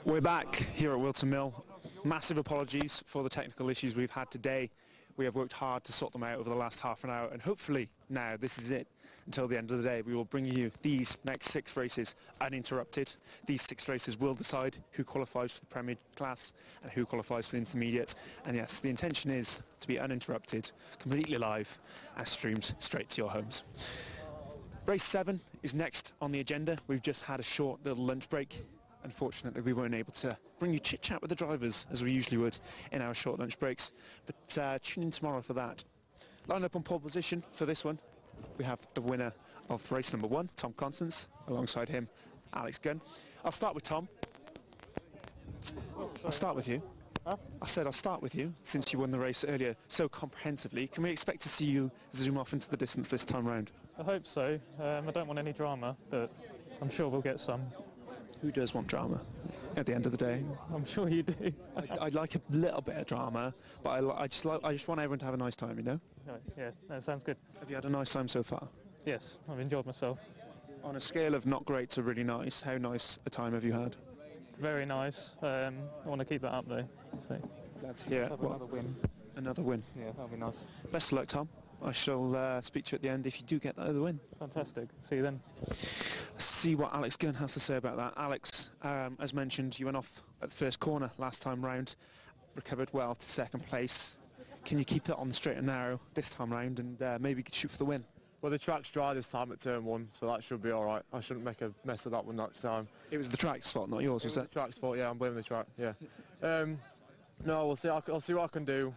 We're back here at Whilton Mill. Massive apologies for the technical issues we've had today. We have worked hard to sort them out over the last half an hour, and hopefully now this is it until the end of the day. We will bring you these next 6 races uninterrupted. These 6 races will decide who qualifies for the Premier class and who qualifies for the intermediate. And yes, the intention is to be uninterrupted, completely live, and streamed straight to your homes. Race 7 is next on the agenda. We've just had a short little lunch break. Unfortunately, we weren't able to bring you chit-chat with the drivers as we usually would in our short lunch breaks, but tune in tomorrow for that. Lined up on pole position for this one, we have the winner of race number 1, Tom Constance, alongside him, Alex Gunn. I'll start with Tom. I'll start with you. Huh? I said I'll start with you, since you won the race earlier so comprehensively. Can we expect to see you zoom off into the distance this time round? I hope so. I don't want any drama, but I'm sure we'll get some. Who does want drama at the end of the day? I'm sure you do. I'd like a little bit of drama, but I just want everyone to have a nice time, you know? Yeah, that sounds good. Have you had a nice time so far? Yes, I've enjoyed myself. On a scale of not great to really nice, how nice a time have you had? Very nice. I want to keep that up though. So. Glad to hear it. Another win. Another win. Yeah, that'll be nice. Best of luck, Tom. I shall speak to you at the end if you do get that other win. Fantastic. See you then. See what Alex Gunn has to say about that. Alex, as mentioned, you went off at the first corner last time round, recovered well to second place. Can you keep it on the straight and narrow this time round and maybe shoot for the win? Well, the track's dry this time at turn 1, so that should be all right. I shouldn't make a mess of that one next time. It was the track's fault, not yours, was it? The track's fault, yeah, I'm blaming the track, yeah. No, we'll see. I'll see what I can do.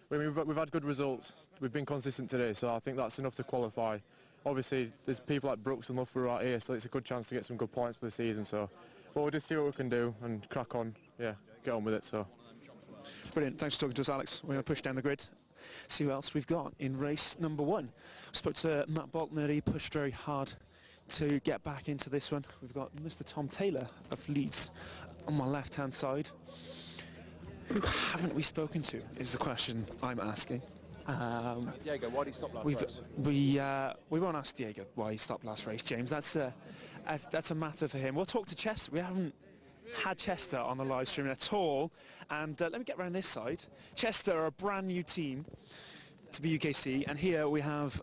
We've had good results. We've been consistent today, so I think that's enough to qualify. Obviously, there's people like Brooks and Loughborough right here, so it's a good chance to get some good points for the season. So, well, we'll just see what we can do and crack on. Yeah, get on with it. So, brilliant. Thanks for talking to us, Alex. We're going to push down the grid. See who else we've got in race number 1. Spoke to Matt Bolton earlier. He pushed very hard to get back into this one. We've got Mr. Tom Taylor of Leeds on my left-hand side. Who haven't we spoken to is the question I'm asking. Diego, why did he stop last race? We won't ask Diego why he stopped last race, James. That's a matter for him. We'll talk to Chester. We haven't had Chester on the live stream at all. And let me get around this side. Chester are a brand new team to BUKC, and here we have,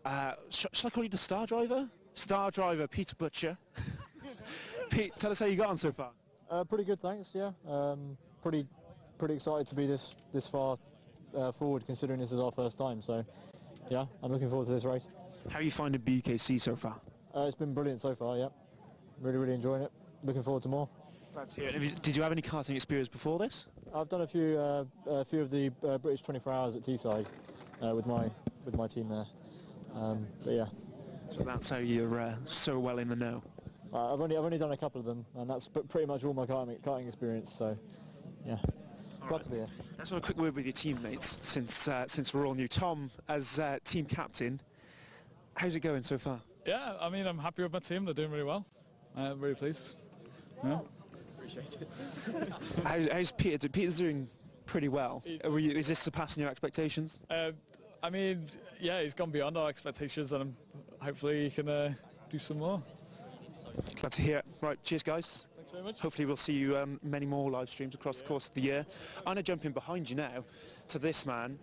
shall I call you the star driver? Star driver, Peter Butcher. Pete, tell us how you got on so far. Pretty good, thanks, yeah. Pretty excited to be this far forward, considering this is our first time, so yeah, I'm looking forward to this race. How are you finding BUKC so far? It's been brilliant so far, yeah. Really enjoying it. Looking forward to more. Glad to hear it. Did you have any karting experience before this? I've done a few of the British 24 Hours at Teesside with my team there, but yeah. So that's how you're so well in the know. I've only done a couple of them, and that's pretty much all my karting experience. So yeah. Glad to be here. Let's have a quick word with your teammates since we're all new. Tom, as team captain, how's it going so far? Yeah, I mean, I'm happy with my team. They're doing really well. I'm really pleased. Yeah. Appreciate it. How's Peter? Peter's doing pretty well. Is this surpassing your expectations? I mean, yeah, he's gone beyond our expectations, and hopefully he can do some more. Glad to hear it. Right, cheers guys. Thanks very much. Hopefully we'll see you many more live streams across the course of the year. I'm going to jump in behind you now to this man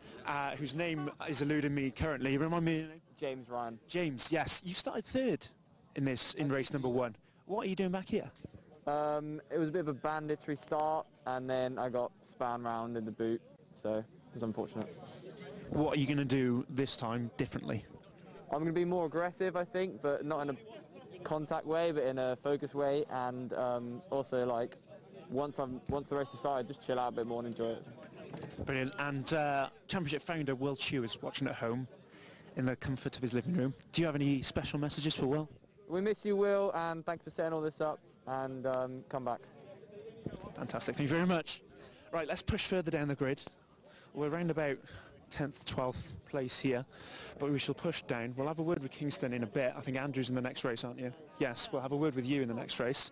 whose name is eluding me currently. Remind me your name? James Ryan. James, yes. You started third in race number 1. What are you doing back here? It was a bit of a banditry start, and then I got span round in the boot, so it was unfortunate. What are you going to do this time differently? I'm going to be more aggressive, I think, but not in a contact way, but in a focused way, and also like once the race is started, just chill out a bit more and enjoy it. Brilliant. And championship founder Will Chew is watching at home in the comfort of his living room. Do you have any special messages for Will? We miss you, Will, and thanks for setting all this up, and come back. Fantastic, thank you very much. Right, let's push further down the grid. We're around about 10th, 12th place here, but we shall push down. We'll have a word with Kingston in a bit. I think Andrew's in the next race, aren't you? Yes, we'll have a word with you in the next race.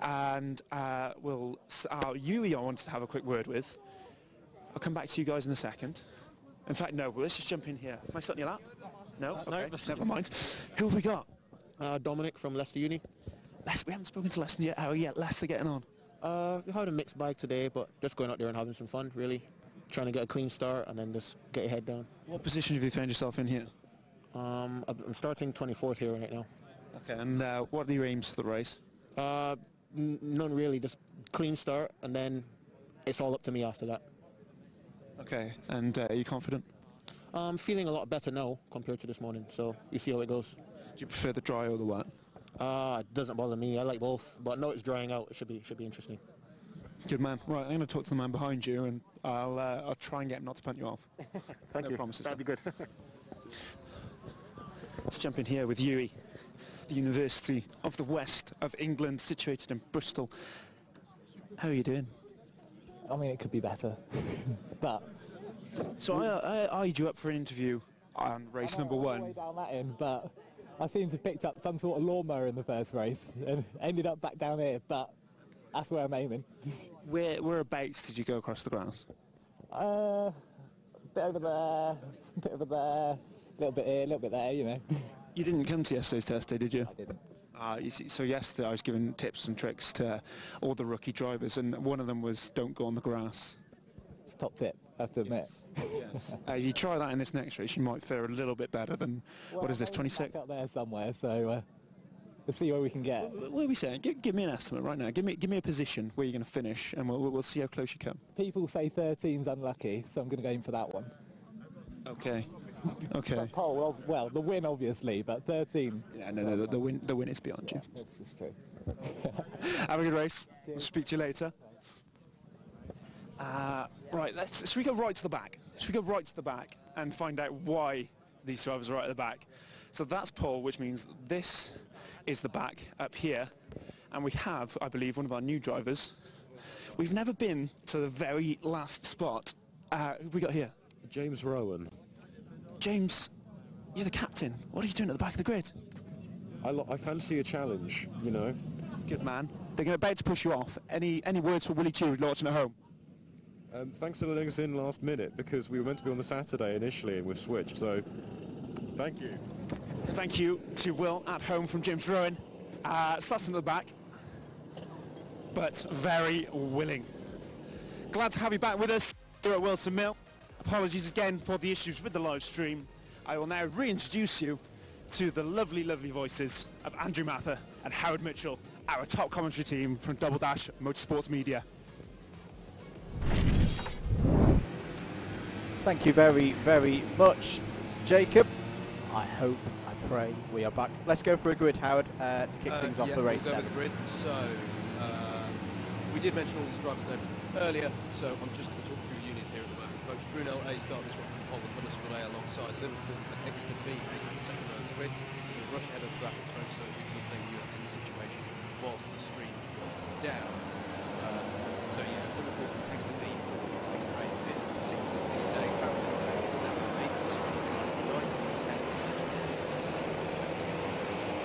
And Yui I wanted to have a quick word with. I'll come back to you guys in a second. In fact, no, let's just jump in here. Am I still in your lap? No? Okay, never mind. Who have we got? Dominic from Leicester Uni. We haven't spoken to Leicester yet. How are you? Leicester getting on? We had a mixed bag today, but just going out there and having some fun, really. Trying to get a clean start and then just get your head down. What position have you found yourself in here? I'm starting 24th here right now. Okay, and what are your aims for the race? None really, just clean start and then it's all up to me after that. Okay, and are you confident? I'm feeling a lot better now compared to this morning, so you see how it goes. Do you prefer the dry or the wet? It doesn't bother me, I like both, but now it's drying out, it should be interesting. Good man. Right, I'm going to talk to the man behind you and I'll try and get him not to punt you off. Thank you. Promises. That'd be good. Let's jump in here with UWE, the University of the West of England, situated in Bristol. How are you doing? I mean, it could be better, but... So I eyed you up for an interview on race number one. Way down that end, but I seem to have picked up some sort of lawnmower in the first race and ended up back down here, but that's where I'm aiming. Whereabouts did you go across the grass? A bit over there, a bit over there, a little bit here, a little bit there, you know. You didn't come to yesterday's test day, did you? I didn't. You see, so yesterday I was giving tips and tricks to all the rookie drivers, and one of them was don't go on the grass. It's a top tip, I have to admit. Yes. You try that in this next race, you might fare a little bit better than, well, what is this, 26? Up there somewhere, so we'll see where we can get. What are we saying? Give me an estimate right now. Give me a position where you're going to finish, and we'll see how close you come. People say 13's unlucky, so I'm going to go aim for that one. Okay. Okay. Pole, well, the win obviously, but 13. Yeah, no, the win is beyond you. Yeah, this is true. Have a good race. Cheers. I'll speak to you later. Right, should we go right to the back? Should we go right to the back and find out why these drivers are right at the back? So that's pole, which means this is the back up here, and we have, I believe, one of our new drivers. We've never been to the very last spot. Who have we got here? James Rowan. James, you're the captain. What are you doing at the back of the grid? I fancy a challenge, you know. Good man. They're about to push you off. Any words for Willie Chew watching at home? Thanks for letting us in last minute, because we were meant to be on the Saturday initially and we've switched, so thank you. Thank you to Will at home from James Rowan. Starting at the back, but very willing. Glad to have you back with us here at Wilton Mill. Apologies again for the issues with the live stream. I will now reintroduce you to the lovely, lovely voices of Andrew Mather and Howard Mitchell, our top commentary team from Double Dash Motorsports Media. Thank you very, very much, Jacob. I hope, I pray we are back. Let's go for a grid, Howard, to kick things off the race. We'll go with the grid. So, we did mention all these drivers' names earlier, so I'm just going to talk through units here at the moment. Folks, Brunel A start this one from pole with Huddersfield A alongside Liverpool and Exeter B in the second row of the grid. We'll rush ahead of the graphics frame so we can play the US in the situation whilst the stream goes down. So yeah, Liverpool, Exeter B, Exeter A, 5th, 6th is Vita, Farrell A, 7th, 8th, 9th, 10th,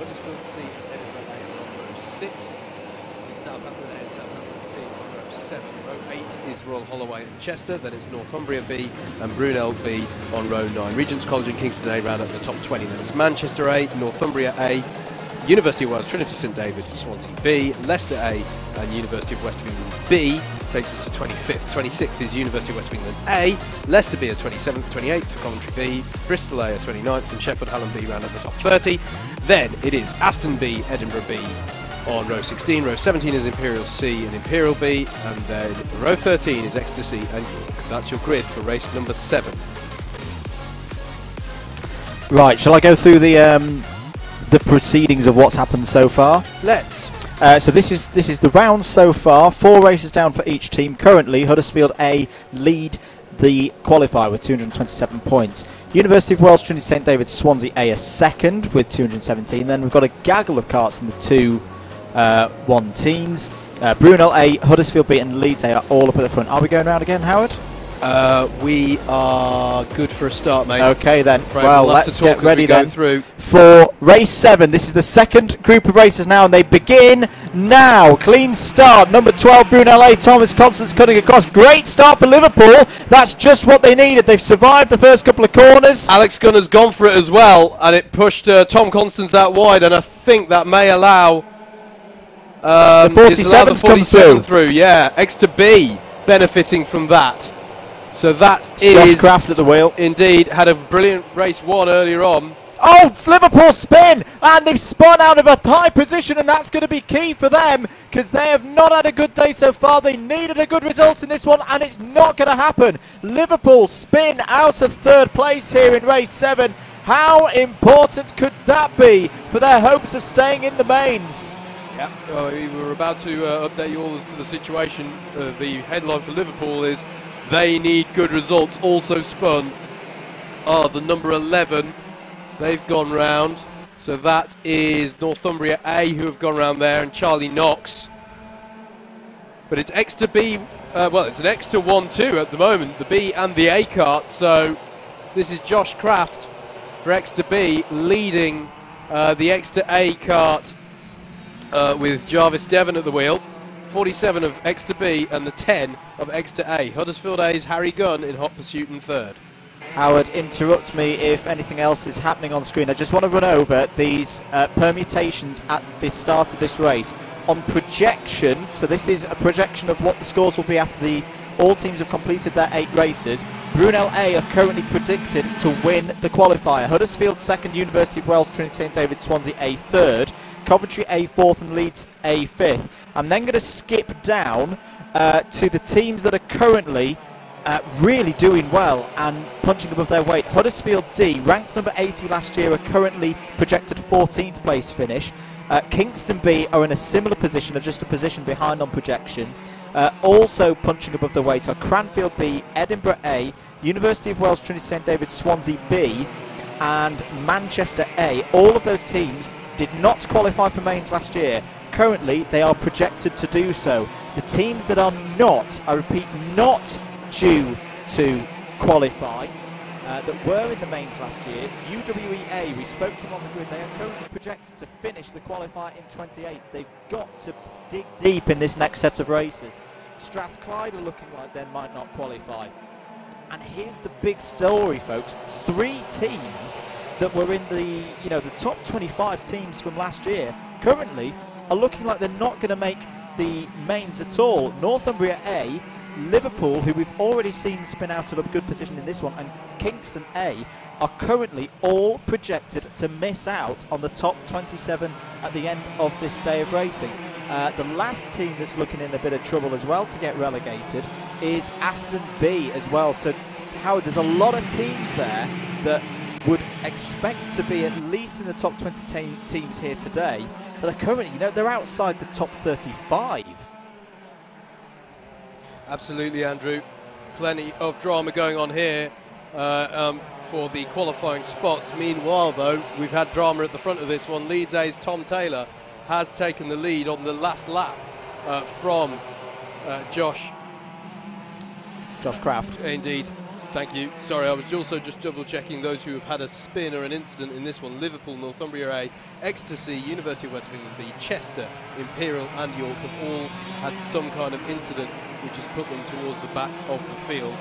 Huddersfield C, Edinburgh A on row 6, and Southampton A and Southampton C on row 7. Row 8 is Royal Holloway and Chester, then it's Northumbria B and Brunel B on row 9. Regent's College and Kingston A round up the top 20, then it's Manchester A, Northumbria A, University of Wales, Trinity St David, Swansea B, Leicester A and University of West of England B takes us to 25th. 26th is University of West of England A, Leicester B at 27th, 28th for Coventry B, Bristol A at 29th and Sheffield Hallam B round up the top 30. Then it is Aston B, Edinburgh B on row 16, row 17 is Imperial C and Imperial B, and then row 13 is Exeter C and York. That's your grid for race number 7. Right, shall I go through the proceedings of what's happened so far? Let's. So this is the round so far. 4 races down for each team. Currently, Huddersfield A lead the qualifier with 227 points. University of Wales, Trinity St David's, Swansea A are second with 217. Then we've got a gaggle of carts in the 2-1 teams. Brunel A, Huddersfield B and Leeds A are all up at the front. Are we going around again, Howard? We are good for a start, mate. Okay then, Right, well let's get ready then through for race 7. This is the second group of races now and they begin now. Clean start, number 12 Brunel A, Thomas Constance cutting across. Great start for Liverpool, that's just what they needed. They've survived the first couple of corners. Alex Gunner's gone for it as well, and it pushed Tom Constance out wide, and I think that may allow The 47's come 47 through. Yeah, X to B benefiting from that. So that it's is Josh Craft at the wheel. Indeed, had a brilliant race one earlier on. Oh, it's Liverpool spin, and they've spun out of a high position, and that's going to be key for them because they have not had a good day so far. They needed a good result in this one, and it's not going to happen. Liverpool spin out of third place here in race 7. How important could that be for their hopes of staying in the mains? Yeah, we were about to update you all as to the situation. The headline for Liverpool is they need good results. Also spun are the number 11. They've gone round. So that is Northumbria A who have gone round there, and Charlie Knox. But it's X to B, well, it's an X to 1-2 at the moment, the B and the A kart. So this is Josh Craft for X to B leading the X to A kart with Jarvis Devon at the wheel. 47 of X to B and the 10 of X to A. Huddersfield A's Harry Gunn in hot pursuit in third. Howard, interrupt me if anything else is happening on screen. I just want to run over these permutations at the start of this race. On projection, so this is a projection of what the scores will be after all teams have completed their 8 races. Brunel A are currently predicted to win the qualifier. Huddersfield second, University of Wales, Trinity St David, Swansea A third, Coventry A fourth and Leeds A fifth. I'm then going to skip down to the teams that are currently really doing well and punching above their weight. Huddersfield D, ranked number 80 last year, are currently projected 14th place finish. Kingston B are in a similar position, or just a position behind on projection. Also punching above their weight are Cranfield B, Edinburgh A, University of Wales, Trinity St David's, Swansea B and Manchester A. All of those teams did not qualify for mains last year. Currently they are projected to do so. The teams that are not, I repeat, not due to qualify, that were in the mains last year, UWEA, we spoke to them on the grid, they are currently projected to finish the qualifier in 28. They've got to dig deep in this next set of races. Strathclyde are looking like they might not qualify. And here's the big story, folks. 3 teams that were in the, the top 25 teams from last year currently are looking like they're not going to make the mains at all. Northumbria A, Liverpool, who we've already seen spin out of a good position in this one, and Kingston A are currently all projected to miss out on the top 27 at the end of this day of racing. The last team that's looking in a bit of trouble as well to get relegated is Aston B as well. So, Howard, there's a lot of teams there that would expect to be at least in the top 20 teams here today that are currently, they're outside the top 35. Absolutely, Andrew. Plenty of drama going on here for the qualifying spots. Meanwhile, though, we've had drama at the front of this one. Leeds A's Tom Taylor has taken the lead on the last lap from Josh Craft. Indeed. Thank you. Sorry, I was also just double-checking those who have had a spin or an incident in this one. Liverpool, Northumbria A, Ecstasy, University of West England B, Chester, Imperial and York have all had some kind of incident which has put them towards the back of the field.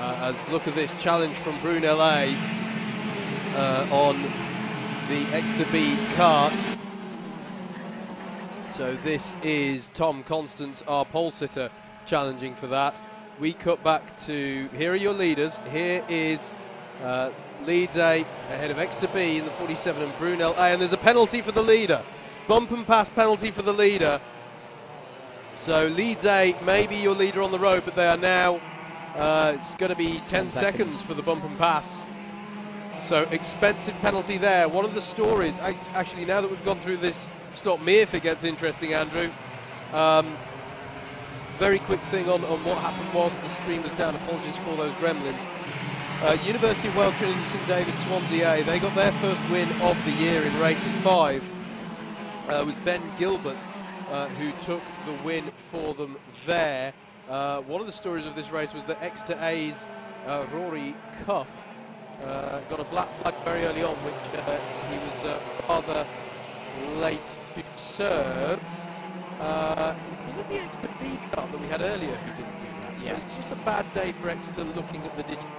As look at this challenge from Brunel A on the X to B kart. So this is Tom Constance, our pole sitter, challenging for that. We cut back to, here are your leaders. Here is Leeds A ahead of X to B in the 47 and Brunel A, and there's a penalty for the leader. Bump and pass penalty for the leader. So Leeds A may be your leader on the road, but they are now, it's going to be 10 seconds for the bump and pass. So expensive penalty there. One of the stories, actually now that we've gone through this, stop me if it gets interesting, Andrew. Very quick thing on what happened whilst the stream was down. Apologies for those gremlins. University of Wales, Trinity St David, Swansea A, they got their first win of the year in race 5. It was Ben Gilbert who took the win for them there. One of the stories of this race was that X to A's Rory Cuff got a black flag very early on, which he was rather late to serve. Was it the X to B car that we had earlier who didn't do that? Yeah. So it's just a bad day for X to looking at the digital.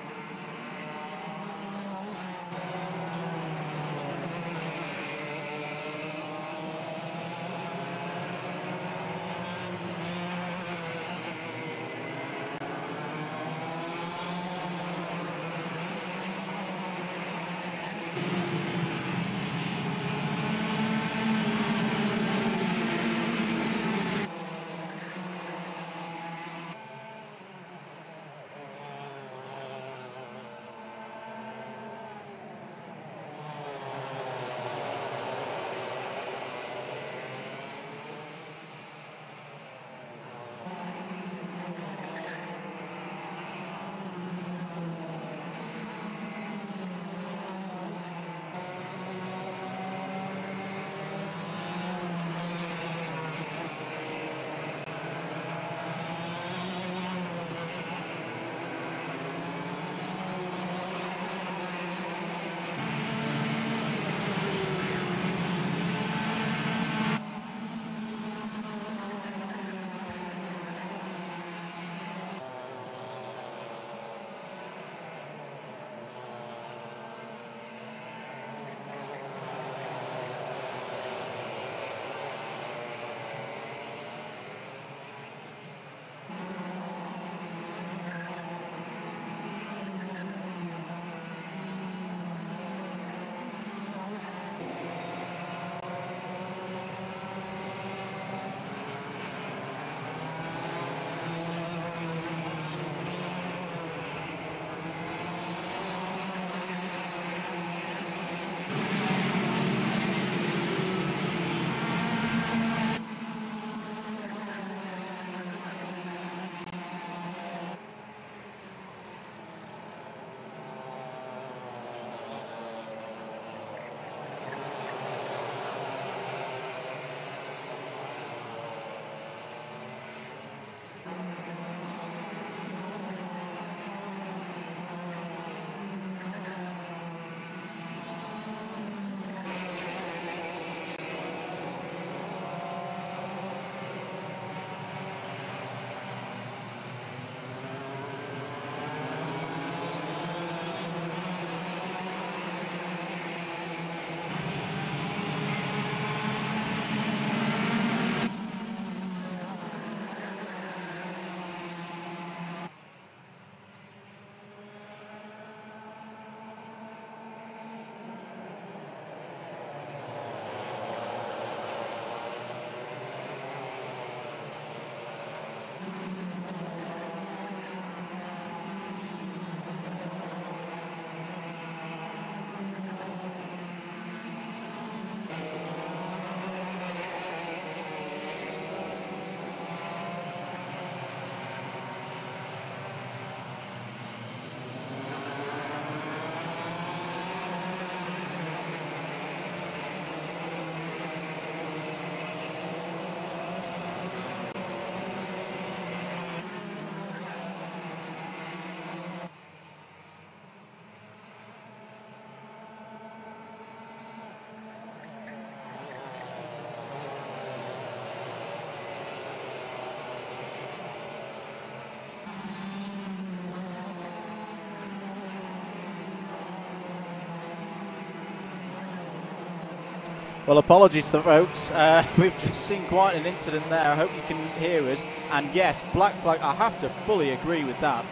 Well, apologies to the folks. We've just seen quite an incident there. I hope you can hear us. And yes, black flag, I have to fully agree with that.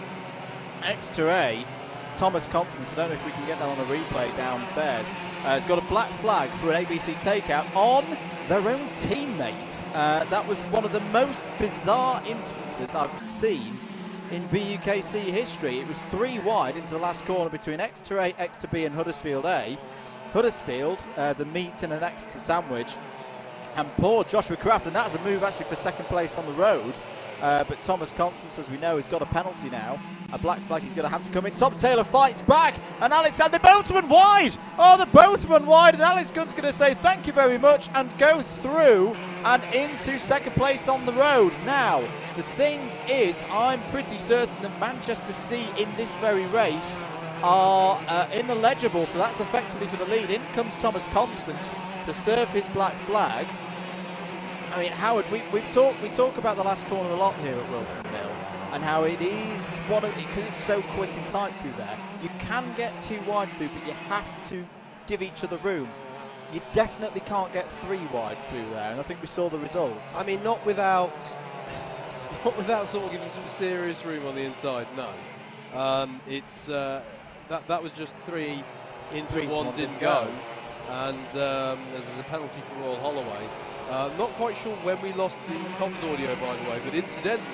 Extra A, Thomas Constance, I don't know if we can get that on a replay downstairs, has got a black flag for an ABC takeout on their own teammates. That was one of the most bizarre instances I've seen in BUKC history. It was 3 wide into the last corner between Exeter A, Exeter B and Huddersfield A. Huddersfield, the meat and an Exeter sandwich, and poor Joshua Craft, and that's a move actually for second place on the road. But Thomas Constance, as we know, has got a penalty now. A black flag he's going to have to come in. Tom Taylor fights back, and Alex, and they both run wide. Oh, they both run wide, and Alex Gunn's going to say thank you very much and go through and into second place on the road. Now, the thing is, I'm pretty certain that Manchester C in this very race are ineligible, so that's effectively for the lead. In comes Thomas Constance to serve his black flag. I mean, Howard, we talk about the last corner a lot here at Wilson Mill, and how it is one of, because it's so quick and tight through there. You can get too wide through, but you have to give each other room. You definitely can't get 3 wide through there, and I think we saw the results. I mean, not without sort of giving some serious room on the inside. No, it's that was just 3 into 1 didn't go, and there's a penalty for Royal Holloway. Not quite sure when we lost the comms audio, by the way, but incidentally,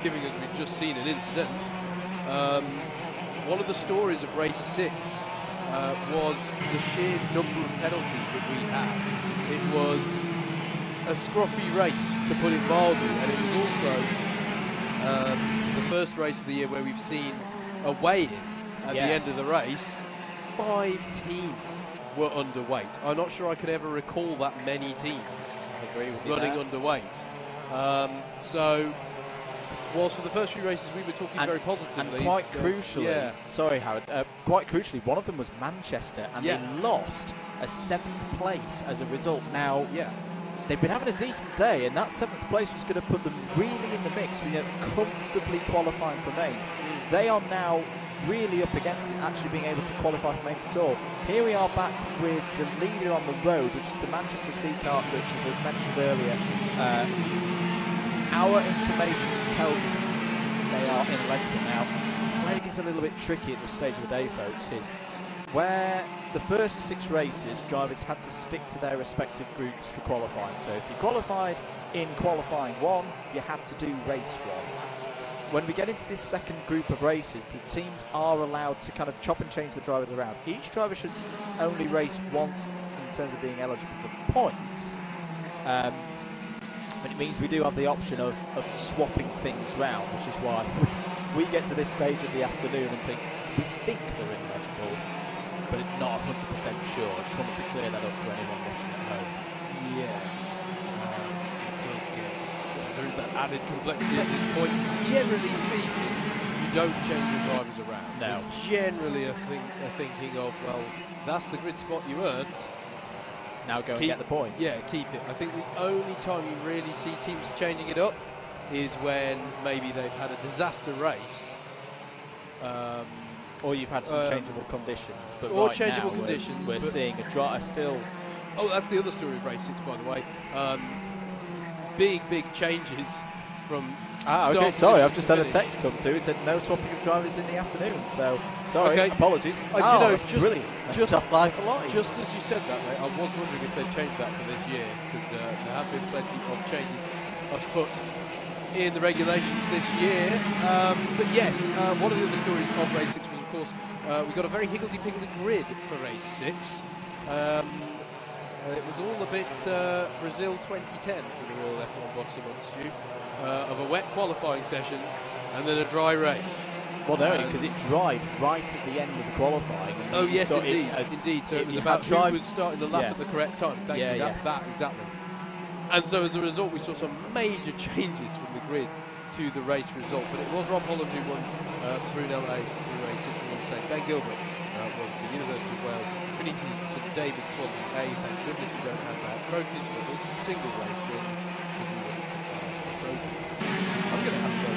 giving us we've just seen an incident, one of the stories of race 6 was the sheer number of penalties that we had. It was a scruffy race, to put it mildly, and it was also the first race of the year where we've seen a weigh-in at the end of the race. 5 teams were underweight. I'm not sure I could ever recall that many teams running underweight. So, whilst for the first few races we were talking very positively. And quite crucially, sorry Howard, quite crucially, one of them was Manchester, and they lost a 7th place as a result. Now, they've been having a decent day, and that 7th place was going to put them really in the mix, comfortably qualifying for mains. They are now really up against it, actually being able to qualify for mains at all. Here we are back with the leader on the road, which is the Manchester C car, which, as I mentioned earlier, our information tells us they are ineligible now. Where it gets a little bit tricky at this stage of the day, folks, is where the first 6 races, drivers had to stick to their respective groups for qualifying. So if you qualified in qualifying 1, you had to do race 1. When we get into this second group of races, the teams are allowed to kind of chop and change the drivers around. Each driver should only race once in terms of being eligible for points. But it means we do have the option of swapping things round, which is why we get to this stage of the afternoon and think they're ineligible, but it's not 100% sure. I just wanted to clear that up for anyone watching at home. Yes. There is that added complexity at this point. Generally speaking, you don't change your drivers around. No. There's generally a thinking of, well, that's the grid spot you earned. Now go and get the points. Yeah, keep it. I think the only time you really see teams changing it up is when maybe they've had a disaster race. Or you've had some changeable conditions. But or right changeable now conditions. We're seeing a driver still... Oh, that's the other story of race 6, by the way. Big changes from okay, sorry, I've just had a text come through. It said no swapping of drivers in the afternoon, so sorry, apologies. You know, it's brilliant. Just live for life. Just as you said that, mate, I was wondering if they'd changed that for this year, because there have been plenty of changes afoot in the regulations this year. But yes, one of the other stories of race 6 was, of course, we got a very higgledy-piggledy grid for race 6. It was all a bit Brazil 2010 for the Royal F1 boss amongst you, of a wet qualifying session and then a dry race. Well, no, because it dried right at the end of the qualifying. Oh, yes, indeed. So it was about who was starting the lap at the correct time. Thank you. That, exactly. And so as a result, we saw some major changes from the grid to the race result. But it was Rob Holland who won Brunel A in race 6. I want to say Ben Gilbert won the University of Wales. Trinity St David Swansea A. Thank goodness we don't have that. Trophies for the single race wins. I'm going to have to go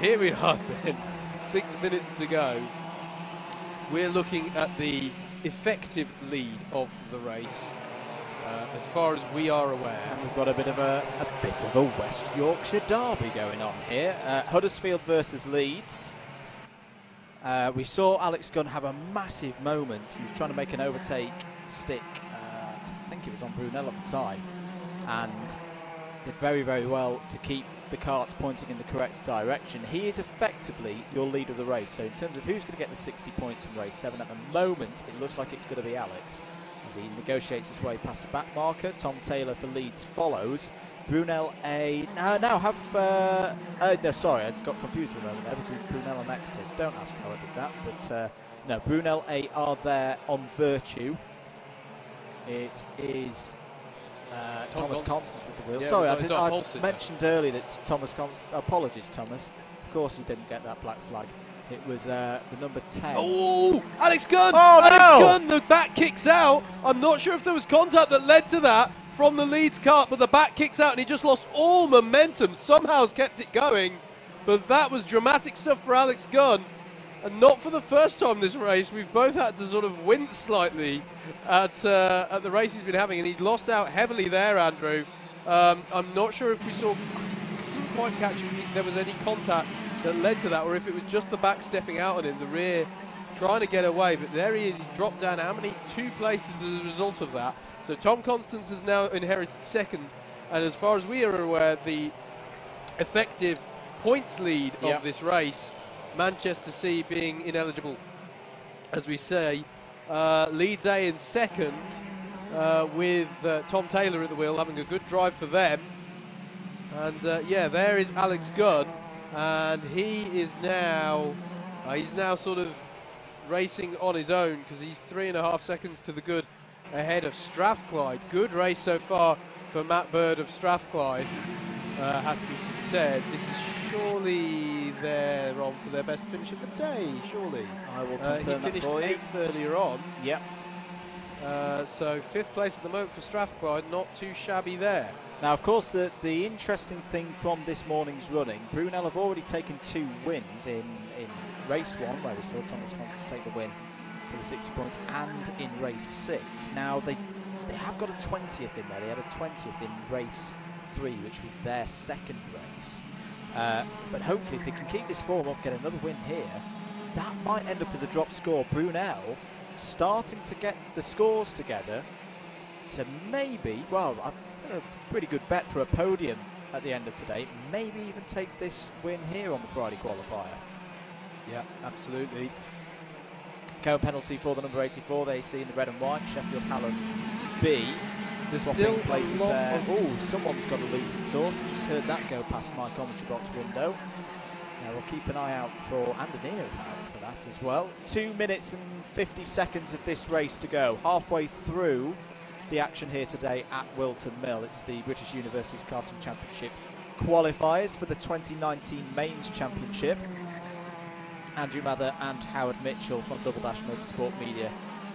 here we are then. 6 minutes to go. we're looking at the effective lead of the race, as far as we are aware. And we've got a bit of a West Yorkshire derby going on here. Huddersfield versus Leeds. We saw Alex Gunn have a massive moment. He was trying to make an overtake stick. I think it was on Brunel at the time, and did very, very well to keep the carts pointing in the correct direction. He is effectively your lead of the race. So in terms of who's going to get the 60 points from race 7 at the moment, it looks like it's going to be Alex as he negotiates his way past the back marker. Tom Taylor for Leeds follows. Brunel A. No, sorry, I got confused for a moment there between Brunel and Exton. Don't ask how I did that, but no, Brunel A are there on Virtue. It is Thomas Constance at the wheel. Yeah, sorry, I mentioned earlier that Thomas Constance. Apologies, Thomas. Of course, he didn't get that black flag. It was the number 10. Oh, Alex Gunn! Oh, Alex no! Gunn, the back kicks out. I'm not sure if there was contact that led to that from the Leeds cart, but the back kicks out and he just lost all momentum. Somehow has kept it going, but that was dramatic stuff for Alex Gunn. And not for the first time this race. We've both had to sort of wince slightly at the race he's been having, and he lost out heavily there, Andrew. I'm not sure if we saw, couldn't quite catch if there was any contact that led to that, or if it was just the back stepping out on him, the rear trying to get away. But there he is, he's dropped down how many? 2 places as a result of that. So Tom Constance has now inherited second, and as far as we are aware, the effective points lead of this race, Manchester C being ineligible, as we say, Leeds A in second, with Tom Taylor at the wheel, having a good drive for them. And yeah, there is Alex Gunn, and he is now, sort of racing on his own, because he's 3.5 seconds to the good ahead of Strathclyde. Good race so far for Matt Bird of Strathclyde, has to be said. This is surely they're on for their best finish of the day, surely. I will confirm he finished that for you. 8th earlier on. Yep. So 5th place at the moment for Strathclyde, not too shabby there. Now, of course, the interesting thing from this morning's running, Brunel have already taken 2 wins in race 1, where we saw Thomas Constance take the win for the 60 points, and in race 6. Now, they have got a 20th in there. They had a 20th in race 3, which was their second race. But hopefully, if they can keep this form up, get another win here, that might end up as a drop score. Brunel starting to get the scores together to maybe, well, a pretty good bet for a podium at the end of today. Maybe even take this win here on the Friday qualifier. Yeah, absolutely. Cone penalty for the number 84. They see in the red and white. Sheffield Hallam B. There's Swapping still places a lot there. of... Oh, someone's got a loose exhaust. I just heard that go past my commentary box window. Now we'll keep an eye out for, and an ear out for that as well. 2 minutes and 50 seconds of this race to go. Halfway through the action here today at Whilton Mill. It's the British Universities Karting Championship qualifiers for the 2019 Mains Championship. Andrew Mather and Howard Mitchell from Double Dash Motorsport Media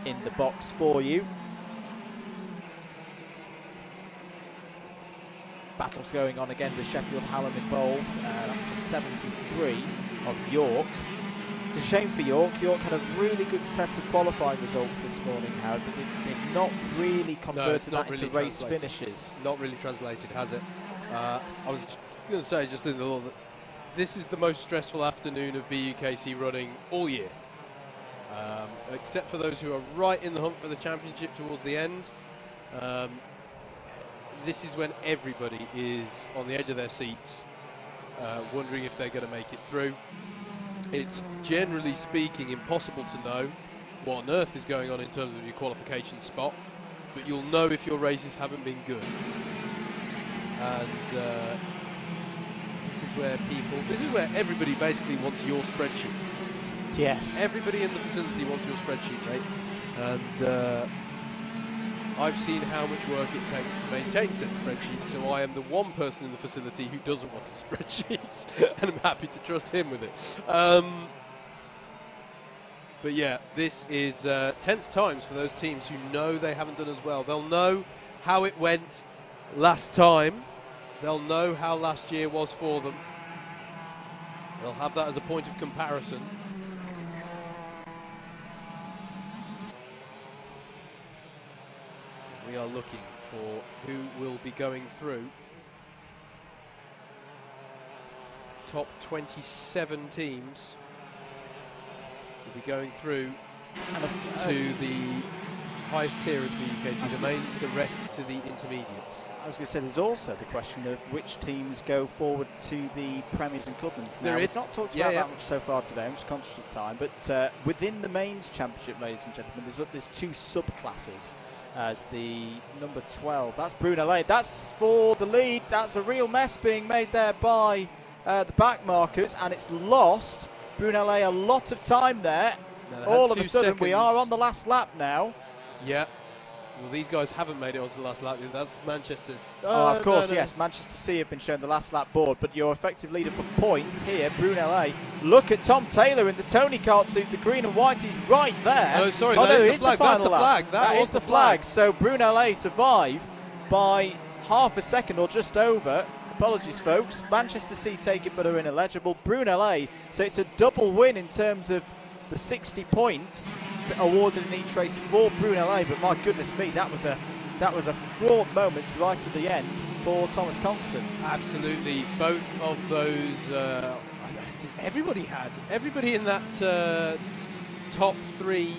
in the box for you. Battles going on again with Sheffield Hallam involved. That's the 73 of York. It's a shame for York. York had a really good set of qualifying results this morning, Howard, but they've not really converted that into race finishes. Not really translated, has it? I was going to say just in the law that this is the most stressful afternoon of BUKC running all year, except for those who are right in the hunt for the championship towards the end. This is when everybody is on the edge of their seats, wondering if they're going to make it through. It's generally speaking impossible to know what on earth is going on in terms of your qualification spot, but you'll know if your races haven't been good. And this is where everybody basically wants your spreadsheet. Yes. Everybody in the facility wants your spreadsheet, mate. And I've seen how much work it takes to maintain said spreadsheet, so I am the one person in the facility who doesn't want a spreadsheet, and I'm happy to trust him with it. But yeah, this is tense times for those teams who know they haven't done as well. They'll know how it went last time. They'll know how last year was for them. They'll have that as a point of comparison. we are looking for who will be going through. Top 27 teams will be going through to the highest tier of the BUKC domains, the rest to the intermediates. I was going to say, there's also the question of which teams go forward to the Premiers and Clubmans. Now, we've not talked about that much so far today, I'm just conscious of time, but within the Mains Championship, ladies and gentlemen, there's two subclasses. As the number 12, that's Bruno Lane, that's for the lead. That's a real mess being made there by the back markers, and it's lost Bruno Lane a lot of time there. All of a sudden, we are on the last lap now. Yeah. Well, these guys haven't made it onto the last lap. That's Manchester's. Oh, of course, yes. Manchester C have been shown the last lap board, but your effective leader for points here, Bruno Lane. Look at Tom Taylor in the Tony Kart suit, the green and white. He's right there. Oh, sorry, that is the final lap. That is the flag. So Bruno Lane survived by half a second or just over. Apologies, folks. Manchester C take it, but are ineligible. Bruno Lane. So it's a double win in terms of the 60 points awarded in each race for Bruno Lane, but my goodness me, that was a fraught moment right at the end for Thomas Constance. Absolutely, both of those. Everybody in that top 3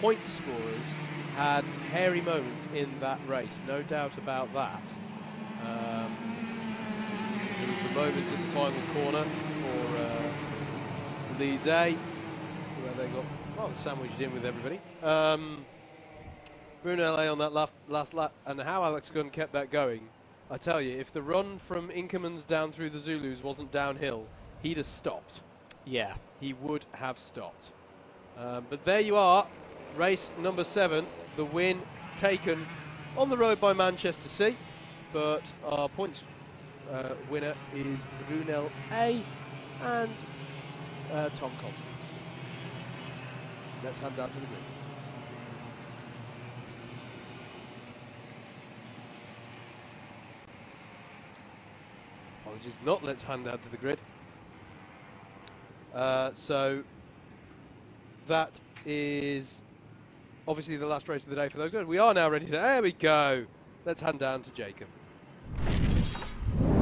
point scorers had hairy moments in that race, no doubt about that. There was the moment in the final corner for Leeds A, where they got sandwiched in with everybody. Bruno Lane on that last lap, and how Alex Gunn kept that going. I tell you, if the run from Inkermans down through the Zulus wasn't downhill, he'd have stopped. Yeah. He would have stopped. But there you are, race number 7, the win taken on the road by Manchester C. But our points winner is Brunel A and Tom Constance. Let's hand down to the grid. Apologies, not let's hand down to the grid. So that is obviously the last race of the day for those guys. We are now ready to, there we go. Let's hand down to Jacob.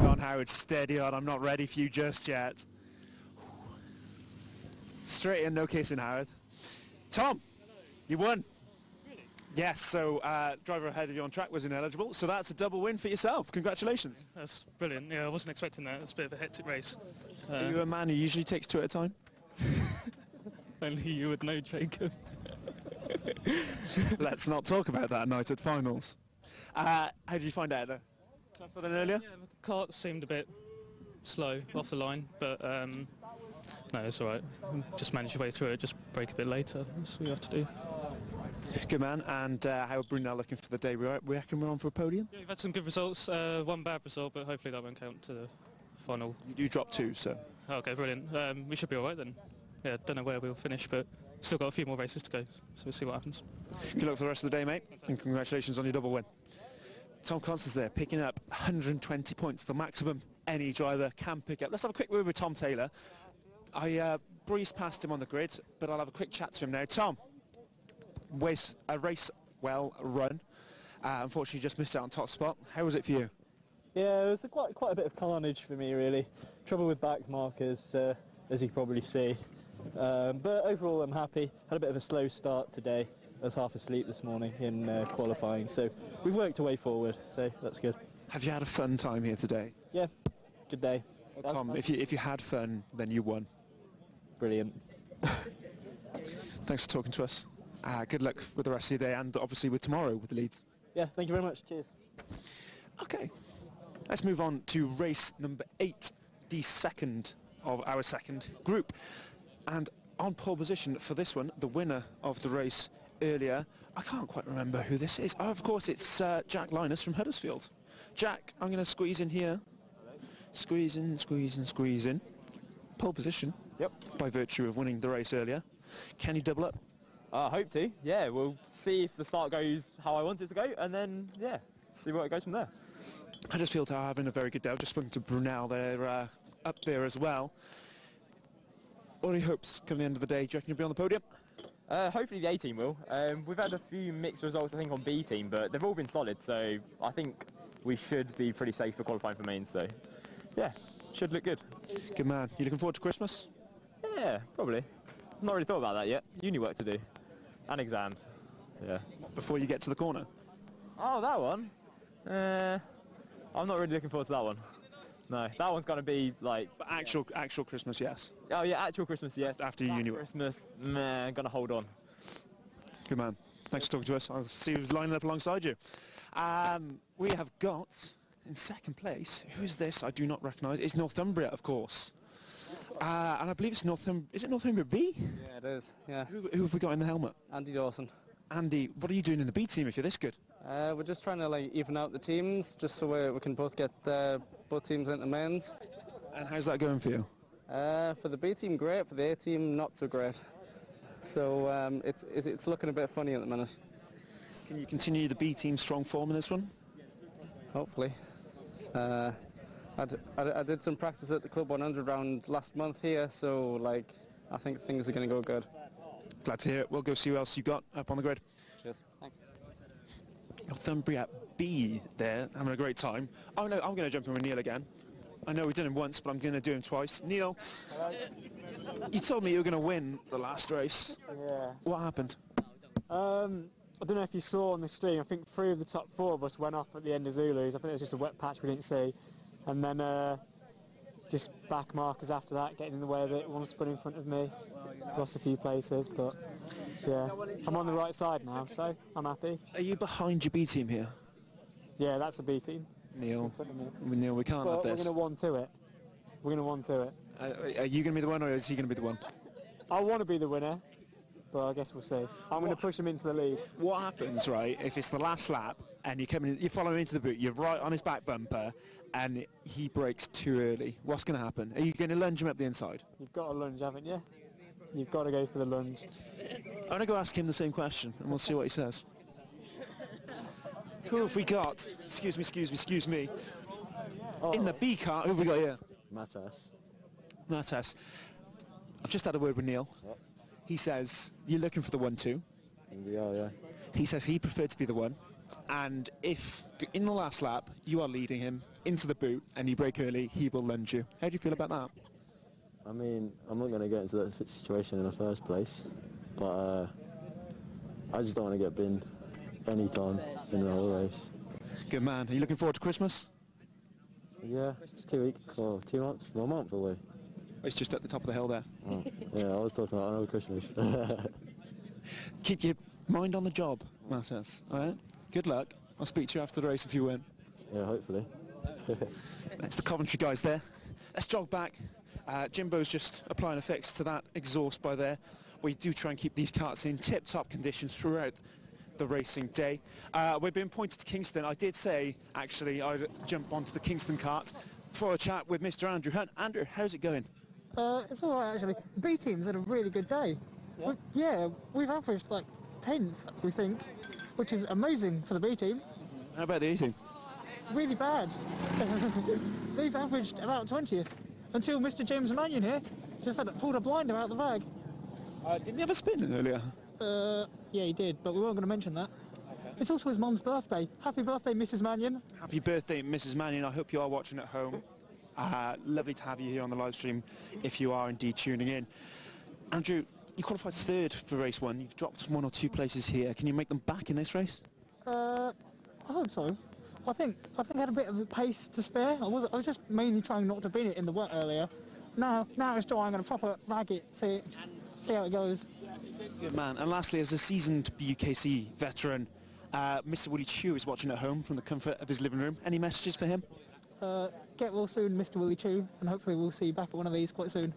On Howard, steady on, I'm not ready for you just yet. Straight in, no kissing, Howard. Tom, you won. Really? Yes, so driver ahead of you on track was ineligible, so that's a double win for yourself. Congratulations. That's brilliant. Yeah, I wasn't expecting that. It's a bit of a hectic race. Are you a man who usually takes 2 at a time? Only you would know, Jacob. Let's not talk about that night at finals. How did you find out though? Tougher than earlier? Yeah, the kart seemed a bit slow off the line, but no, it's all right. Just manage your way through it, just brake a bit later. That's what you have to do. Good man. And how are Brunel looking for the day? We reckon we're on for a podium? Yeah, we've had some good results. One bad result, but hopefully that won't count to the final. You do drop 2, so. Okay, brilliant. We should be all right then. Yeah, don't know where we'll finish, but still got a few more races to go, so we'll see what happens. Good luck for the rest of the day, mate, and congratulations on your double win. Tom Constance there, picking up 120 points, the maximum any driver can pick up. Let's have a quick word with Tom Taylor. I breezed past him on the grid, but I'll have a quick chat to him now. Tom, a race well run. Unfortunately, just missed out on top spot. How was it for you? Yeah, it was quite a bit of carnage for me, really. Trouble with back markers, as you can probably see. But overall, I'm happy. Had a bit of a slow start today. I was half asleep this morning in qualifying, so we've worked our way forward, so that's good. Have you had a fun time here today? Yeah, good day. Well, Tom, if you had fun, then you won. Brilliant. Thanks for talking to us. Good luck with the rest of your day, and obviously with tomorrow with the leads. Yeah, thank you very much. Cheers. Okay, let's move on to race number 8, the second of our second group. And on pole position for this one, the winner of the race earlier, I can't quite remember who this is. Oh, of course, it's Jack Linus from Huddersfield. Jack, I'm going to squeeze in here. Squeeze in, squeeze in, squeeze in. Pole position. Yep. By virtue of winning the race earlier. Can you double up? I hope to. Yeah, we'll see if the start goes how I want it to go, and then, yeah, see where it goes from there. Huddersfield are having a very good day. I've just spoken to Brunel. They're up there as well. What are your hopes come the end of the day? Do you reckon you'll be on the podium? Hopefully the A team will. We've had a few mixed results, I think, on B team, but they've all been solid, so I think we should be pretty safe for qualifying for mains. So, yeah, should look good. Good man. You looking forward to Christmas? Yeah, probably. Not really thought about that yet. Uni work to do, and exams. Yeah. Before you get to the corner? Oh, that one? I'm not really looking forward to that one. No, that one's going to be like... But actual Christmas, yes. Oh yeah, actual Christmas, yes. After uni work. Christmas, meh, going to hold on. Good man. Thanks for talking to us. I'll see who's lining up alongside you. We have got, in second place, who is this? I do not recognise. It's Northumbria, of course. And I believe it's Northumbria. Is it Northumbria B? Yeah, it is. Yeah. Who have we got in the helmet? Andy Dawson. Andy, what are you doing in the B team if you're this good? We're just trying to like even out the teams, just so we can both get both teams into mains. And how's that going for you? For the B team, great. For the A team, not so great. So it's looking a bit funny at the minute. Can you continue the B team strong form in this one? Hopefully. I did some practice at the Club 100 round last month here, so like I think things are going to go good. Glad to hear it. We'll go see who else you got up on the grid. Cheers. Thanks. Northumbria B there, having a great time. Oh no, I'm going to jump in with Neil again. I know we've done him once, but I'm going to do him twice. Neil, you told me you were going to win the last race. Yeah. What happened? I don't know if you saw on the stream, I think 3 of the top 4 of us went off at the end of Zulus. I think it was just a wet patch we didn't see. And then just back markers after that, getting in the way of it. One spun in front of me. Lost a few places, but yeah. I'm on the right side now, so I'm happy. Are you behind your B team here? Yeah, that's the B team. Neil, we can't have this. We're going to 1-2 it. We're going to 1-2 it. Are you going to be the one, or is he going to be the one? I want to be the winner, but I guess we'll see. I'm going to push him into the lead. What happens, right, if it's the last lap and you're following into the boot, you're right on his back bumper, and he brakes too early? What's going to happen? Are you going to lunge him up the inside? You've got to lunge, haven't you? You've got to go for the lunge. I'm going to go ask him the same question, and we'll see what he says. Who have we got? Excuse me. Oh. In the B car, who have we got here? Matas. I've just had a word with Neil. Yep. He says, you're looking for the 1-2. We are, yeah. He says he preferred to be the one. And if, in the last lap, you are leading him into the boot and you brake early, he will lunge you. How do you feel about that? I mean, I'm not going to get into that situation in the first place. But I just don't want to get binned any time in the whole race. Good man. Are you looking forward to Christmas? Yeah, it's 2 weeks or 2 months, 1 month away. It's just at the top of the hill there. Oh, yeah, I was talking about another Christmas. Keep your mind on the job, Matas. All right? Good luck. I'll speak to you after the race if you win. Yeah, hopefully. That's the Coventry guys there. Let's jog back. Jimbo's just applying a fix to that exhaust by there. We do try and keep these karts in tip-top conditions throughout the racing day. We've been pointed to Kingston. I did say, actually, I'd jump onto the Kingston kart for a chat with Mr. Andrew Hunt. Andrew, how's it going? It's all right, actually. The B team's had a really good day. Yeah, we've averaged like 10th, we think, which is amazing for the B team. How about the A team? Really bad. They've averaged about 20th until Mr. James Mannion here just pulled a blinder out the bag. Didn't he have a spin earlier? Yeah, he did, but we weren't going to mention that. Okay. It's also his mum's birthday. Happy birthday, Mrs. Mannion. Happy birthday, Mrs. Mannion. I hope you are watching at home. Lovely to have you here on the live stream if you are indeed tuning in. Andrew, you qualified 3rd for race 1. You've dropped 1 or 2 places here. Can you make them back in this race? I hope so. I think I had a bit of a pace to spare. I was just mainly trying not to beat it in the wet earlier. Now it's dry. I'm going to proper rag it, see how it goes. Good man. And lastly, as a seasoned BUKC veteran, Mr. Willie Chew is watching at home from the comfort of his living room. Any messages for him? Get well soon, Mr. Willie Chew, and hopefully we'll see you back at one of these quite soon.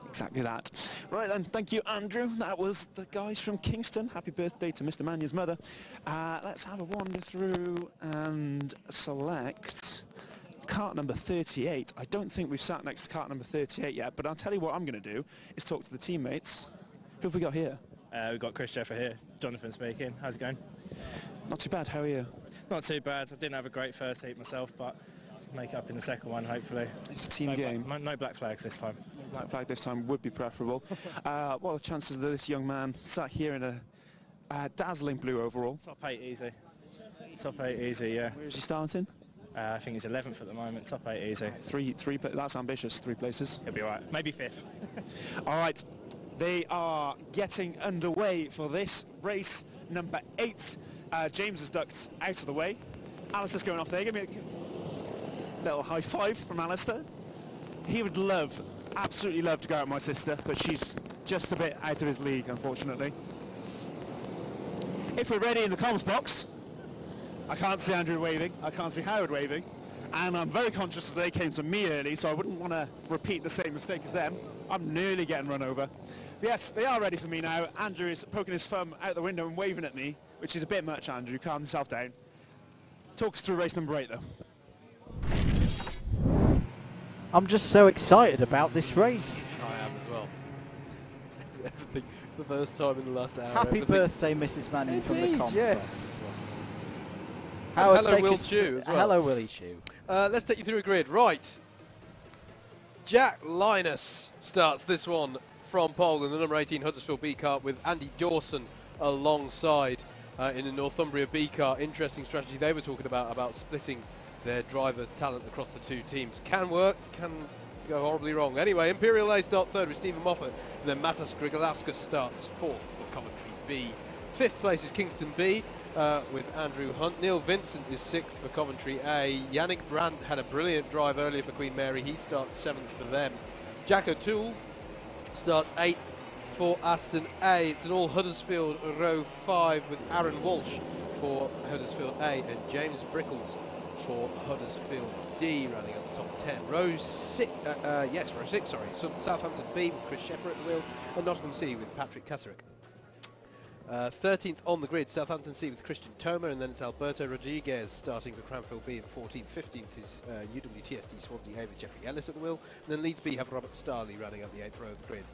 Exactly that. Right then, thank you, Andrew. That was the guys from Kingston. Happy birthday to Mr. Mannion's mother. Let's have a wander through and select kart number 38. I don't think we've sat next to kart number 38 yet, but I'll tell you what I'm going to do is talk to the teammates. Who have we got here? We've got Chris Jeffer here. Jonathan speaking. How's it going? Not too bad. How are you? Not too bad. I didn't have a great first heat myself, but make up in the second one, hopefully. It's a team game. No black flags this time. Black flag this time would be preferable. What are the chances of this young man sat here in a dazzling blue overall? Top 8 easy. Top 8 easy, yeah. Where is he starting? I think he's 11th at the moment. Top 8 easy. That's ambitious. 3 places. He'll be all right. Maybe 5th. All right. They are getting underway for this race number 8. James has ducked out of the way. Alistair's going off there. Give me a little high five from Alistair. He would absolutely love to go out with my sister, but she's just a bit out of his league, unfortunately. If we're ready in the comms box, I can't see Andrew waving, I can't see Howard waving, and I'm very conscious that they came to me early, so I wouldn't want to repeat the same mistake as them. I'm nearly getting run over. Yes, they are ready for me now. Andrew is poking his thumb out the window and waving at me, which is a bit much, Andrew. Calm yourself down. Talk us through race number 8, though. I'm just so excited about this race. I am as well. Everything for the first time in the last hour. Happy birthday, Mrs. Manning, from the comms yes. box as well. Hello, Will Chew as well. Hello, Willie Chew. Let's take you through a grid. Right. Jack Linus starts this one from pole in the number 18 Huddersfield B car with Andy Dawson alongside in the Northumbria B car. Interesting strategy they were talking about splitting their driver talent across the 2 teams. Can work, can go horribly wrong. Anyway, Imperial A start 3rd with Stephen Moffat, and then Matas Grigalauskas starts 4th for Coventry B. 5th place is Kingston B with Andrew Hunt. Neil Vincent is 6th for Coventry A. Yannick Brandt had a brilliant drive earlier for Queen Mary. He starts 7th for them. Jack O'Toole starts 8th for Aston A. It's an all Huddersfield row 5 with Aaron Walsh for Huddersfield A and James Brickles for Huddersfield D, running up the top 10. Row 6, row 6, sorry. Southampton B with Chris Sheffer at the wheel, and Nottingham C with Patrick Kasaric. 13th on the grid, Southampton C with Christian Toma, and then it's Alberto Rodriguez starting for Cranfield B in 14th. 15th is UWTSD Swansea A with Jeffrey Ellis at the wheel, and then Leeds B have Robert Starley running up the 8th row of the grid.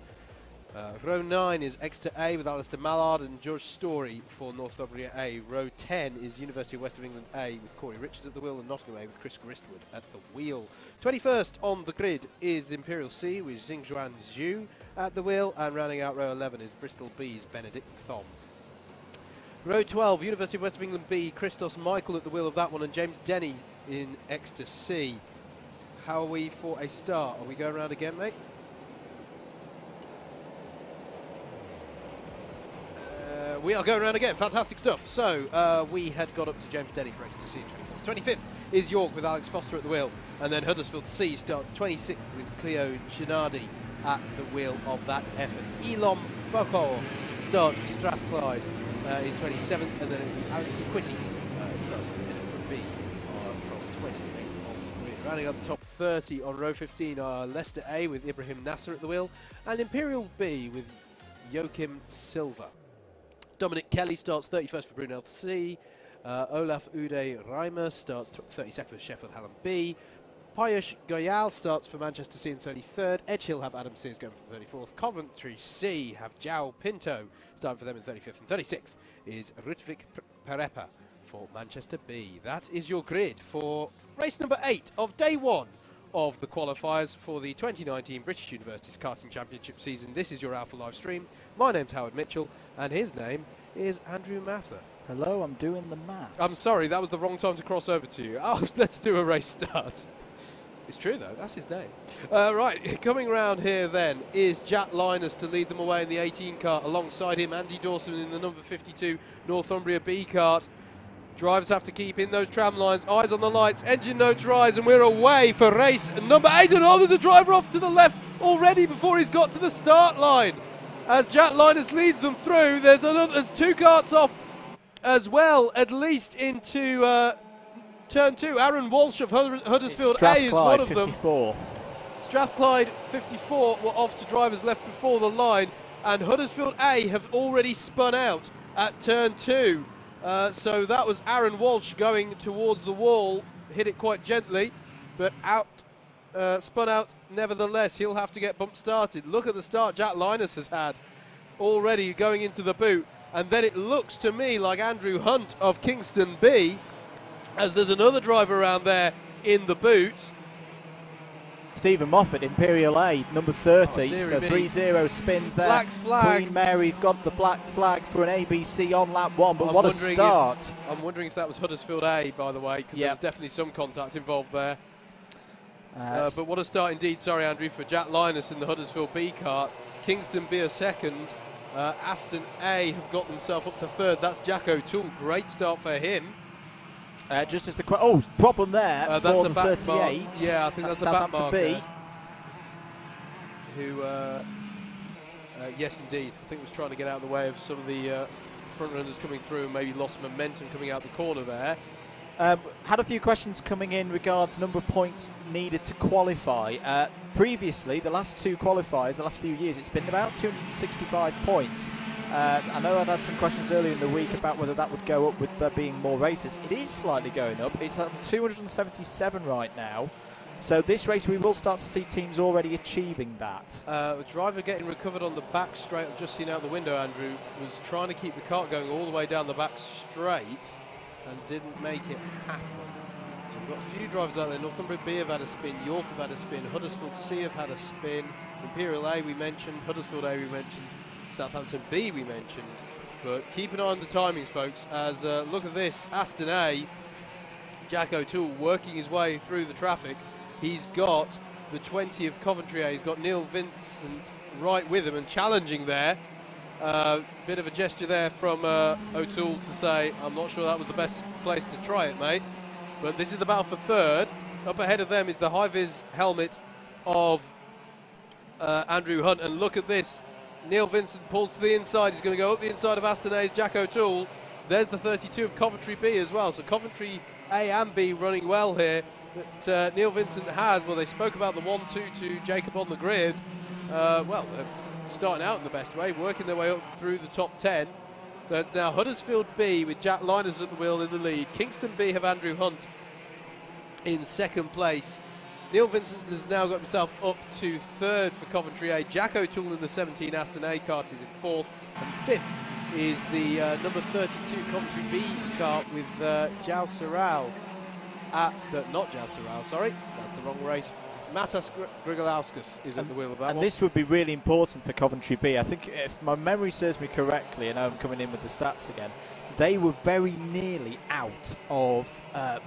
Row 9 is Exeter A with Alistair Mallard and George Story for Northumbria A. Row 10 is University of West of England A with Corey Richards at the wheel and Nottingham A with Chris Gristwood at the wheel. 21st on the grid is Imperial C with Xingjuan Zhu at the wheel, and rounding out row 11 is Bristol B's Benedict Thom. Row 12, University of West of England B, Christos Michael at the wheel of that one, and James Denny in Exeter C. How are we for a start? Are we going around again, mate? We are going around again. Fantastic stuff. So we had got up to James Denny for Exeter C in 24th. 25th is York with Alex Foster at the wheel, and then Huddersfield C start 26th with Cleo Gennady at the wheel of that effort. Elon Boko starts for Strathclyde in 27th, and then Alex McQuitty starts from B from 28th on the grid. Rounding up the top 30 on row 15 are Leicester A with Ibrahim Nasser at the wheel, and Imperial B with Joachim Silva. Dominic Kelly starts 31st for Brunel C. Olaf Ude Reimer starts 32nd for Sheffield Hallam B. Payush Goyal starts for Manchester C in 33rd. Edgehill have Adam Sears going for 34th. Coventry C have João Pinto starting for them in 35th. And 36th is Rutvik Parepa for Manchester B. That is your grid for race number 8 of day 1 of the qualifiers for the 2019 British Universities Karting Championship season. This is your Alpha live stream. My name's Howard Mitchell, and his name is Andrew Mather. Hello, I'm doing the maths. I'm sorry, that was the wrong time to cross over to you. Oh, let's do a race start. It's true, though. That's his name. Right, coming round here, then, is Jack Linus to lead them away in the 18 car. Alongside him, Andy Dawson in the number 52 Northumbria B kart. Drivers have to keep in those tram lines. Eyes on the lights. Engine notes rise, and we're away for race number 8. And oh, there's a driver off to the left already before he's got to the start line. As Jack Linus leads them through, there's 2 karts off as well, at least into turn 2. Aaron Walsh of Huddersfield A is one of 54. Them. Strathclyde 54 were off to drivers left before the line, and Huddersfield A have already spun out at turn 2. So that was Aaron Walsh going towards the wall, hit it quite gently, but spun out nevertheless. He'll have to get bump started. Look at the start Jack Linus has had already going into the boot, and then it looks to me like Andrew Hunt of Kingston B, as there's another driver around there in the boot. Stephen Moffat, Imperial A, number 30. Oh, so 3-0 spins there. Black flag. Queen Mary've got the black flag for an ABC on lap 1, but what a start. I'm wondering if that was Huddersfield A, by the way, because there was definitely some contact involved there. But what a start indeed, sorry Andrew, for Jack Linus in the Huddersfield B kart. Kingston B a second. Aston A have got themselves up to third. That's Jack O'Toole. Great start for him. Just as the problem there for that's the 38. Yeah, I think that's a back marker. B. Who, yes, indeed. I think was trying to get out of the way of some of the front runners coming through and maybe lost momentum coming out the corner there. Had a few questions coming in regards number of points needed to qualify. Previously, the last two qualifiers, the last few years, it's been about 265 points. I know I'd had some questions earlier in the week about whether that would go up with there being more races. It is slightly going up. It's at 277 right now. So this race we will start to see teams already achieving that. The driver getting recovered on the back straight, I've just seen out the window, Andrew, was trying to keep the kart going all the way down the back straight and didn't make it happen. So we've got a few drivers out there. Northumbria B have had a spin, York have had a spin, Huddersfield C have had a spin, Imperial A we mentioned, Huddersfield A we mentioned, Southampton B we mentioned. But keep an eye on the timings, folks, as look at this, Aston A, Jack O'Toole working his way through the traffic. He's got the 20 of Coventry A. He's got Neil Vincent right with him and challenging there. Bit of a gesture there from O'Toole to say, I'm not sure that was the best place to try it, mate. But this is the battle for third. Up ahead of them is the high-vis helmet of Andrew Hunt. And look at this. Neil Vincent pulls to the inside. He's going to go up the inside of Aston A's Jack O'Toole. There's the 32 of Coventry B as well. So Coventry A and B running well here. But Neil Vincent has, well, they spoke about the 1-2 to Jacob on the grid. Well, they're starting out in the best way, working their way up through the top 10. So it's now Huddersfield B with Jack Linus at the wheel in the lead. Kingston B have Andrew Hunt in second place. Neil Vincent has now got himself up to third for Coventry A. Jack O'Toole in the 17 Aston A kart is in fourth. And fifth is the number 32 Coventry B kart with Jao Sorrell. Not Jao Sorrell, sorry, that's the wrong race. Matas Grigolauskas is at the wheel of that one. And this would be really important for Coventry B. I think if my memory serves me correctly, and I'm coming in with the stats again, they were very nearly out of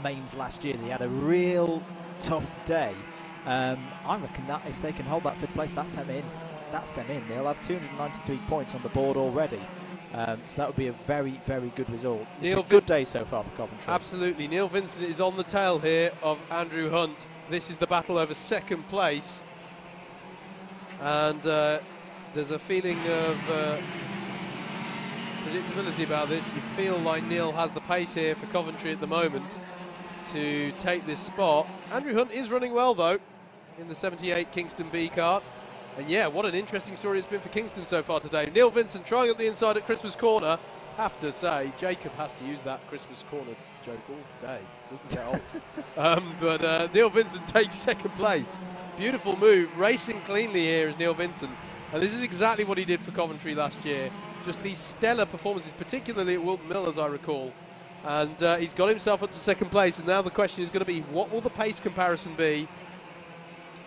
mains last year. They had a real tough day. I reckon that if they can hold that fifth place, that's them in. That's them in. They'll have 293 points on the board already. So that would be a very, very good result. It's a good day so far for Coventry. Absolutely. Neil Vincent is on the tail here of Andrew Hunt. This is the battle over second place. And there's a feeling of predictability about this. You feel like Neil has the pace here for Coventry at the moment to take this spot. Andrew Hunt is running well, though, in the 78 Kingston B kart. And yeah, what an interesting story it's been for Kingston so far today. Neil Vincent trying up the inside at Christmas Corner. Have to say, Jacob has to use that Christmas Corner joke all day. Doesn't get old. But Neil Vincent takes second place. Beautiful move, racing cleanly here is Neil Vincent. And this is exactly what he did for Coventry last year. Just these stellar performances, particularly at Whilton Mill, as I recall. And he's got himself up to second place. And now the question is going to be, what will the pace comparison be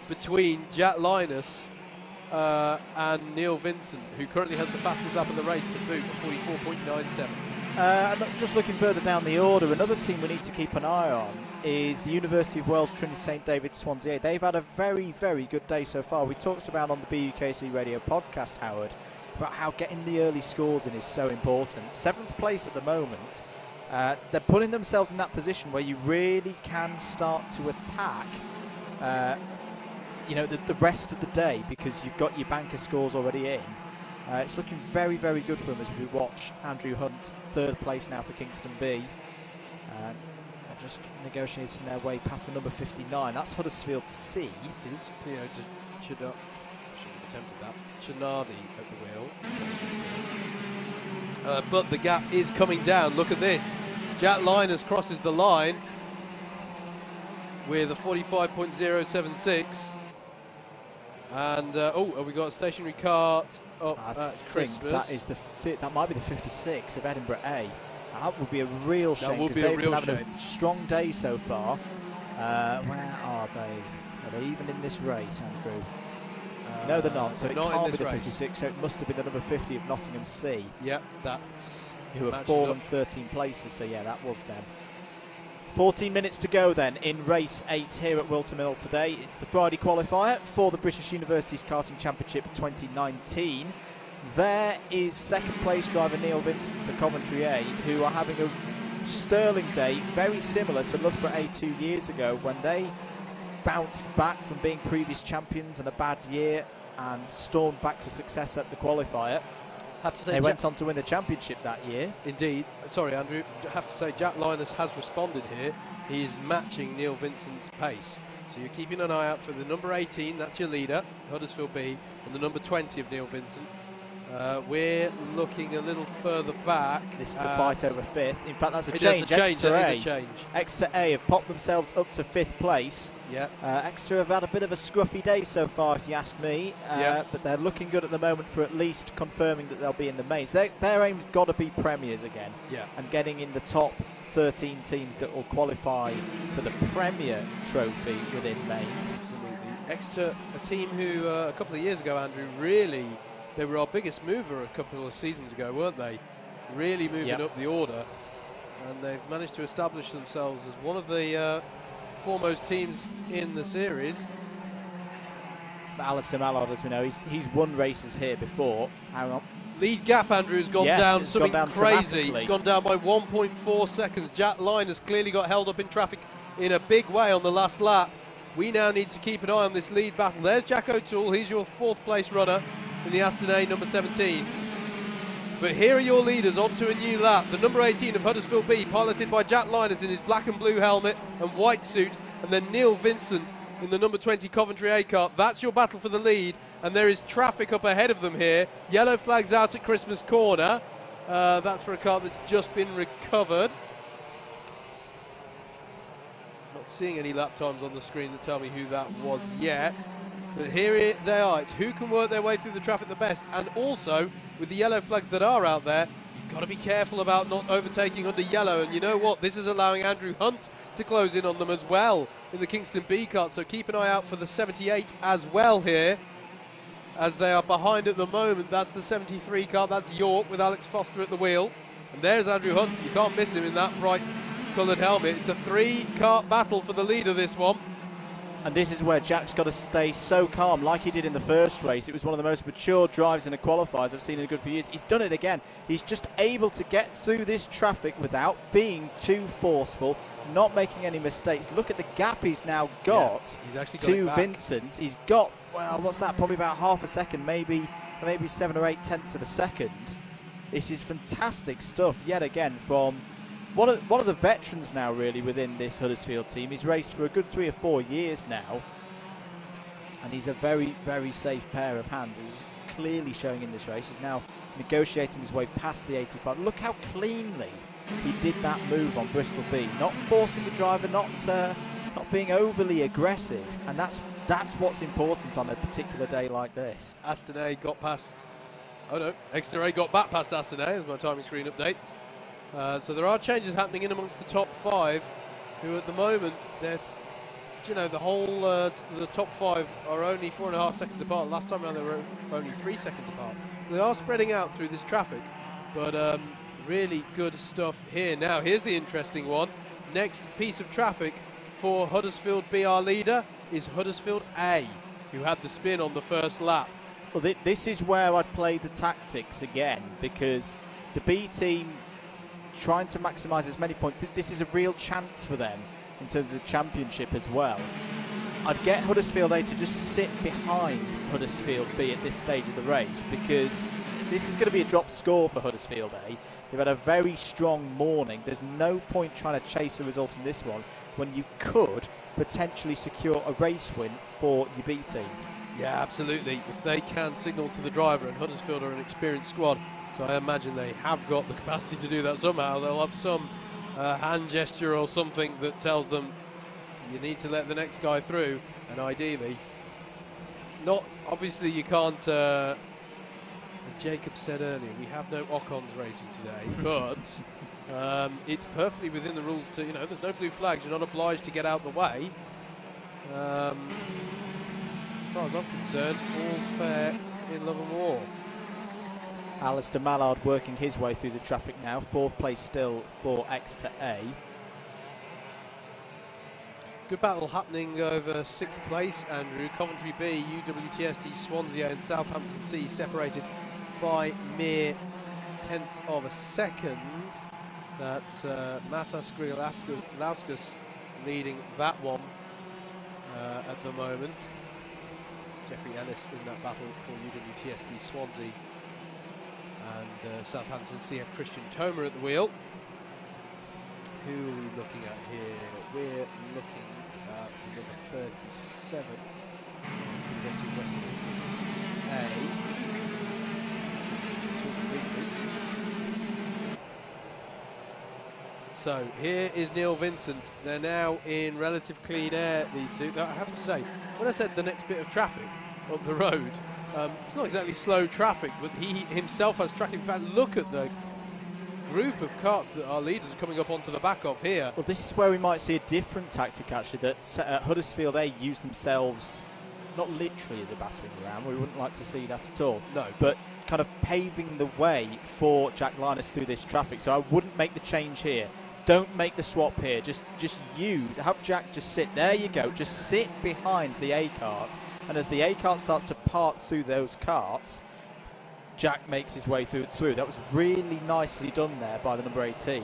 between Jack Linus and Neil Vincent, who currently has the fastest lap in the race to boot at 44.97. Just looking further down the order, another team we need to keep an eye on is the University of Wales Trinity St David's Swansea. They've had a very, very good day so far. We talked about on the BUKC radio podcast, Howard, about how getting the early scores in is so important. 7th place at the moment. They're putting themselves in that position where you really can start to attack the rest of the day, because you've got your banker scores already in. It's looking very, very good for them as we watch Andrew Hunt, third place now for Kingston B. They're just negotiating their way past the number 59. That's Huddersfield C. It is Theo should have attempted that. Shinardi at the wheel. But the gap is coming down. Look at this. Jack Linus crosses the line with a 45.076. And have we got a stationary cart up at Christmas? That is that might be the 56 of Edinburgh A. That would be a real shame, because they've been having a strong day so far. Where are they? Are they even in this race, Andrew? No, they're not. So it can't be the 56. So it must have been the number 50 of Nottingham C. Yep, that's who have fallen 13 places. So yeah, that was them. 14 minutes to go then in race 8 here at Whilton Mill today. It's the Friday qualifier for the British Universities Karting Championship 2019. There is second place driver Neil Vincent for Coventry A, who are having a sterling day, very similar to Loughborough A 2 years ago when they bounced back from being previous champions in a bad year and stormed back to success at the qualifier. They went on to win the championship that year. Indeed. Sorry, Andrew. I have to say, Jack Linus has responded here. He is matching Neil Vincent's pace. So you're keeping an eye out for the number 18, that's your leader, Huddersfield B, and the number 20 of Neil Vincent. We're looking a little further back. This is the fight over 5th. In fact, that's a change. Exeter A have popped themselves up to 5th place. Yeah. Exeter have had a bit of a scruffy day so far, if you ask me. But they're looking good at the moment for at least confirming that they'll be in the mains. Their aim's got to be premiers again. Yeah. And getting in the top 13 teams that will qualify for the Premier trophy within mains. Absolutely. Exeter, a team who a couple of years ago, Andrew, really... They were our biggest mover a couple of seasons ago, weren't they? Really moving up the order. And they've managed to establish themselves as one of the foremost teams in the series. But Alistair Mallard, as we know, he's won races here before. Hang on. Lead gap, Andrew, has gone down something crazy. It's gone down by 1.4 seconds. Jack Linus clearly got held up in traffic in a big way on the last lap. We now need to keep an eye on this lead battle. There's Jack O'Toole. He's your 4th place runner in the Aston A, number 17. But here are your leaders onto a new lap. The number 18 of Huddersfield B, piloted by Jack Linus in his black and blue helmet and white suit, and then Neil Vincent in the number 20 Coventry A car. That's your battle for the lead, and there is traffic up ahead of them here. Yellow flags out at Christmas Corner. That's for a car that's just been recovered. Not seeing any lap times on the screen that tell me who that was yet. But here they are. It's who can work their way through the traffic the best. And also, with the yellow flags that are out there, you've got to be careful about not overtaking under yellow. And you know what? This is allowing Andrew Hunt to close in on them as well in the Kingston B kart. So keep an eye out for the 78 as well here, as they are behind at the moment. That's the 73 car. That's York with Alex Foster at the wheel. And there's Andrew Hunt. You can't miss him in that bright coloured helmet. It's a 3-kart battle for the lead of this one. And this is where Jack's got to stay so calm, like he did in the first race. It was one of the most mature drives in the qualifiers I've seen in a good few years. He's done it again. He's just able to get through this traffic without being too forceful, not making any mistakes. Look at the gap he's now got he's actually got to Vincent. He's got, well, what's that? Probably about half a second, maybe 7 or 8 tenths of a second. This is fantastic stuff yet again from one of the veterans now, really, within this Huddersfield team. He's raced for a good 3 or 4 years now, and he's a very, very safe pair of hands. He's clearly showing in this race. He's now negotiating his way past the 85. Look how cleanly he did that move on Bristol B, not forcing the driver, not being overly aggressive, and that's what's important on a particular day like this. Aston A got past. Oh no, Exeter A got back past Aston A as my timing screen updates. So there are changes happening in amongst the top 5, who at the moment, you know, the top 5 are only 4.5 seconds apart. Last time around they were only 3 seconds apart. So they are spreading out through this traffic, but really good stuff here. Now here's the interesting one. Next piece of traffic for Huddersfield B, our leader, is Huddersfield A, who had the spin on the first lap. Well, this is where I'd play the tactics again, because the B team trying to maximise as many points. This is a real chance for them in terms of the championship as well. I'd get Huddersfield A to just sit behind Huddersfield B at this stage of the race, because this is going to be a drop score for Huddersfield A. They've had a very strong morning. There's no point trying to chase a result in this one when you could potentially secure a race win for your B team. Yeah, absolutely. If they can signal to the driver, and Huddersfield are an experienced squad, so I imagine they have got the capacity to do that somehow. They'll have some hand gesture or something that tells them you need to let the next guy through, and ideally, not obviously you can't, as Jacob said earlier, we have no Ocons racing today, but it's perfectly within the rules to, you know, there's no blue flags, you're not obliged to get out the way. As far as I'm concerned, all's fair in love and war. Alistair Mallard working his way through the traffic now. 4th place still for X to A. Good battle happening over 6th place, Andrew. Coventry B, UWTST, Swansea and Southampton C separated by mere 1/10 of a second. That's Matas Grilauskas leading that one at the moment. Jeffrey Ellis in that battle for UWTSD Swansea. And Southampton C have Christian Tomer at the wheel. Who are we looking at here? We're looking at number 37, University of West A. So here is Neil Vincent. They're now in relative clean air, these two. Now, I have to say, when I said the next bit of traffic up the road, it's not exactly slow traffic, but he himself has traffic. In fact, look at the group of carts that our leaders are coming up onto the back of here. Well, this is where we might see a different tactic, actually, that Huddersfield A use themselves, not literally as a battering ram. We wouldn't like to see that at all. No. But kind of paving the way for Jack Linus through this traffic. So I wouldn't make the change here. Don't make the swap here. Just you have Jack just sit. There you go. Just sit behind the A cart. And as the A cart starts to part through those carts, Jack makes his way through. That was really nicely done there by the number 18.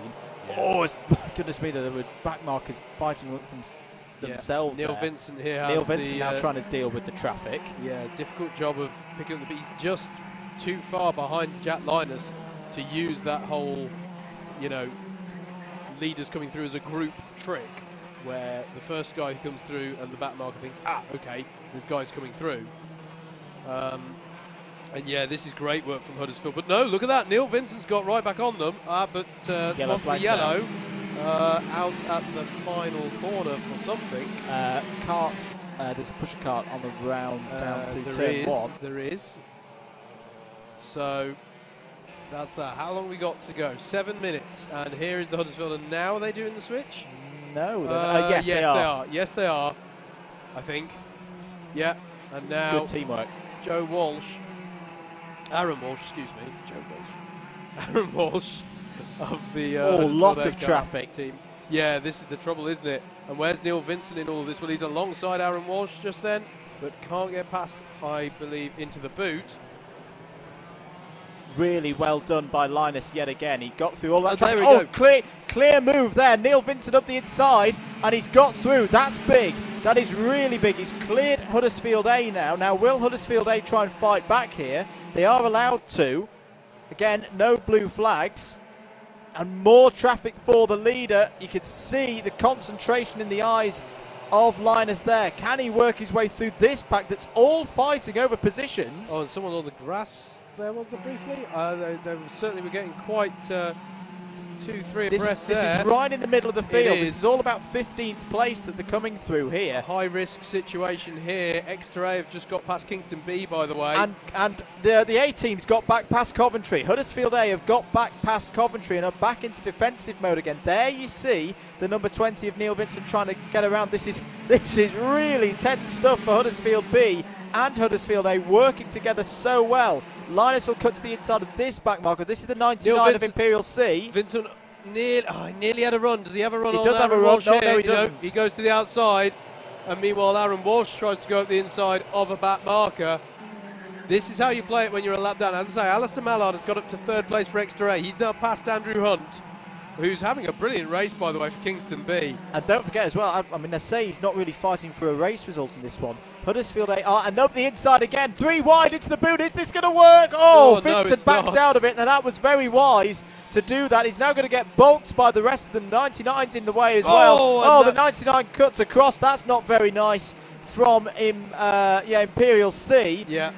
Yeah. Oh, goodness me, there were back markers fighting amongst themselves. Neil there. Vincent here has Neil Vincent now trying to deal with the traffic. Yeah, difficult job of picking up the beat. He's just too far behind Jack Linus to use that whole, leaders coming through as a group trick, where the first guy who comes through and the back marker thinks, okay, this guy's coming through. And yeah, this is great work from Huddersfield. But no, look at that. Neil Vincent's got right back on them. But Yellow for yellow out at the final corner for something. Cart, there's a pusher cart on the rounds down through turn 1. There is. So that's that. How long have we got to go? 7 minutes. And here is the Huddersfield. And now are they doing the switch? No. Yes, they are. Yes, they are. I think. Yeah. And now good teamwork. Aaron Walsh, excuse me. Joe Walsh. Aaron Walsh of the lot of traffic team. Yeah, this is the trouble, isn't it? And where's Neil Vincent in all of this? Well, he's alongside Aaron Walsh just then, but can't get past, I believe, into the boot. Really well done by Linus yet again. He got through all that traffic. Oh, clear move there. Neil Vincent up the inside, and he's got through. That's big. That is really big. He's cleared Huddersfield A now. Now, will Huddersfield A try and fight back here? They are allowed to. Again, no blue flags. And more traffic for the leader. You could see the concentration in the eyes of Linus there. Can he work his way through this pack that's all fighting over positions? Oh, and someone on the grass there, was there briefly? They certainly were getting quite 2-3 abreast this there. is right in the middle of the field. This is all about 15th place that they're coming through here. A high-risk situation here. Exeter A have just got past Kingston B, by the way. And the A team's got back past Coventry. Huddersfield A have got back past Coventry and are back into defensive mode again. There you see the number 20 of Neil Vincent trying to get around. This is really tense stuff for Huddersfield B and Huddersfield A working together so well. Linus will cut to the inside of this back marker. This is the 99 of Imperial C. Vincent nearly had a run. Does he have a run? He does have a run. No, he doesn't. He goes to the outside, and meanwhile Aaron Walsh tries to go up the inside of a back marker. This is how you play it when you're a lap down. As I say, Alistair Mallard has got up to 3rd place for Exeter A. He's now past Andrew Hunt, who's having a brilliant race, by the way, for Kingston B. And don't forget as well, I mean, they say he's not really fighting for a race result in this one. Huddersfield A are, and up the inside again, 3 wide into the boot. Is this going to work? Oh, Vincent backs out of it, and that was very wise to do that. He's now going to get bulked by the rest of the 99s in the way as well. Oh, the 99 cuts across. That's not very nice from Imperial C. Yeah.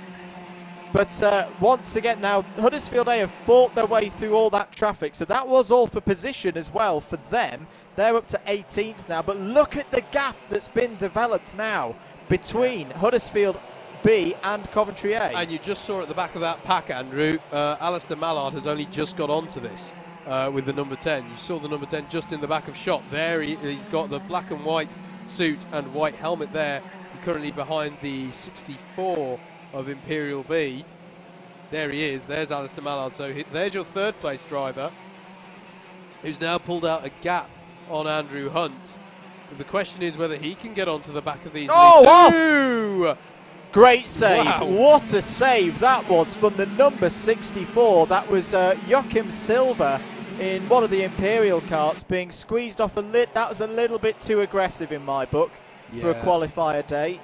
But once again now, Huddersfield A have fought their way through all that traffic. So that was all for position as well for them. They're up to 18th now. But look at the gap that's been developed now between Huddersfield B and Coventry A. And you just saw at the back of that pack, Andrew, Alistair Mallard has only just got onto this with the number 10. You saw the number 10 just in the back of shot. There he's got the black and white suit and white helmet there, currently behind the 64 of Imperial B. There he is, there's Alistair Mallard. So there's your third place driver, who's now pulled out a gap on Andrew Hunt. But the question is whether he can get onto the back of these. Oh, great save. Wow. What a save that was from the number 64. That was Joachim Silva in one of the Imperial carts being squeezed off a lit. That was a little bit too aggressive in my book for a qualifier day.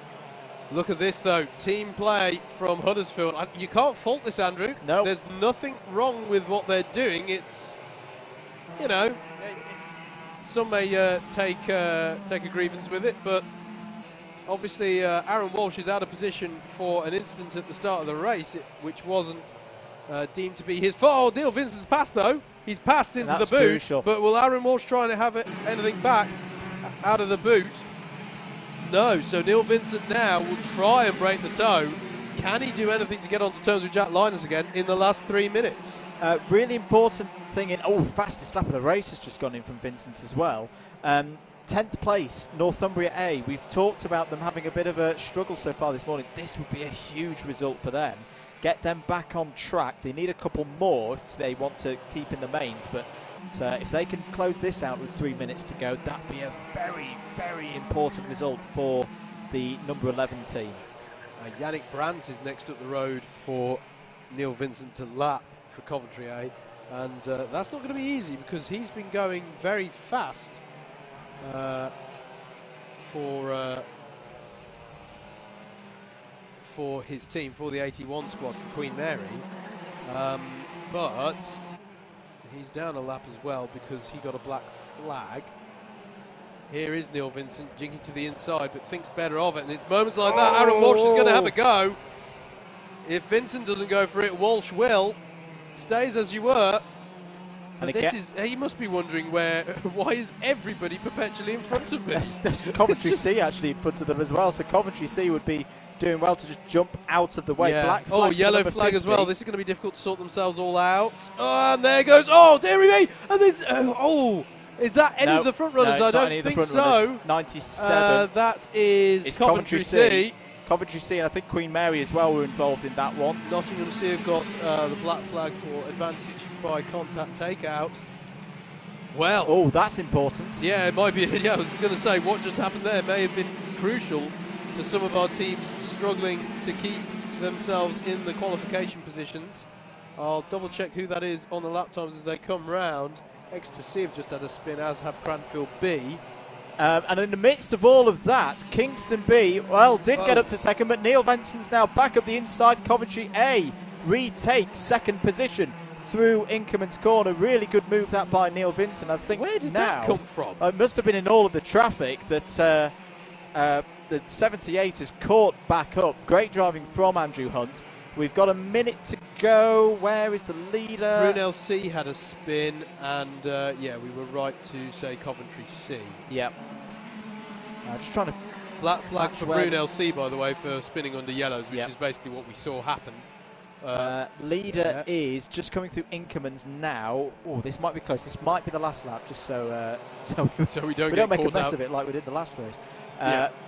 Look at this though, team play from Huddersfield. You can't fault this, Andrew. No. There's nothing wrong with what they're doing. It's, you know, some may take a grievance with it, but obviously Aaron Walsh is out of position for an instant at the start of the race, which wasn't deemed to be his fault. Oh, Neil Vincent's passed though. He's passed into the boot. Crucial. But will Aaron Walsh try to have anything back out of the boot? No. So Neil Vincent now will try and break the toe. Can he do anything to get onto terms with Jack Linus again in the last 3 minutes? Really important thing in, fastest lap of the race has just gone in from Vincent as well. 10th place, Northumbria A. We've talked about them having a bit of a struggle so far this morning. This would be a huge result for them. Get them back on track. They need a couple more if they want to keep in the mains, but if they can close this out with 3 minutes to go, that'd be a very, very important result for the number 11 team. Yannick Brandt is next up the road for Neil Vincent to lap for Coventry A, and that's not going to be easy because he's been going very fast for his team, for the 81 squad, for Queen Mary, but he's down a lap as well because he got a black flag. Here is Neil Vincent jinking to the inside, but thinks better of it, and it's moments like that Aaron Walsh is going to have a go. If Vincent doesn't go for it, Walsh will. Stays as you were. And he must be wondering why is everybody perpetually in front of me? There's Coventry C actually in front of them as well, so Coventry C would be doing well to just jump out of the way. Yeah. Black flag yellow flag 50. As well. This is going to be difficult to sort themselves all out. Oh, and there goes, dearie me! And there's, is that any of the front runners? No, I don't think so. 97. That is Coventry C. Coventry C, and I think Queen Mary as well were involved in that one. Nottingham C have got the black flag for advantage by contact takeout. Well. That's important. Yeah, it might be. Yeah, I was going to say, what just happened there may have been crucial to some of our teams struggling to keep themselves in the qualification positions. I'll double check who that is on the lap times as they come round. Exeter C have just had a spin, as have Cranfield B. And in the midst of all of that, Kingston B, did get up to second, but Neil Vincent's now back up the inside. Coventry A retakes second position through Inkerman's corner. Really good move that by Neil Vincent. I think where did that come from? It must have been in all of the traffic that the 78 is caught back up. Great driving from Andrew Hunt. We've got a minute to go. Where is the leader? Brunel C had a spin, and we were right to say Coventry C. Yep. Just trying to... Black flag for Brunel C, by the way, for spinning under yellows, which is basically what we saw happen. Leader is just coming through Inkerman's now. This might be close. This might be the last lap, just so we don't make a mess of it like we did the last race.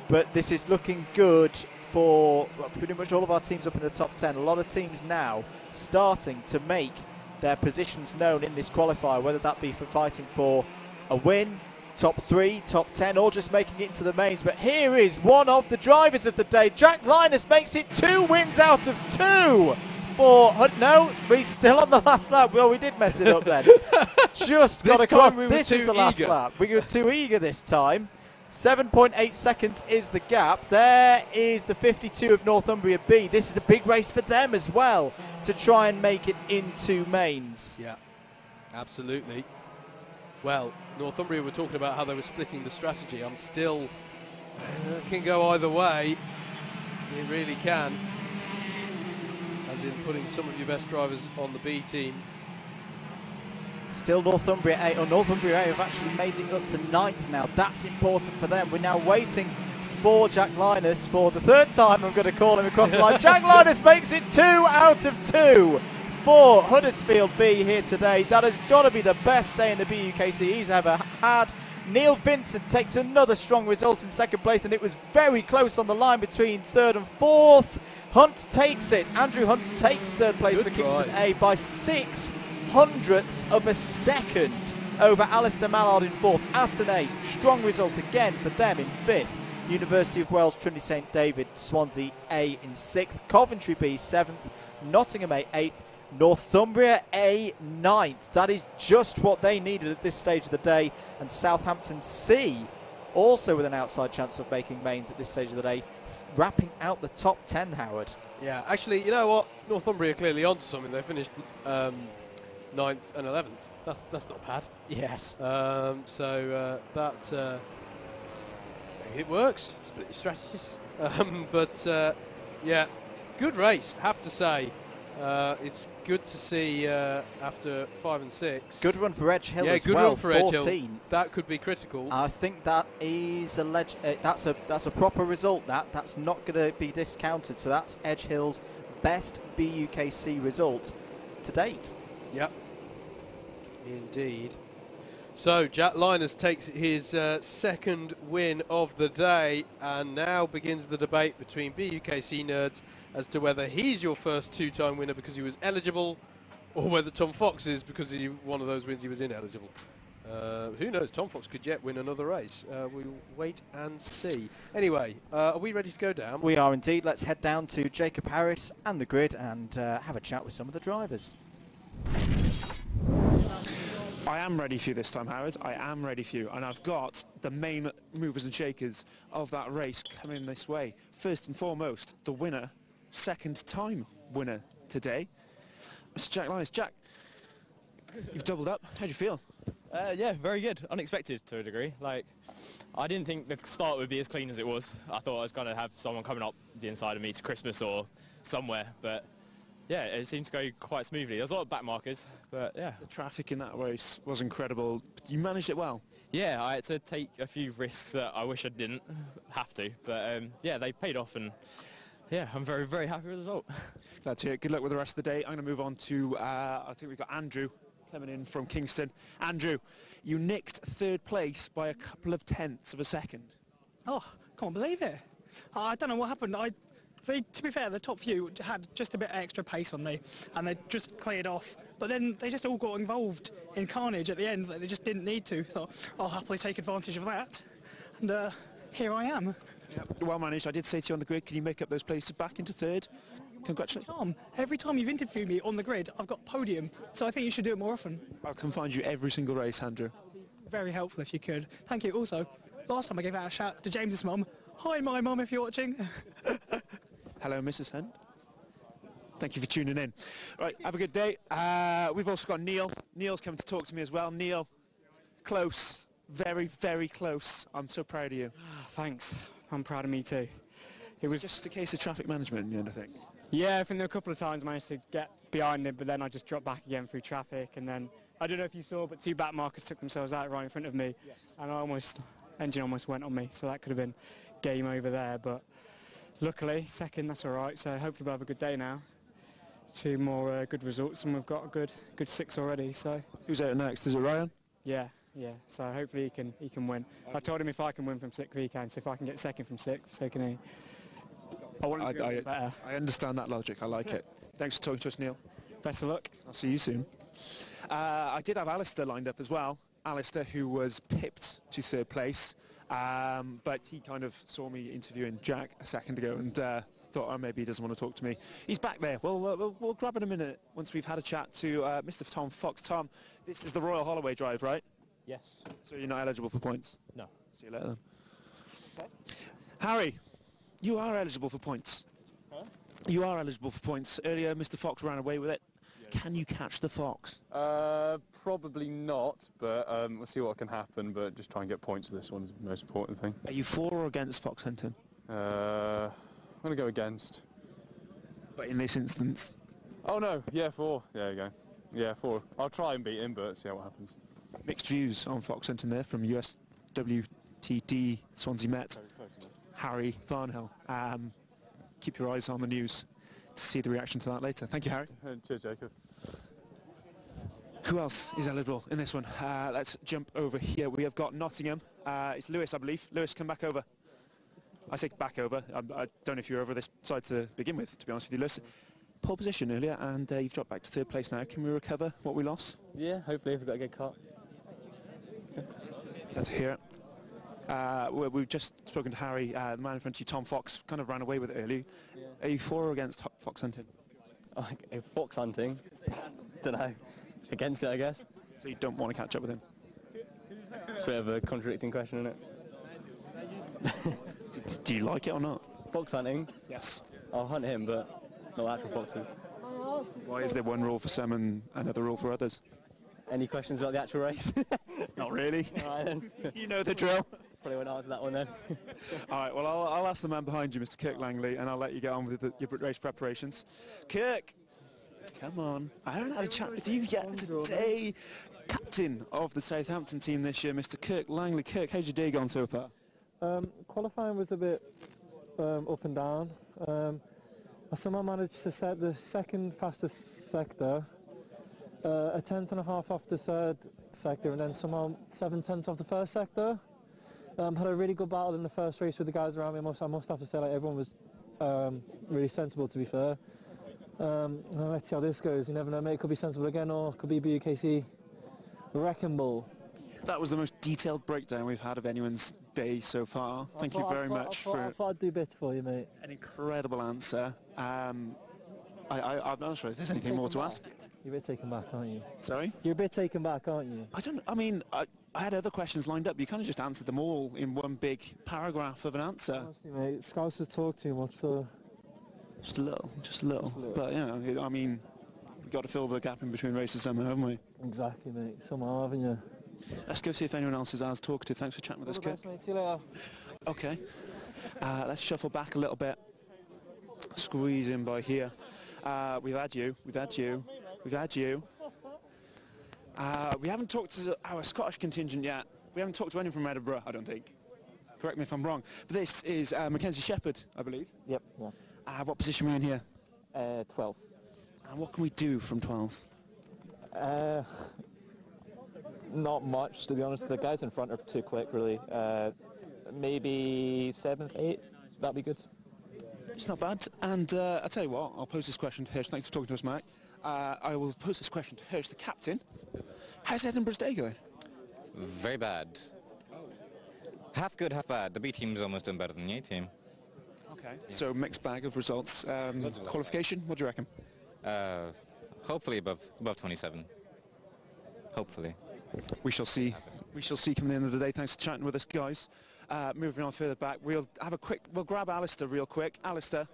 But this is looking good for pretty much all of our teams up in the top 10. A lot of teams now starting to make their positions known in this qualifier, whether that be for fighting for a win, top 3, top 10, or just making it into the mains. But here is one of the drivers of the day. Jack Linus makes it 2 wins out of 2 for... No, we're still on the last lap. Well, we did mess it up then. Just got across. This is the last lap. We were too eager this time. 7.8 seconds is the gap. There is the 52 of Northumbria B. This is a big race for them as well to try and make it into mains. Yeah, absolutely. Well, Northumbria were talking about how they were splitting the strategy. I'm still... it can go either way. It really can. As in putting some of your best drivers on the B team. Still Northumbria A, Northumbria A have actually made it up to 9th now. That's important for them. We're now waiting for Jack Linus for the 3rd time. I'm going to call him across the line. Jack Linus makes it 2 out of 2 for Huddersfield B here today. That has got to be the best day in the BUKC he's ever had. Neil Vincent takes another strong result in second place, and it was very close on the line between third and fourth. Hunt takes it. Andrew Hunt takes third place for Kingston A by 0.06 of a second over Alistair Mallard in fourth. Aston A, strong result again for them in fifth. University of Wales, Trinity St David, Swansea A in sixth. Coventry B seventh. Nottingham A eighth. Northumbria A ninth. That is just what they needed at this stage of the day. And Southampton C, also with an outside chance of making mains at this stage of the day, wrapping out the top 10, Howard. Yeah, actually, you know what? Northumbria are clearly onto something. They finished 9th and 11th. That's not bad. Yes. It works. Split your strategies. Yeah, good race, have to say. It's good to see after 5 and 6. Good run for Edge Hill as good well. run for Edge 14th. Hill. That could be critical. I think that is that's a proper result. That's not going to be discounted. So that's Edge Hill's best BUKC result to date. Yep, indeed. So Jack Linus takes his second win of the day, and now begins the debate between BUKC nerds as to whether he's your first two-time winner because he was eligible, or whether Tom Fox is because he one of those wins he was ineligible. Who knows? Tom Fox could yet win another race. We'll wait and see. Anyway, are we ready to go down? We are indeed. Let's head down to Jacob Harris and the grid and have a chat with some of the drivers. I am ready for you this time, Howard. I am ready for you. And I've got the main movers and shakers of that race coming this way. First and foremost, the winner, second time winner today, Mr. Jack Linus. Jack, you've doubled up. How do you feel? Yeah, very good. Unexpected to a degree. Like, I didn't think the start would be as clean as it was. I thought I was going to have someone coming up the inside of me to Christmas or somewhere, but yeah, it seemed to go quite smoothly. There's a lot of back markers, but yeah. The traffic in that race was incredible. You managed it well. Yeah, I had to take a few risks that I wish I didn't have to, but yeah, they paid off, and yeah, I'm very, very happy with the result. Glad to hear it. Good luck with the rest of the day. I'm going to move on to, I think we've got Andrew coming in from Kingston. Andrew, you nicked third place by a couple of tenths of a second. Oh, can't believe it. I don't know what happened. To be fair, the top few had just a bit extra pace on me, and they just cleared off. But then they just all got involved in carnage at the end that they just didn't need to. So I'll happily take advantage of that. And here I am. Yep. Well managed. I did say to you on the grid, can you make up those places back into third? Congratulations. Tom, every time you've interviewed me on the grid, I've got a podium. So I think you should do it more often. I'll come find you every single race, Andrew. Very helpful if you could. Thank you. Also, last time I gave out a shout to James's mum. Hi, my mum, if you're watching. Hello, Mrs. Hunt. Thank you for tuning in. Right, have a good day. We've also got Neil. Neil's coming to talk to me as well. Neil, close. Very, very close. I'm so proud of you. Thanks. I'm proud of me too. It was just a case of traffic management in the end, I think. Yeah, I think there were a couple of times I managed to get behind him, but then I just dropped back again through traffic, and then, I don't know if you saw, but two back markers took themselves out right in front of me, and engine almost went on me, so that could have been game over there, but luckily, second, that's all right, so hopefully we'll have a good day now. Two more good results, and we've got a good 6 already, so. Who's out next? Is it Ryan? Yeah, so hopefully he can win. I told him if I can win from 6th, he can, so if I can get second from 6th, so can he. I understand that logic. I like it. Thanks for talking to us, Neil. Best of luck. I'll see you soon. I did have Alistair lined up as well. Alistair, who was pipped to third place, but he kind of saw me interviewing Jack a second ago and thought, oh, maybe he doesn't want to talk to me. He's back there. We'll grab in a minute once we've had a chat to Mr. Tom Fox. Tom, this is the Royal Holloway drive, right? Yes. So you're not eligible for points? No. See you later then. Okay. Harry, you are eligible for points. Huh? You are eligible for points. Earlier, Mr. Fox ran away with it. Yeah. Can you catch the fox? Probably not, but we'll see what can happen, but just try and get points for this one's the most important thing. Are you for or against fox hunting? I'm going to go against. But in this instance? Oh no, yeah, for. There you go. Yeah, for. I'll try and beat him, but see what happens. Mixed views on fox hunting there from USWTD Swansea Met. Harry Varnhill. Keep your eyes on the news to see the reaction to that later. Thank you, Harry. Cheers, Jacob. Who else is eligible in this one? Let's jump over here. We have got Nottingham. It's Lewis, I believe. Lewis, come back over. I say back over. I don't know if you're over this side to begin with, to be honest with you, Lewis. Pole position earlier, and you've dropped back to third place now. Can we recover what we lost? Yeah, hopefully, if we've got a good cut. Glad to hear it. We've just spoken to Harry, the man in front of you, Tom Fox, kind of ran away with it early. Yeah. Are you for or against fox hunting? Fox hunting? Don't know. Against it, I guess. So you don't want to catch up with him? It's a bit of a contradicting question, isn't it? Do you like it or not? Fox hunting? Yes. I'll hunt him, but not actual foxes. Why is there one rule for some and another rule for others? Any questions about the actual race? Not really. All right, then. You know the drill. Probably won't answer that one then. All right, well, I'll ask the man behind you, Mr. Kirk Langley, and I'll let you get on with your race preparations. Kirk, come on. I haven't had a chat with you yet today. Captain of the Southampton team this year, Mr. Kirk Langley. Kirk, how's your day gone so far? Qualifying was a bit up and down. I somehow managed to set the second fastest sector, a 10th.5 off the third sector, and then somehow 7/10 off the first sector. Had a really good battle in the first race with the guys around me. I must have to say, like, everyone was really sensible, to be fair. Let's see how this goes. You never know, mate. It could be sensible again, or it could be BUKC wrecking ball. That was the most detailed breakdown we've had of anyone's day so far. Thank you very much for... I thought I'd do bits for you, mate. An incredible answer. I'm not sure if there's anything more to ask. You're a bit taken back, aren't you? Sorry? You're a bit taken back, aren't you? I had other questions lined up. You kind of just answered them all in one big paragraph of an answer. Honestly, mate, Scouts have talked too much, so... Just a little. But, you know, I mean, we've got to fill the gap in between races somehow, haven't we? Exactly, mate. Somehow, haven't you? Let's go see if anyone else is ours to talk to. Thanks for chatting with us, Kirk. See you later. Okay. Let's shuffle back a little bit. Squeeze in by here. We've had you. We haven't talked to our Scottish contingent yet. We haven't talked to anyone from Edinburgh, I don't think. Correct me if I'm wrong. But this is Mackenzie Shepherd, I believe. Yep. Yeah. What position are we in here? 12. And what can we do from 12? Not much, to be honest. The guys in front are too quick, really. Maybe 7th, 8th. That'd be good. It's not bad. And I'll tell you what, I'll pose this question to Hirsch. Thanks for talking to us, Mike. I will pose this question to Hirsch, the captain. How's Edinburgh's day going? Very bad. Half good, half bad. The B team's almost done better than the A team. Okay. Yeah. So mixed bag of results. Qualification, what do you reckon? Hopefully above 27. Hopefully. We shall see. We shall see come the end of the day. Thanks for chatting with us, guys. Moving on further back, we'll grab Alistair real quick. Alistair,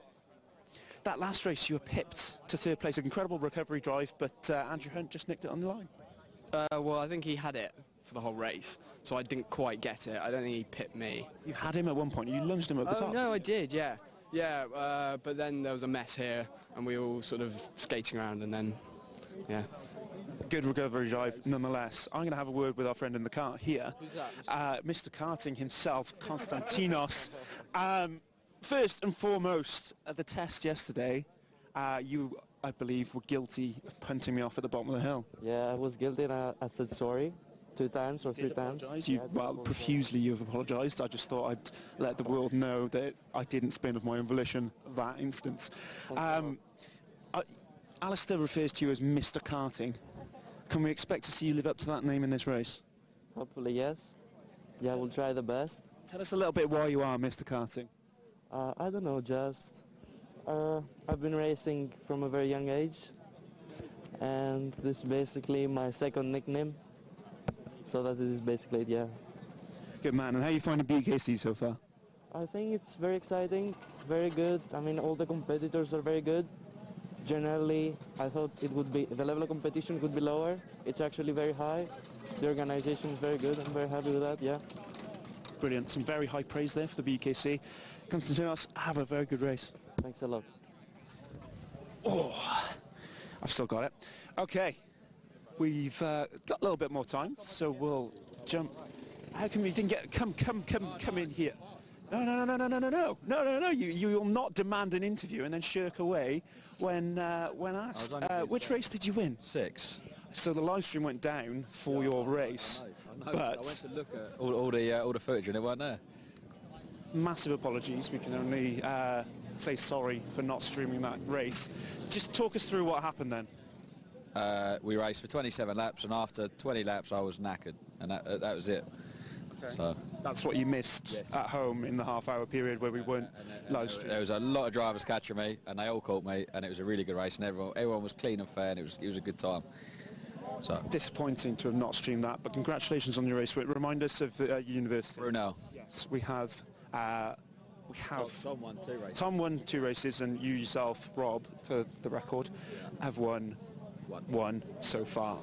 that last race you were pipped to third place. An incredible recovery drive, but Andrew Hunt just nicked it on the line. Well, I think he had it for the whole race, so I didn't quite get it. I don't think he pipped me. You had him at one point. You lunged him at the top. No, I did, yeah. Yeah, but then there was a mess here, and we were all sort of skating around, and then, yeah. Good recovery drive, nonetheless. I'm going to have a word with our friend in the car here. Who's that? Mr. Karting himself, Konstantinos. First and foremost, at the test yesterday, you, I believe, were guilty of punting me off at the bottom of the hill. Yeah, I was guilty, and I said sorry 2 times or 3 times. Well, profusely you've apologised. I just thought I'd let the world know that I didn't spin of my own volition that instance. Alistair refers to you as Mr. Karting. Can we expect to see you live up to that name in this race? Hopefully, yes. Yeah, we'll try the best. Tell us a little bit why you are Mr. Karting. I don't know, just I've been racing from a very young age, and this is basically my second nickname. So that is basically it, yeah. Good man. And how are you finding BUKC so far? I think it's very exciting, very good. I mean, all the competitors are very good. Generally, I thought it would be, the level of competition could be lower. It's actually very high. The organization is very good. I'm very happy with that, yeah. Brilliant. Some very high praise there for the BUKC. Konstantinos, have a very good race. Thanks a lot. Oh, I've still got it. Okay, we've got a little bit more time, so we'll jump. How come you didn't get, come in here. No, you will not demand an interview and then shirk away when asked. Which race did you win? 6. So the live stream went down for your race, but I went to look at all the footage and it weren't there. Massive apologies. We can only say sorry for not streaming that race. Just talk us through what happened then. We raced for 27 laps, and after 20 laps I was knackered, and that was it. Okay. So that's what you missed at home in the half-hour period where we weren't live streaming. There was a lot of drivers catching me, and they all caught me, and it was a really good race, and everyone was clean and fair, and it was a good time. So disappointing to have not streamed that, but congratulations on your race. Remind us of university. Brunel. Yes, we have. Tom won 2 races. Tom won 2 races, and you yourself, Rob, for the record, have won one so far.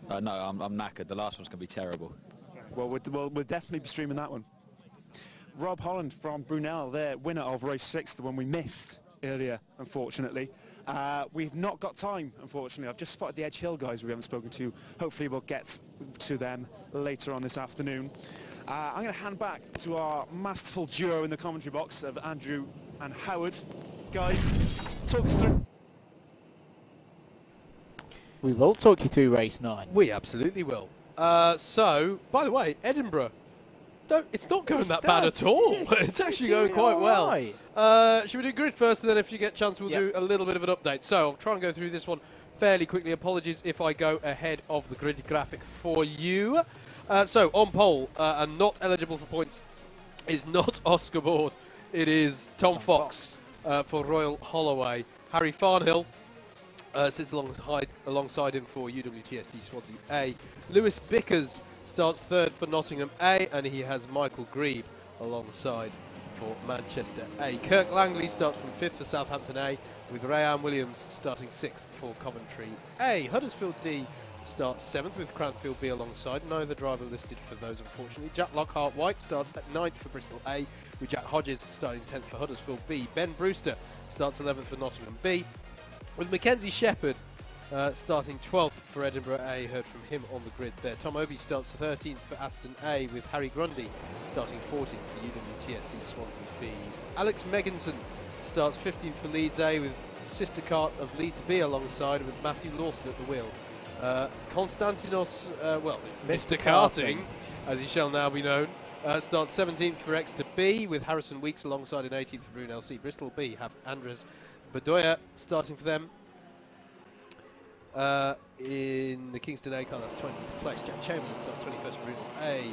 No, I'm knackered. The last one's going to be terrible. Well, we'll definitely be streaming that one. Rob Holland from Brunel, their winner of race 6, the one we missed earlier, unfortunately. We've not got time, unfortunately. I've just spotted the Edge Hill guys we haven't spoken to. Hopefully we'll get to them later on this afternoon. I'm going to hand back to our masterful duo in the commentary box of Andrew and Howard. Guys, talk us through. We will talk you through race 9. We absolutely will. So, by the way, Edinburgh, it's not going that bad at all. It's actually going quite well. Should we do grid first, and then if you get a chance, we'll do a little bit of an update. So, I'll try and go through this one fairly quickly. Apologies if I go ahead of the grid graphic for you. So, on pole, and not eligible for points, is not Oscar Board. It is Tom Fox for Royal Holloway. Harry Farnhill sits alongside him for UWTSD Swansea A. Lewis Bickers starts 3rd for Nottingham A, and he has Michael Grieve alongside for Manchester A. Kirk Langley starts from 5th for Southampton A, with Rayan Williams starting 6th for Coventry A. Huddersfield D starts 7th with Cranfield B alongside. Neither driver listed for those, unfortunately. Jack Lockhart-White starts at 9th for Bristol A, with Jack Hodges starting 10th for Huddersfield B. Ben Brewster starts 11th for Nottingham B, with Mackenzie Shepherd starting 12th for Edinburgh A. Heard from him on the grid there. Tom Obi starts 13th for Aston A, with Harry Grundy starting 14th for UWTSD Swansea B. Alex Megginson starts 15th for Leeds A, with sister cart of Leeds B alongside, with Matthew Lawson at the wheel. Konstantinos, Mr. Karting, as he shall now be known, starts 17th for Exeter B, with Harrison Weeks alongside in 18th for Brunel C. Bristol B have Andres Bedoya starting for them. In the Kingston A car, that's 20th place. Jack Chamberlain starts 21st for Brunel A.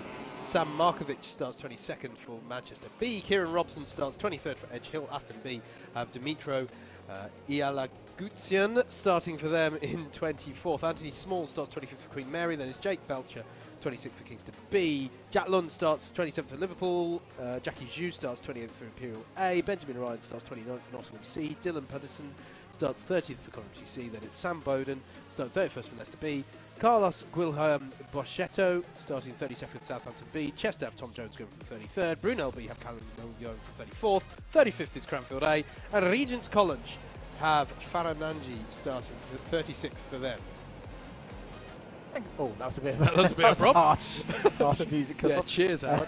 Sam Markovic starts 22nd for Manchester B. Kieran Robson starts 23rd for Edge Hill. Aston B have Dimitro Ialagutian starting for them in 24th. Anthony Small starts 25th for Queen Mary. Then is Jake Belcher, 26th for Kingston B. Jack Lund starts 27th for Liverpool. Jackie Zhu starts 28th for Imperial A. Benjamin Ryan starts 29th for Nottingham C. Dylan Patterson starts 30th for Coventry C. Then it's Sam Bowden starting 31st for Leicester B. Carlos Guilherme Boschetto starting 32nd for Southampton B. Chester have Tom Jones going from 33rd. Brunel B have Callum Young from 34th. 35th is Cranfield A. And Regent's College have Farananji starting 36th for them. Oh, that was a bit of harsh music. Yeah, cheers, Alan.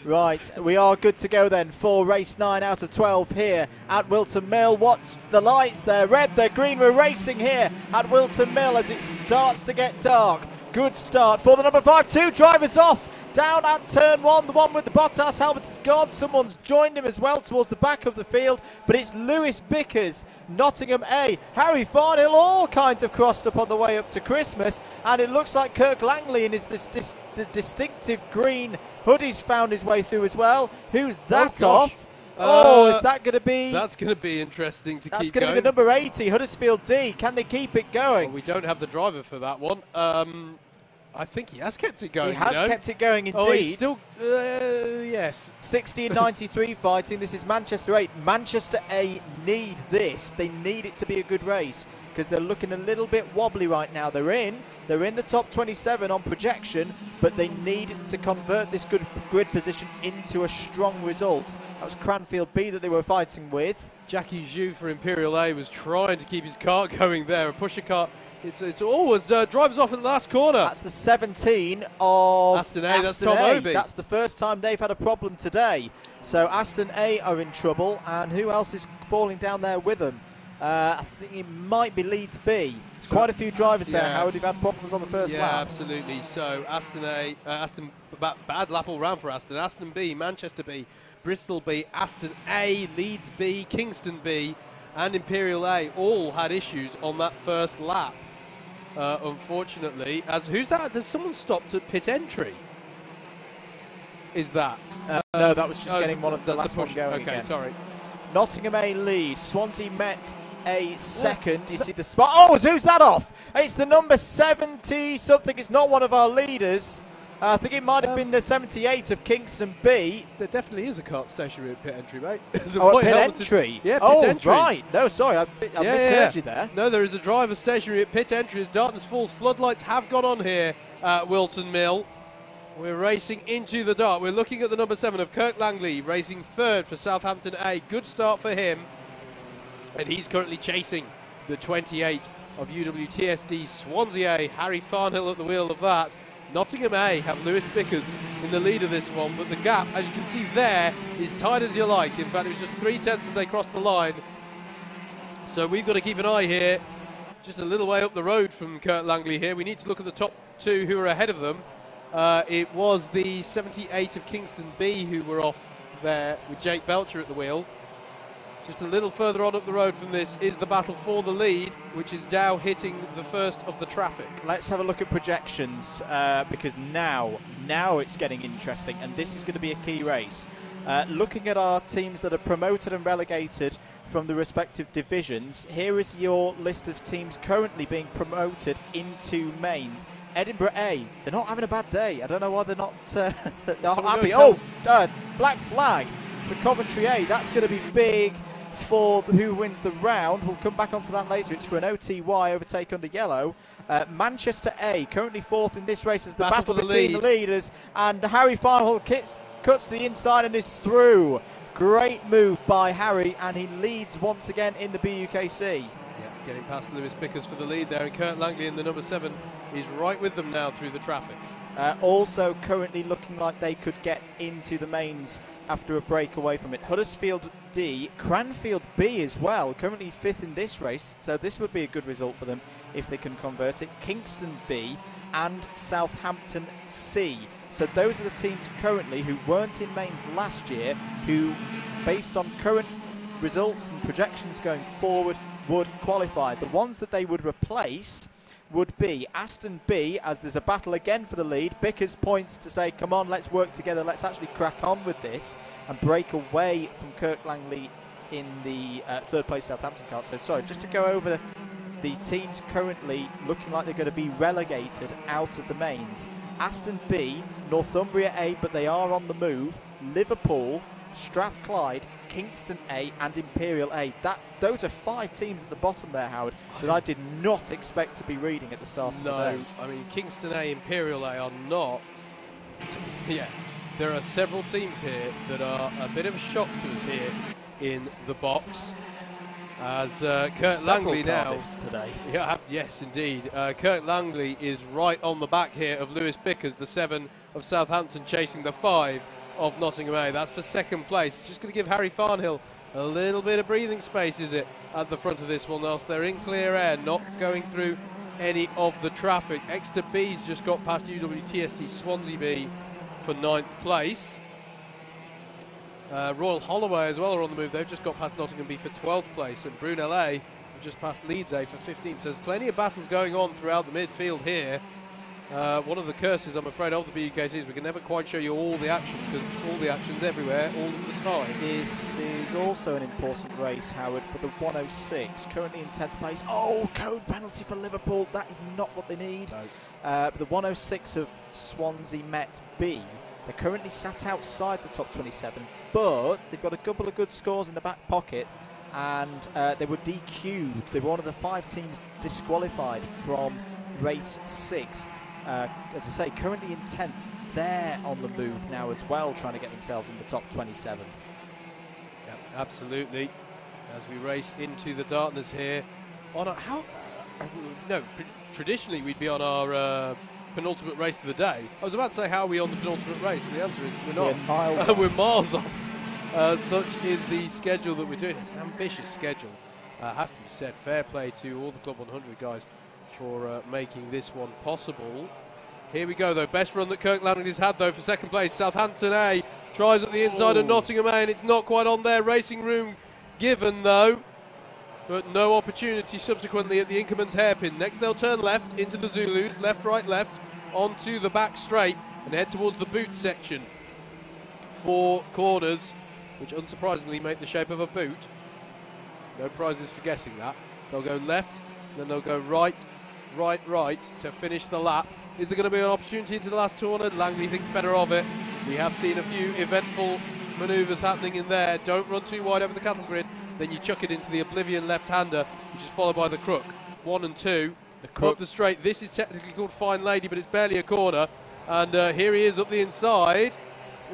Right, we are good to go then for race 9 out of 12 here at Whilton Mill. What's the lights? They're red, they're green. We're racing here at Whilton Mill as it starts to get dark. Good start for the number 5. 2 drivers off. Down at turn 1, the one with the Bottas helmet is gone. Someone's joined him as well towards the back of the field, but it's Lewis Bickers, Nottingham A. Harry Farnhill, all kinds of crossed up on the way up to Christmas, and it looks like Kirk Langley in his the distinctive green hoodie's found his way through as well. Who's that off? Is that going to be... That's going to be interesting to keep going. That's going to be the number 80, Huddersfield D. Can they keep it going? Well, we don't have the driver for that one. I think he has kept it going. He has kept it going indeed. Oh, he's still, yes. 60 and 93 fighting. This is Manchester 8. Manchester A need this. They need it to be a good race because they're looking a little bit wobbly right now. They're in the top 27 on projection, but they need to convert this good grid position into a strong result. That was Cranfield B that they were fighting with. Jackie Zhu for Imperial A was trying to keep his car going there. A pusher car. It's always drives off in the last corner. That's the 17 of Aston A. That's Tom Obi. That's the first time they've had a problem today. So Aston A are in trouble, and who else is falling down there with them? I think it might be Leeds B. There's quite a few drivers there, Howard, who've had problems on the first lap. Yeah, absolutely. So bad lap all round for Aston. Aston B, Manchester B, Bristol B, Aston A, Leeds B, Kingston B, and Imperial A all had issues on that first lap. Unfortunately, who's that? There's someone stopped at pit entry. Is that? No, that was just getting one of the last one going. Okay, again. sorry. Nottingham A lead. Swansea Met A second. You see the spot. Oh, who's that off? It's the number 70 something. It's not one of our leaders. I think it might have been the 78 of Kingston B. There definitely is a kart stationary at pit entry, mate. Oh, at pit entry? Yeah, pit entry. Right. No, sorry, I misheard you there. No, there is a driver stationary at pit entry as darkness falls. Floodlights have gone on here at Whilton Mill. We're racing into the dark. We're looking at the number 7 of Kirk Langley, racing third for Southampton A. Good start for him. And he's currently chasing the 28 of UWTSD Swansea A. Harry Farnhill at the wheel of that. Nottingham A have Lewis Bickers in the lead of this one, but the gap, as you can see there, is tight as you like. In fact, it was just 3/10 as they crossed the line. So we've got to keep an eye here. Just a little way up the road from Kirk Langley here. We need to look at the top 2 who are ahead of them. It was the 78 of Kingston B who were off there with Jake Belcher at the wheel. Just a little further on up the road from this is the battle for the lead, which is now hitting the first of the traffic. Let's have a look at projections, because now it's getting interesting, and this is going to be a key race. Looking at our teams that are promoted and relegated from the respective divisions, here is your list of teams currently being promoted into mains. Edinburgh A, they're not having a bad day. I don't know why they're not happy. Black flag for Coventry A. That's going to be big for who wins the round. We'll come back onto that later. It's for an OTY overtake under yellow. Manchester A, currently 4th in this race, as the battle between the leaders. And Harry Farnhill cuts the inside and is through. Great move by Harry, and he leads once again in the BUKC. Getting past Lewis Bickers for the lead there, and Kurt Langley in the number 7 is right with them now through the traffic. Also currently looking like they could get into the mains after a break away from it. Huddersfield D, Cranfield B as well, currently 5th in this race, so this would be a good result for them if they can convert it. Kingston B and Southampton C. So those are the teams currently who weren't in mains last year, who, based on current results and projections going forward, would qualify. The ones that they would replace would be Aston B, as there's a battle again for the lead. Bickers points to say, come on, let's work together, let's actually crack on with this and break away from Kirk Langley in the 3rd place Southampton car. So sorry, just to go over the teams currently looking like they're going to be relegated out of the mains. Aston B, Northumbria A, but they are on the move. Liverpool, Strathclyde, Kingston A and Imperial A. Those are 5 teams at the bottom there, Howard, that I did not expect to be reading at the start of the day. No, I mean, Kingston A, Imperial A are not. Yeah, there are several teams here that are a bit of a shock to us here in the box. As Kurt Langley now today. Yeah, yes, indeed. Kurt Langley is right on the back here of Lewis Bickers, the 7 of Southampton, chasing the 5 of Nottingham A. That's for 2nd place. Just going to give Harry Farnhill a little bit of breathing space, is it, at the front of this one, else they're in clear air, not going through any of the traffic. Exeter B's just got past UWTSD Swansea B for 9th place. Royal Holloway as well are on the move. They've just got past Nottingham B for 12th place, and Brunel A have just past Leeds A for 15th. So there's plenty of battles going on throughout the midfield here. One of the curses, I'm afraid, of the BUKC is we can never quite show you all the action, because all the action's everywhere, all of the time. This is also an important race, Howard, for the 106, currently in 10th place. Oh, code penalty for Liverpool. That is not what they need. No. The 106 of Swansea Met B, they're currently sat outside the top 27, but they've got a couple of good scores in the back pocket, and they were DQ'd. They were one of the 5 teams disqualified from race 6. As I say, currently in 10th, they're on the move now as well, trying to get themselves in the top 27. Yep, absolutely. As we race into the darkness here, on our, traditionally we'd be on our penultimate race of the day. I was about to say, how are we on the penultimate race? And the answer is we're not. We're miles off. We're miles off. Such is the schedule that we're doing. It's an ambitious schedule. Has to be said, fair play to all the Club 100 guys for making this one possible. Here we go, though. Best run that Kirkland has had, though, for second place. Southampton A tries at the inside of Nottingham A, and it's not quite on there. Racing room given, though, but no opportunity subsequently at the Inkerman's hairpin. Next, they'll turn left into the Zulus, left, right, left, onto the back straight, and head towards the boot section. 4 corners, which unsurprisingly make the shape of a boot. No prizes for guessing that. They'll go left, then they'll go right, right, right to finish the lap. Is there going to be an opportunity into the last corner? Langley thinks better of it. We have seen a few eventful manoeuvres happening in there. Don't run too wide over the cattle grid. Then you chuck it into the Oblivion left-hander, which is followed by the crook. 1 and 2. The crook up the straight. This is technically called Fine Lady, but it's barely a corner. And here he is up the inside.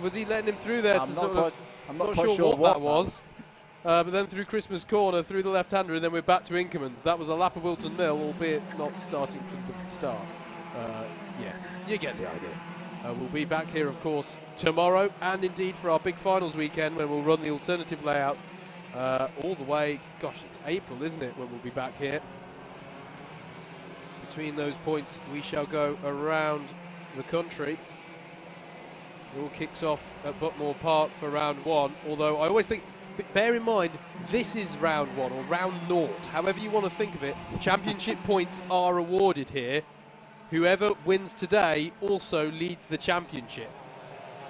Was he letting him through there? I'm not quite sure what that was. But then through Christmas Corner, through the left-hander, and then we're back to Inkerman's. That was a lap of Whilton Mill, albeit not starting from the start. Yeah, you get the idea. We'll be back here, of course, tomorrow, and indeed for our big finals weekend, when we'll run the alternative layout all the way. Gosh, it's April, isn't it, when we'll be back here. Between those points, we shall go around the country. It all kicks off at Butmore Park for round 1, although I always think, bear in mind, this is round 1 or round 0, however you want to think of it. Championship points are awarded here. Whoever wins today also leads the championship,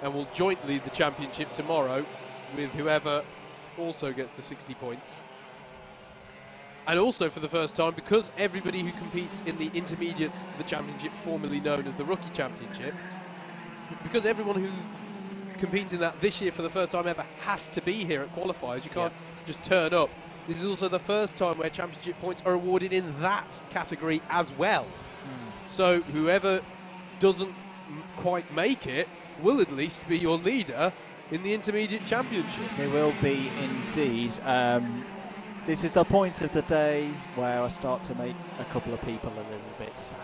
and will jointly lead the championship tomorrow with whoever also gets the 60 points. And also for the first time, because everybody who competes in the intermediates, the championship formerly known as the Rookie Championship, because everyone who competes in that this year for the first time ever has to be here at qualifiers. You can't just turn up. This is also the first time where championship points are awarded in that category as well. So whoever doesn't quite make it will at least be your leader in the intermediate championship. They will be indeed. This is the point of the day where I start to make a couple of people a little bit sad.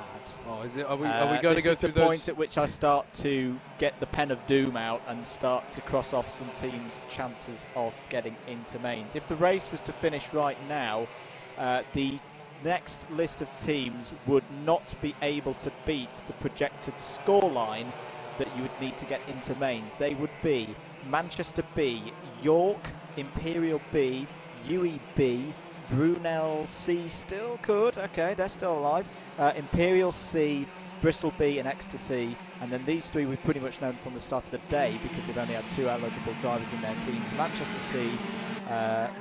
Oh, is it? Are we going to go through those? This is the point at which I start to get the pen of doom out and start to cross off some teams' chances of getting into mains. If the race was to finish right now, the next list of teams would not be able to beat the projected scoreline that you would need to get into mains. They would be Manchester B, York, Imperial B, UEB, Brunel C still could, okay, they're still alive, Imperial C, Bristol B and Exeter C, and then these 3 we've pretty much known from the start of the day because they've only had 2 eligible drivers in their teams. Manchester C,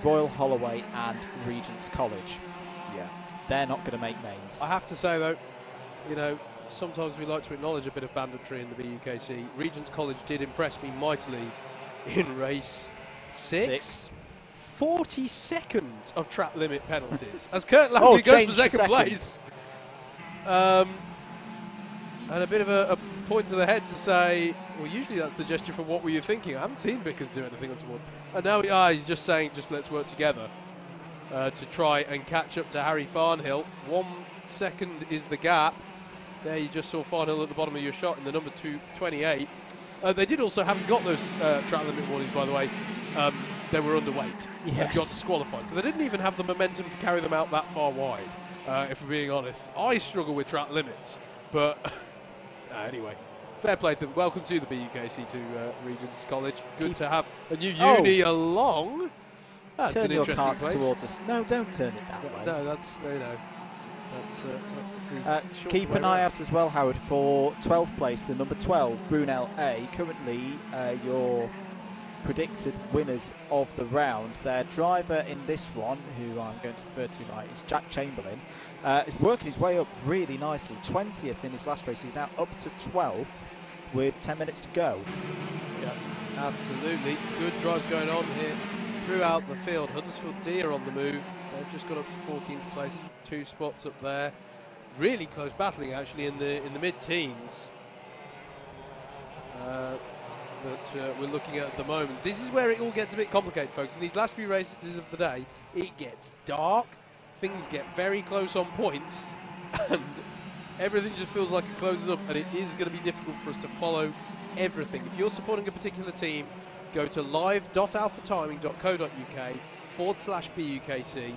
Royal Holloway and Regent's College. Yeah, they're not going to make mains. I have to say though, you know, sometimes we like to acknowledge a bit of banditry in the BUKC. Regent's College did impress me mightily in race 6. 40 seconds of track limit penalties as Kurt Langley goes for second place. And a bit of a point to the head to say, well, usually that's the gesture for what were you thinking? I haven't seen Vickers do anything untoward. And now he's just saying, just let's work together to try and catch up to Harry Farnhill. 1 second is the gap. There you just saw Farnhill at the bottom of your shot in the number 228. They did also haven't got those track limit warnings, by the way. They were underweight and got disqualified. So they didn't even have the momentum to carry them out that far wide, if we're being honest. I struggle with track limits, but anyway, fair play to them. Welcome to the BUKC, to Regent's College. Good to have a new uni along. That's turn an your interesting carts place. towards us. No, don't turn it that way. No, that's, you know. That's the keep an eye out as well, Howard, for 12th place, the number 12, Brunel A. Currently, your predicted winners of the round. Their driver in this one, who I'm going to refer to tonight, is Jack Chamberlain, is working his way up really nicely. 20th in his last race. He's now up to 12th with 10 minutes to go. Yeah, absolutely. Good drives going on here throughout the field. Huddersfield D are on the move. They've just got up to 14th place, 2 spots up there. Really close battling actually in the mid-teens that we're looking at the moment. This is where it all gets a bit complicated, folks. In these last few races of the day, it gets dark, things get very close on points, and everything just feels like it closes up, and it is going to be difficult for us to follow everything. If you're supporting a particular team, go to live.alphatiming.co.uk/BUKC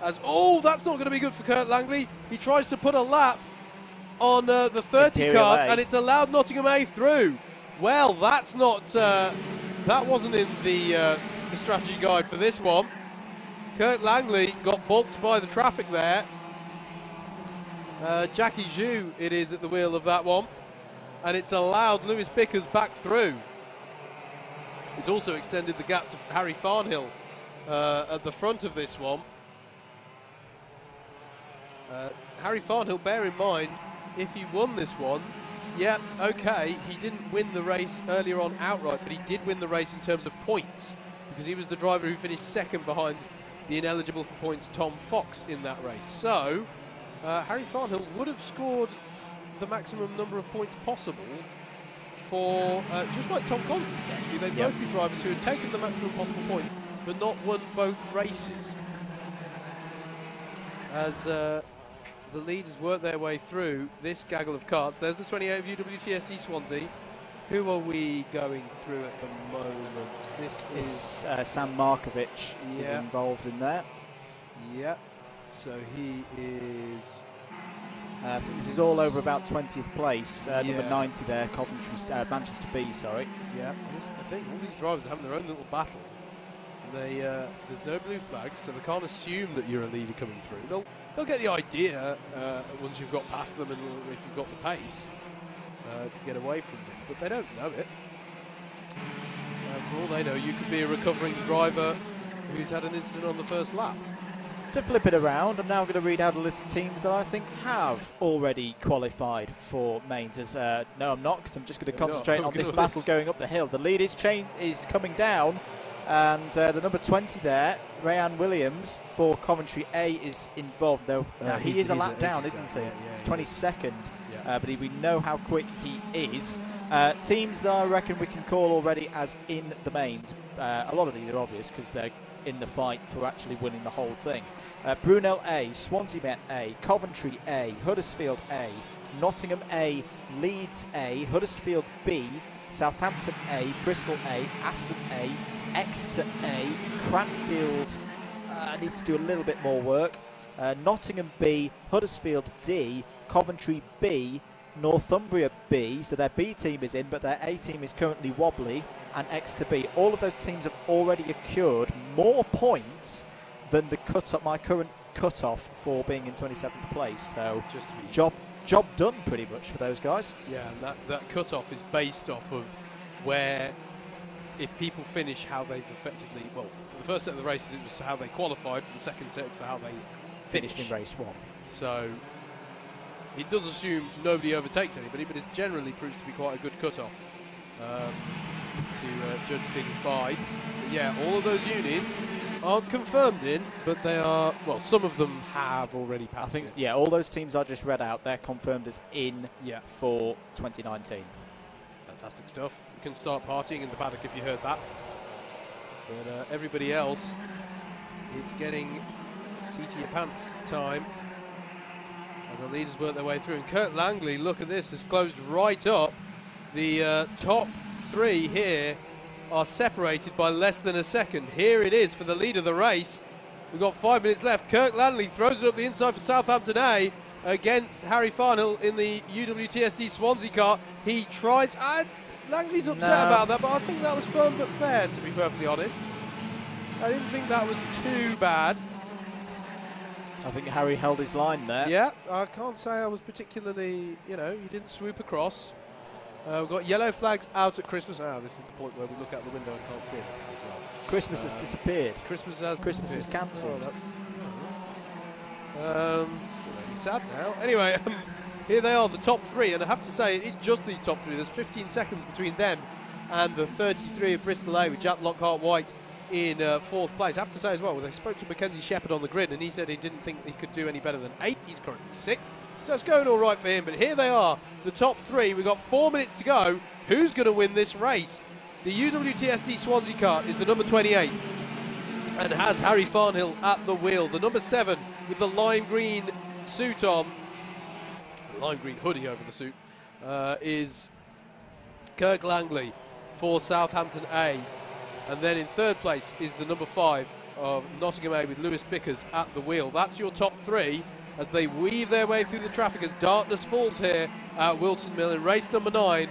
As that's not going to be good for Kurt Langley. He tries to put a lap on the 30 card, and it's allowed Nottingham A through. Well, that's not. That wasn't in the strategy guide for this one. Kurt Langley got bulked by the traffic there. Jackie Zhu, it is at the wheel of that one, and it's allowed Lewis Bickers back through. It's also extended the gap to Harry Farnhill at the front of this one. Harry Farnhill, bear in mind, if he won this one, yeah, okay, he didn't win the race earlier on outright, but he did win the race in terms of points, because he was the driver who finished second behind the ineligible for points Tom Fox in that race. So, Harry Farnhill would have scored the maximum number of points possible for, just like Tom Constance actually, they'd both be drivers who had taken the maximum possible points, but not won both races. As the leaders work their way through this gaggle of karts. There's the 28 of UWTSD Swansea. Who are we going through at the moment? This is Sam Markovic is involved in there. Yeah. So he is. I think this is all over about 20th place. Number 90 there, Coventry, Manchester B. Sorry. Yeah. This is the thing. All these drivers are having their own little battle. They there's no blue flags, so they can't assume that you're a leader coming through. They'll get the idea once you've got past them and if you've got the pace to get away from them, but they don't know it. For all they know, you could be a recovering driver who's had an incident on the first lap. To flip it around, I'm now going to read out a list of teams that I think have already qualified for mains. No, I'm not, because I'm just going to concentrate on this battle going up the hill. The lead is coming down, and the number 20 there, Rayan Williams for Coventry A, is involved. Though he is a lap down, isn't he? He's 22nd, but we know how quick he is. Teams that I reckon we can call already as in the mains. A lot of these are obvious because they're in the fight for actually winning the whole thing. Brunel A, Swansea Met A, Coventry A, Huddersfield A, Nottingham A, Leeds A, Huddersfield B, Southampton A, Bristol A, Aston A, Exeter A, Cranfield needs to do a little bit more work, Nottingham B, Huddersfield D, Coventry B, Northumbria B, so their B team is in, but their A team is currently wobbly, and Exeter B. All of those teams have already accrued more points than the my current cut-off for being in 27th place. So just job done pretty much for those guys. Yeah, and that cut-off is based off of where, if people finish how they've effectively, well, for the first set of the races it was how they qualified, for the second set it's for how they finished in race one. So it does assume nobody overtakes anybody, but it generally proves to be quite a good cut-off to judge things by. But yeah, all of those units aren't confirmed in, but they are, well, some of them have already passed. I think, yeah, all those teams I just read out, they're confirmed as in for 2019. Fantastic stuff. You can start partying in the paddock if you heard that. But everybody else, it's getting seat to your pants time as the leaders work their way through. And Kurt Langley, look at this, has closed right up. The top three here are separated by less than a second. Here it is for the lead of the race. We've got 5 minutes left. Kurt Langley throws it up the inside for Southampton A against Harry Farnhill in the UWTSD Swansea car. He tries... Langley's upset about that, but I think that was firm but fair, to be perfectly honest. I didn't think that was too bad. I think Harry held his line there. Yeah, I can't say I was particularly, he didn't swoop across. We've got yellow flags out at Christmas. This is the point where we look out the window and can't see it as well. Christmas has disappeared. Christmas has Christmas is cancelled. Oh, that's sad now. Anyway, here they are, the top three, and I have to say, it's just these top three. There's 15 seconds between them and the 33 of Bristol A with Jack Lockhart-White in fourth place. I have to say as well, they spoke to Mackenzie Shepherd on the grid, and he said he didn't think he could do any better than 8th. He's currently 6th. So it's going all right for him, but here they are, the top three. We've got 4 minutes to go. Who's going to win this race? The UWTSD Swansea car is the number 28 and has Harry Farnhill at the wheel. The number 7 with the lime green suit on, lime green hoodie over the suit, is Kirk Langley for Southampton A. And then in third place is the number 5 of Nottingham A with Lewis Bickers at the wheel. That's your top three as they weave their way through the traffic as darkness falls here at Whilton Mill in race number 9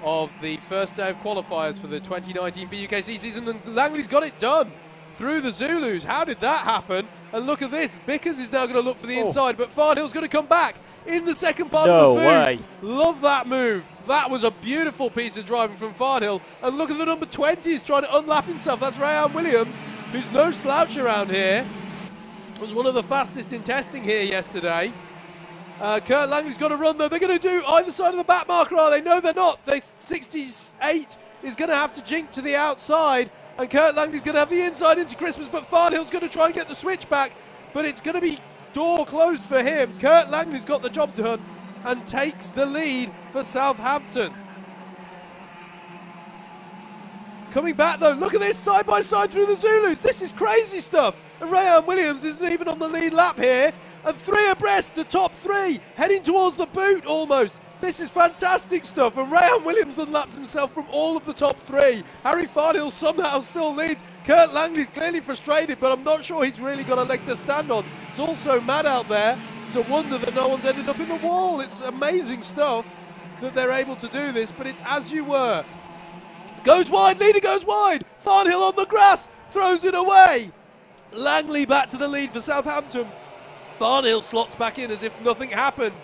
of the first day of qualifiers for the 2019 BUKC season. And Langley's got it done through the Zulus. How did that happen? And look at this. Bickers is now going to look for the inside, but Farnhill's going to come back in the second part of the boot. Way. Love that move. That was a beautiful piece of driving from Farnhill. And look at the number 20. He's trying to unlap himself. That's Rayan Williams, who's no slouch around here. Was one of the fastest in testing here yesterday. Kurt Langley's got to run, though. They're going to do either side of the back marker, are they? No, they're not. 68 is going to have to jink to the outside. And Kurt Langley's going to have the inside into Christmas, but Farnhill's going to try and get the switch back. But it's going to be door closed for him. Kurt Langley's got the job done and takes the lead for Southampton. Coming back, though, look at this, side by side through the Zulus. This is crazy stuff. And Rayan Williams isn't even on the lead lap here. And 3 abreast, the top 3, heading towards the boot almost. This is fantastic stuff. And Rayan Williams unlaps himself from all of the top 3. Harry Farnhill somehow still leads. Kurt Langley's clearly frustrated, but I'm not sure he's really got a leg to stand on. It's also mad out there. It's a wonder that no one's ended up in the wall. It's amazing stuff that they're able to do this, but it's as you were. Goes wide, leader goes wide. Farnhill on the grass, throws it away. Langley back to the lead for Southampton. Farnhill slots back in as if nothing happened.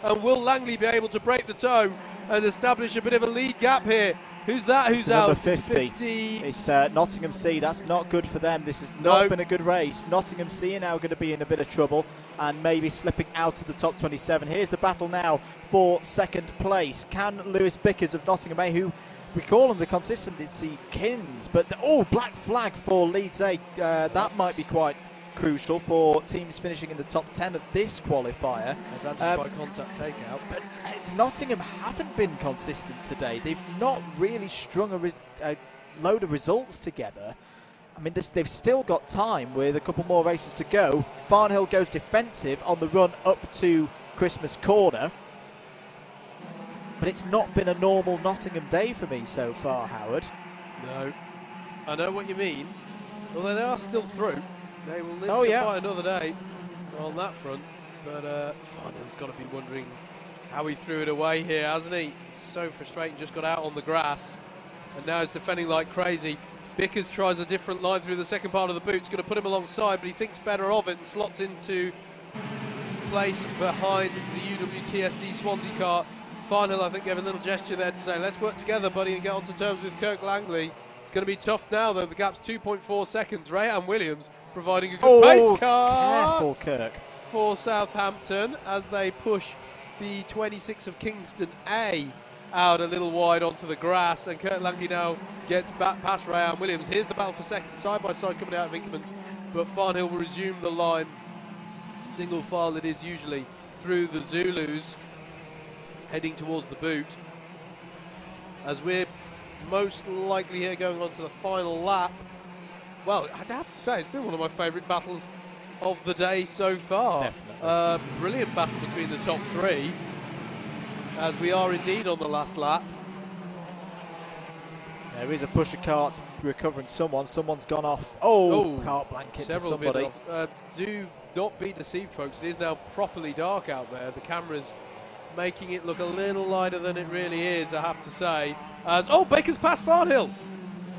And will Langley be able to break the toe and establish a bit of a lead gap here? Who's that? Who's out? Number 50. It's Nottingham C. That's not good for them. This has not been a good race. Nottingham C are now going to be in a bit of trouble and maybe slipping out of the top 27. Here's the battle now for second place. Can Lewis Bickers of Nottingham A, who we call him the consistency kings, but black flag for Leeds A. That might be quite crucial for teams finishing in the top 10 of this qualifier. Advantage by contact takeout. But Nottingham haven't been consistent today. They've not really strung a load of results together. I mean, they've still got time with a couple more races to go. Farnhill goes defensive on the run up to Christmas Corner. But it's not been a normal Nottingham day for me so far, Howard. No. I know what you mean. Although they are still through. They will live to fight another day on that front. But Farnhill's got to be wondering how he threw it away here, hasn't he? So frustrating, just got out on the grass. And now he's defending like crazy. Bickers tries a different line through the second part of the boot. It's going to put him alongside, but he thinks better of it and slots into place behind the UWTSD Swansea car. Farnhill, I think, gave a little gesture there to say, let's work together, buddy, and get onto terms with Kirk Langley. It's going to be tough now, though. The gap's 2.4 seconds. Rayan Williams providing a good pace car. Careful, Kirk. For Southampton as they push the 26 of Kingston A out a little wide onto the grass. And Kirk Langley now gets back past Rayan Williams. Here's the battle for second, side by side coming out of Inkermans. But Farnhill will resume the line. Single file it is usually through the Zulus, heading towards the boot. As we're most likely here going on to the final lap. Well, I'd have to say, it's been one of my favourite battles of the day so far. Brilliant battle between the top 3, as we are indeed on the last lap. There is a pusher cart recovering someone. Someone's gone off. Oh, cart blanket for somebody. Do not be deceived, folks. It is now properly dark out there. The camera's making it look a little lighter than it really is, I have to say. As Bickers passed Farnhill.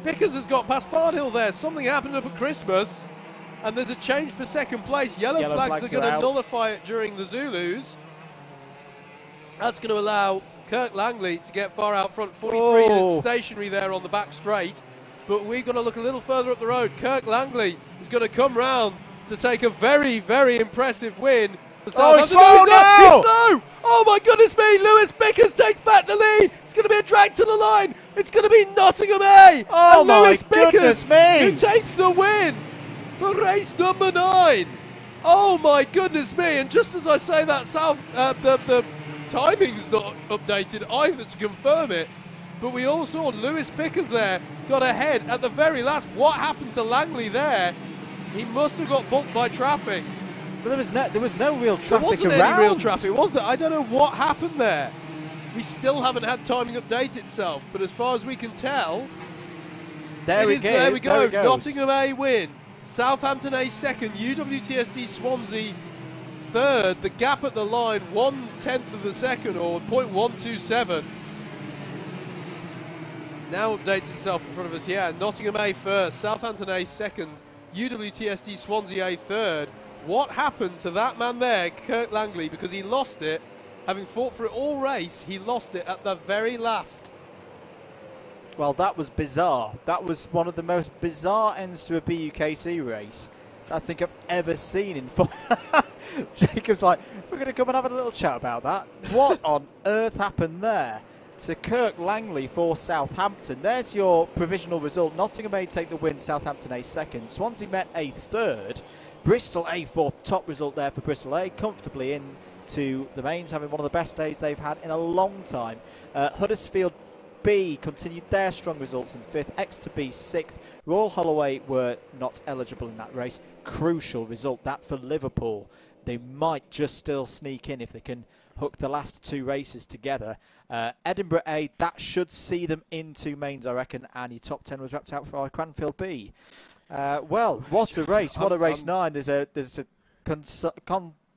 Bickers has got past Farnhill there. Something happened up at Christmas, and there's a change for second place. Yellow flags are going to nullify it during the Zulus. That's going to allow Kirk Langley to get far out front. 43 is stationary there on the back straight, but we've got to look a little further up the road. Kirk Langley is going to come round to take a very, very impressive win. He's slow now! He's slow! Oh my goodness me! Lewis Bickers takes back the lead. It's going to be a drag to the line. It's going to be Nottingham A. Oh and Lewis Bickers, me! who takes the win for race number 9. Oh my goodness me! And just as I say that, the timing's not updated either to confirm it. But we all saw Lewis Bickers there got ahead at the very last. What happened to Langley there? He must have got bumped by traffic. But there was no real traffic around. There wasn't any real traffic, was there? I don't know what happened there. We still haven't had timing update itself, but as far as we can tell, there we go. Nottingham A win. Southampton A second, UWTST Swansea third. The gap at the line, 1/10 of the second, or 0.127. Now updates itself in front of us, yeah. Nottingham A first, Southampton A second, UWTST Swansea A third. What happened to that man there, Kirk Langley, because he lost it, having fought for it all race, he lost it at the very last. Well, that was bizarre. That was one of the most bizarre ends to a BUKC race I think I've ever seen in Jacob's like, we're going to come and have a little chat about that. What on earth happened there to Kirk Langley for Southampton? There's your provisional result. Nottingham A take the win, Southampton A second. Swansea Met A third. Bristol A fourth. Top result there for Bristol A. Comfortably into the mains, having one of the best days they've had in a long time. Huddersfield B continued their strong results in fifth. Exeter B sixth. Royal Holloway were not eligible in that race. Crucial result that for Liverpool. They might just still sneak in if they can hook the last two races together. Edinburgh A, that should see them into mains, I reckon, and your top 10 was wrapped out for Cranfield B. Well, what a race. What a race 9.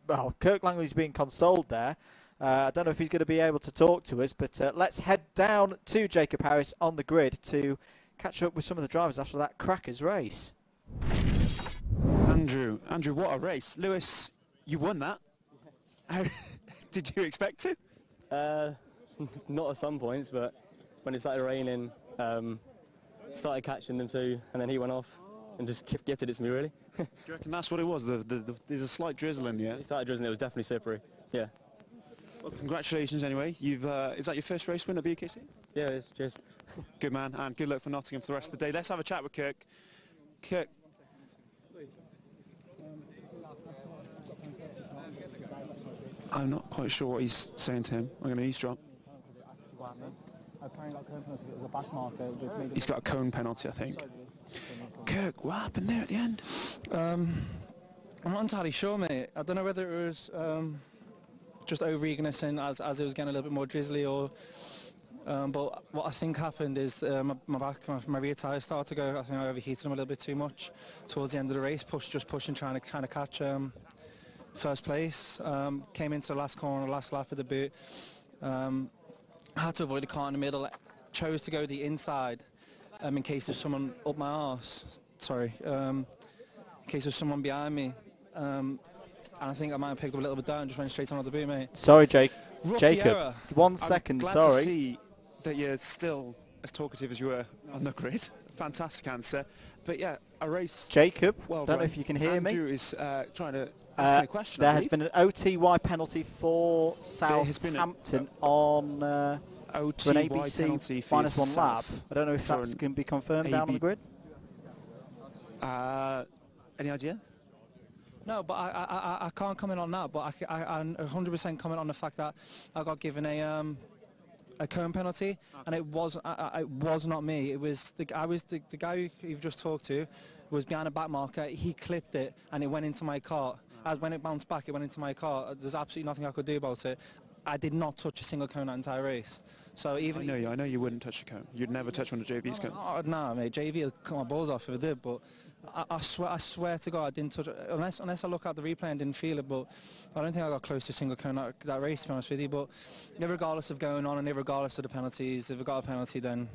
Well, Kirk Langley's being consoled there. I don't know if he's going to be able to talk to us, but let's head down to Jacob Harris on the grid to catch up with some of the drivers after that crackers race. Andrew, what a race. Lewis, you won that. How did you expect to? Not at some points, but when it started raining, started catching them too, and then he went off and just gifted it to me, really. Do you reckon that's what it was? There's a slight drizzle in the air. It started drizzling, it was definitely slippery, yeah. Well, congratulations anyway. You've is that your first race win at BUKC? Yeah, it is. Cheers. Good man, and good luck for Nottingham for the rest of the day. Let's have a chat with Kirk. Kirk. I'm not quite sure what he's saying to him. I'm going to eavesdrop. He's got a cone penalty, I think. Kirk, what happened there at the end? I'm not entirely sure, mate. I don't know whether it was just over-eagerness in as it was getting a little bit more drizzly, or but what I think happened is my rear tyre started to go. I think I overheated them a little bit too much towards the end of the race. Pushing, trying to catch first place. Came into the last corner, last lap of the boot. Had to avoid the car in the middle. Chose to go the inside in case there's someone up my arse. Sorry. In case there's someone behind me. And I think I might have picked up a little bit down and just went straight on the boot, mate. Sorry, Jacob. 1 second, I'm glad sorry. to see that you're still as talkative as you were on the grid. Fantastic answer. But yeah, a race. Jacob, well don't know if you can hear Andrew me. is trying to ask me a question. There has been an OTY penalty for Southampton on OTY an ABC minus one lap. I don't know if that's going to be confirmed down on the grid. Any idea? No, but I can't comment on that. But I 100% comment on the fact that I got given a cone penalty, and it was not me. It was the guy you've just talked to was behind a back marker. He clipped it, and it went into my car. As when it bounced back, it went into my car. There's absolutely nothing I could do about it. I did not touch a single cone that entire race. So even I know you wouldn't touch a cone. You'd never touch one of JV's cones. Oh, no, mate. JV will cut my balls off if I did, but I swear to God, I didn't touch it. Unless I look at the replay and didn't feel it, but I don't think I got close to a single cone that race, to be honest with you. But regardless of going on and regardless of the penalties, if I got a penalty, then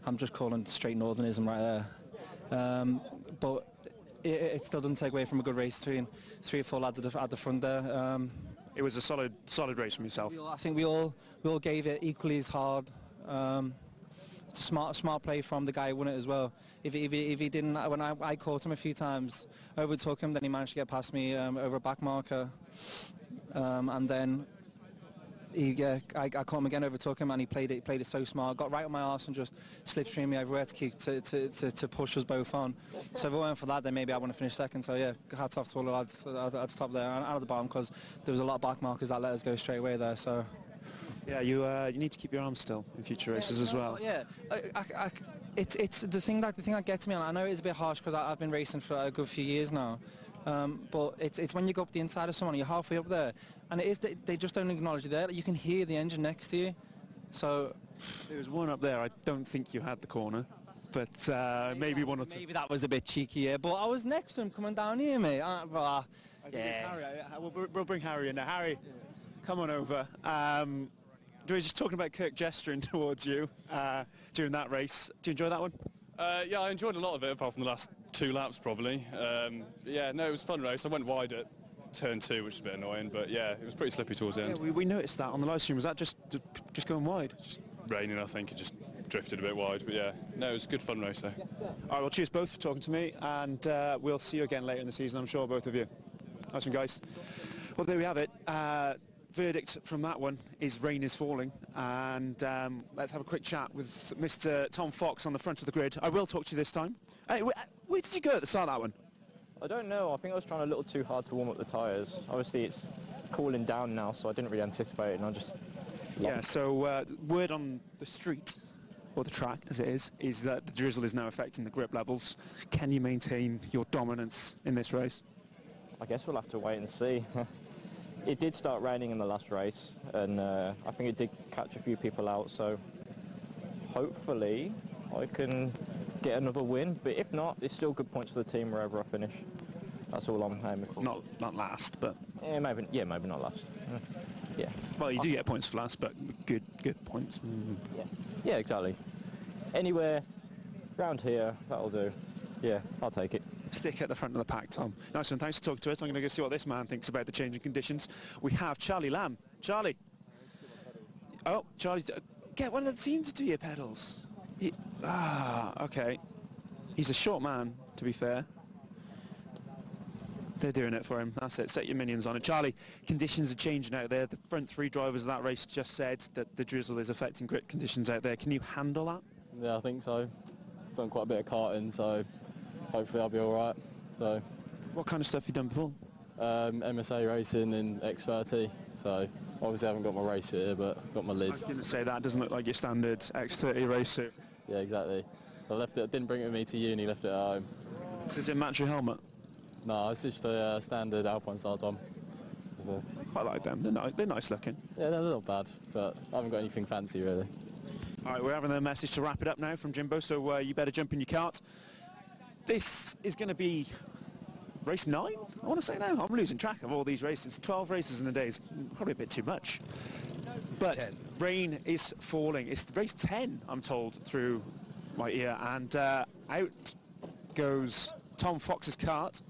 I'm just calling straight northernism right there. But it still doesn't take away from a good race between 3 or 4 lads at the front there. It was a solid race from yourself. I think we all gave it equally as hard. Smart play from the guy who won it as well. If he didn't, when I caught him a few times, overtook him, then he managed to get past me over a back marker, and then I caught him again, overtook him, and he played it so smart. Got right on my arse and just slipstreamed me everywhere to push us both on. So if it weren't for that, then maybe I wouldn't have finished second. So yeah, hats off to all the lads at the top there and at the bottom, because there was a lot of back markers that let us go straight away there. So. Yeah, you need to keep your arms still in future races as well. Yeah, it's the thing that gets me. And I know it's a bit harsh because I've been racing for a good few years now, but it's when you go up the inside of someone, you're halfway up there, and it is they just don't acknowledge you there. You can hear the engine next to you. So there was one up there. I don't think you had the corner. but maybe one or two. Maybe that was a bit cheeky, but I was next to him coming down here, mate. I think it's Harry. We'll bring Harry in now. Harry, come on over. We were just talking about Kirk gesturing towards you during that race. Do you enjoy that one? Yeah, I enjoyed a lot of it, apart from the last 2 laps, probably. Yeah, no, it was a fun race. I went wide at turn 2, which is a bit annoying, but yeah, it was pretty slippery towards the end. Yeah, we noticed that on the live stream. Was that just going wide? Just raining, I think. It just drifted a bit wide, but yeah. No, it was a good fun race, though. All right, well, cheers both for talking to me, and we'll see you again later in the season, I'm sure, both of you. Nice one, guys. Well, there we have it. Verdict from that one is rain is falling, and let's have a quick chat with Mr. Tom Fox on the front of the grid. I will talk to you this time. Hey, where did you go at the start of that one? I don't know. I think I was trying a little too hard to warm up the tyres. Obviously, it's cooling down now, so I didn't really anticipate it, and I just... Yeah, so word on the street, or the track as it is that the drizzle is now affecting the grip levels. Can you maintain your dominance in this race? I guess we'll have to wait and see. It did start raining in the last race, and I think it did catch a few people out, so hopefully I can get another win, but if not, it's still good points for the team wherever I finish. That's all I'm aiming for. Not last, but... maybe not last. Yeah. Well, you do get points for last, but good points. Yeah, exactly. Anywhere round here, that'll do. Yeah, I'll take it. Stick at the front of the pack, Tom. Nice one, thanks for talking to us. I'm going to go see what this man thinks about the changing conditions. We have Charlie Lamb. Charlie. Oh, Charlie, get one of the team to do your pedals. Okay. He's a short man, to be fair. They're doing it for him. That's it. Set your minions on it. Charlie, conditions are changing out there. The front 3 drivers of that race just said that the drizzle is affecting grip conditions out there. Can you handle that? Yeah, I think so. Done quite a bit of karting, so hopefully I'll be all right. So, what kind of stuff have you done before? MSA racing in X30. So obviously I haven't got my race here, but got my lid. I was going to say that doesn't look like your standard X30 race suit. Yeah, exactly. I left it. Didn't bring it with me to uni. Left it at home. Does it match your helmet? No, it's just a standard Alpine style Tom. I quite like them. They're nice looking. Yeah, they're not bad, but I haven't got anything fancy really. All right, we're having a message to wrap it up now from Jimbo, so you better jump in your cart. This is going to be race 9, I want to say now. I'm losing track of all these races. 12 races in a day is probably a bit too much. But rain is falling. It's race 10, I'm told, through my ear. And out goes Tom Fox's cart.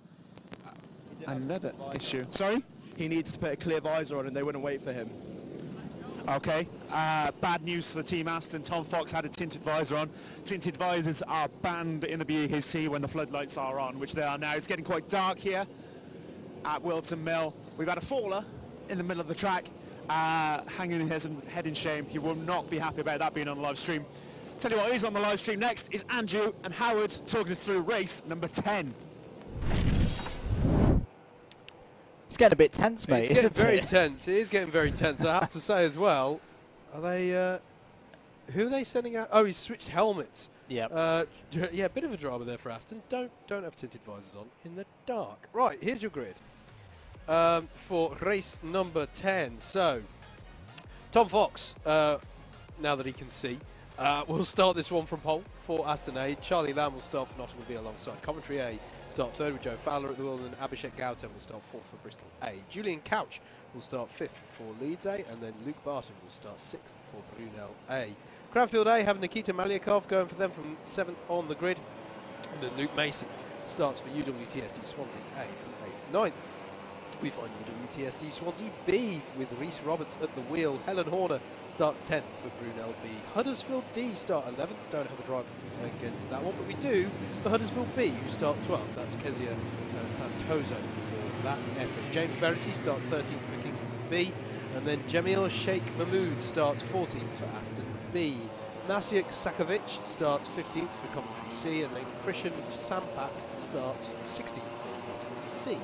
Another issue. Sorry? He needs to put a clear visor on and they wouldn't wait for him. Okay, bad news for the team Aston. Tom Fox had a tinted visor on. Tinted visors are banned in the BUKC when the floodlights are on, which they are now. It's getting quite dark here at Whilton Mill. We've had a faller in the middle of the track, hanging his head in shame. You will not be happy about that being on the live stream. Tell you what is on the live stream next is Andrew and Howard talking us through race number 10. It's getting a bit tense, mate. It's getting very tense. It is getting very tense. I have to say as well. Are they? Who are they sending out? Oh, he's switched helmets. Yeah. Yeah, bit of a drama there for Aston. Don't have tinted visors on in the dark. Right, here's your grid for race number 10. So, Tom Fox, now that he can see, will start this one from pole for Aston A. Charlie Lamb will start for Nottingham B alongside Coventry A. Start 3rd with Joe Fowler at the wheel, and Abhishek Gautam will start 4th for Bristol A. Julian Couch will start 5th for Leeds A, and then Luke Barton will start 6th for Brunel A. Cranfield A have Nikita Malyakov going for them from 7th on the grid, and then Luke Mason starts for UWTSD Swansea A from 8th. 9th, we find UWTSD Swansea B with Rhys Roberts at the wheel. Helen Horner starts 10th for Brunel B. Huddersfield D start 11th. Don't have a drive against that one, but we do for Huddersfield B, who start 12th. That's Kezia Santoso for that effort. James Verity starts 13th for Kingston B, and then Jamil Sheikh Mahmood starts 14th for Aston B. Nasiak Sakovic starts 15th for Coventry C, and then Krishan Sampat starts 16th for Nottingham C.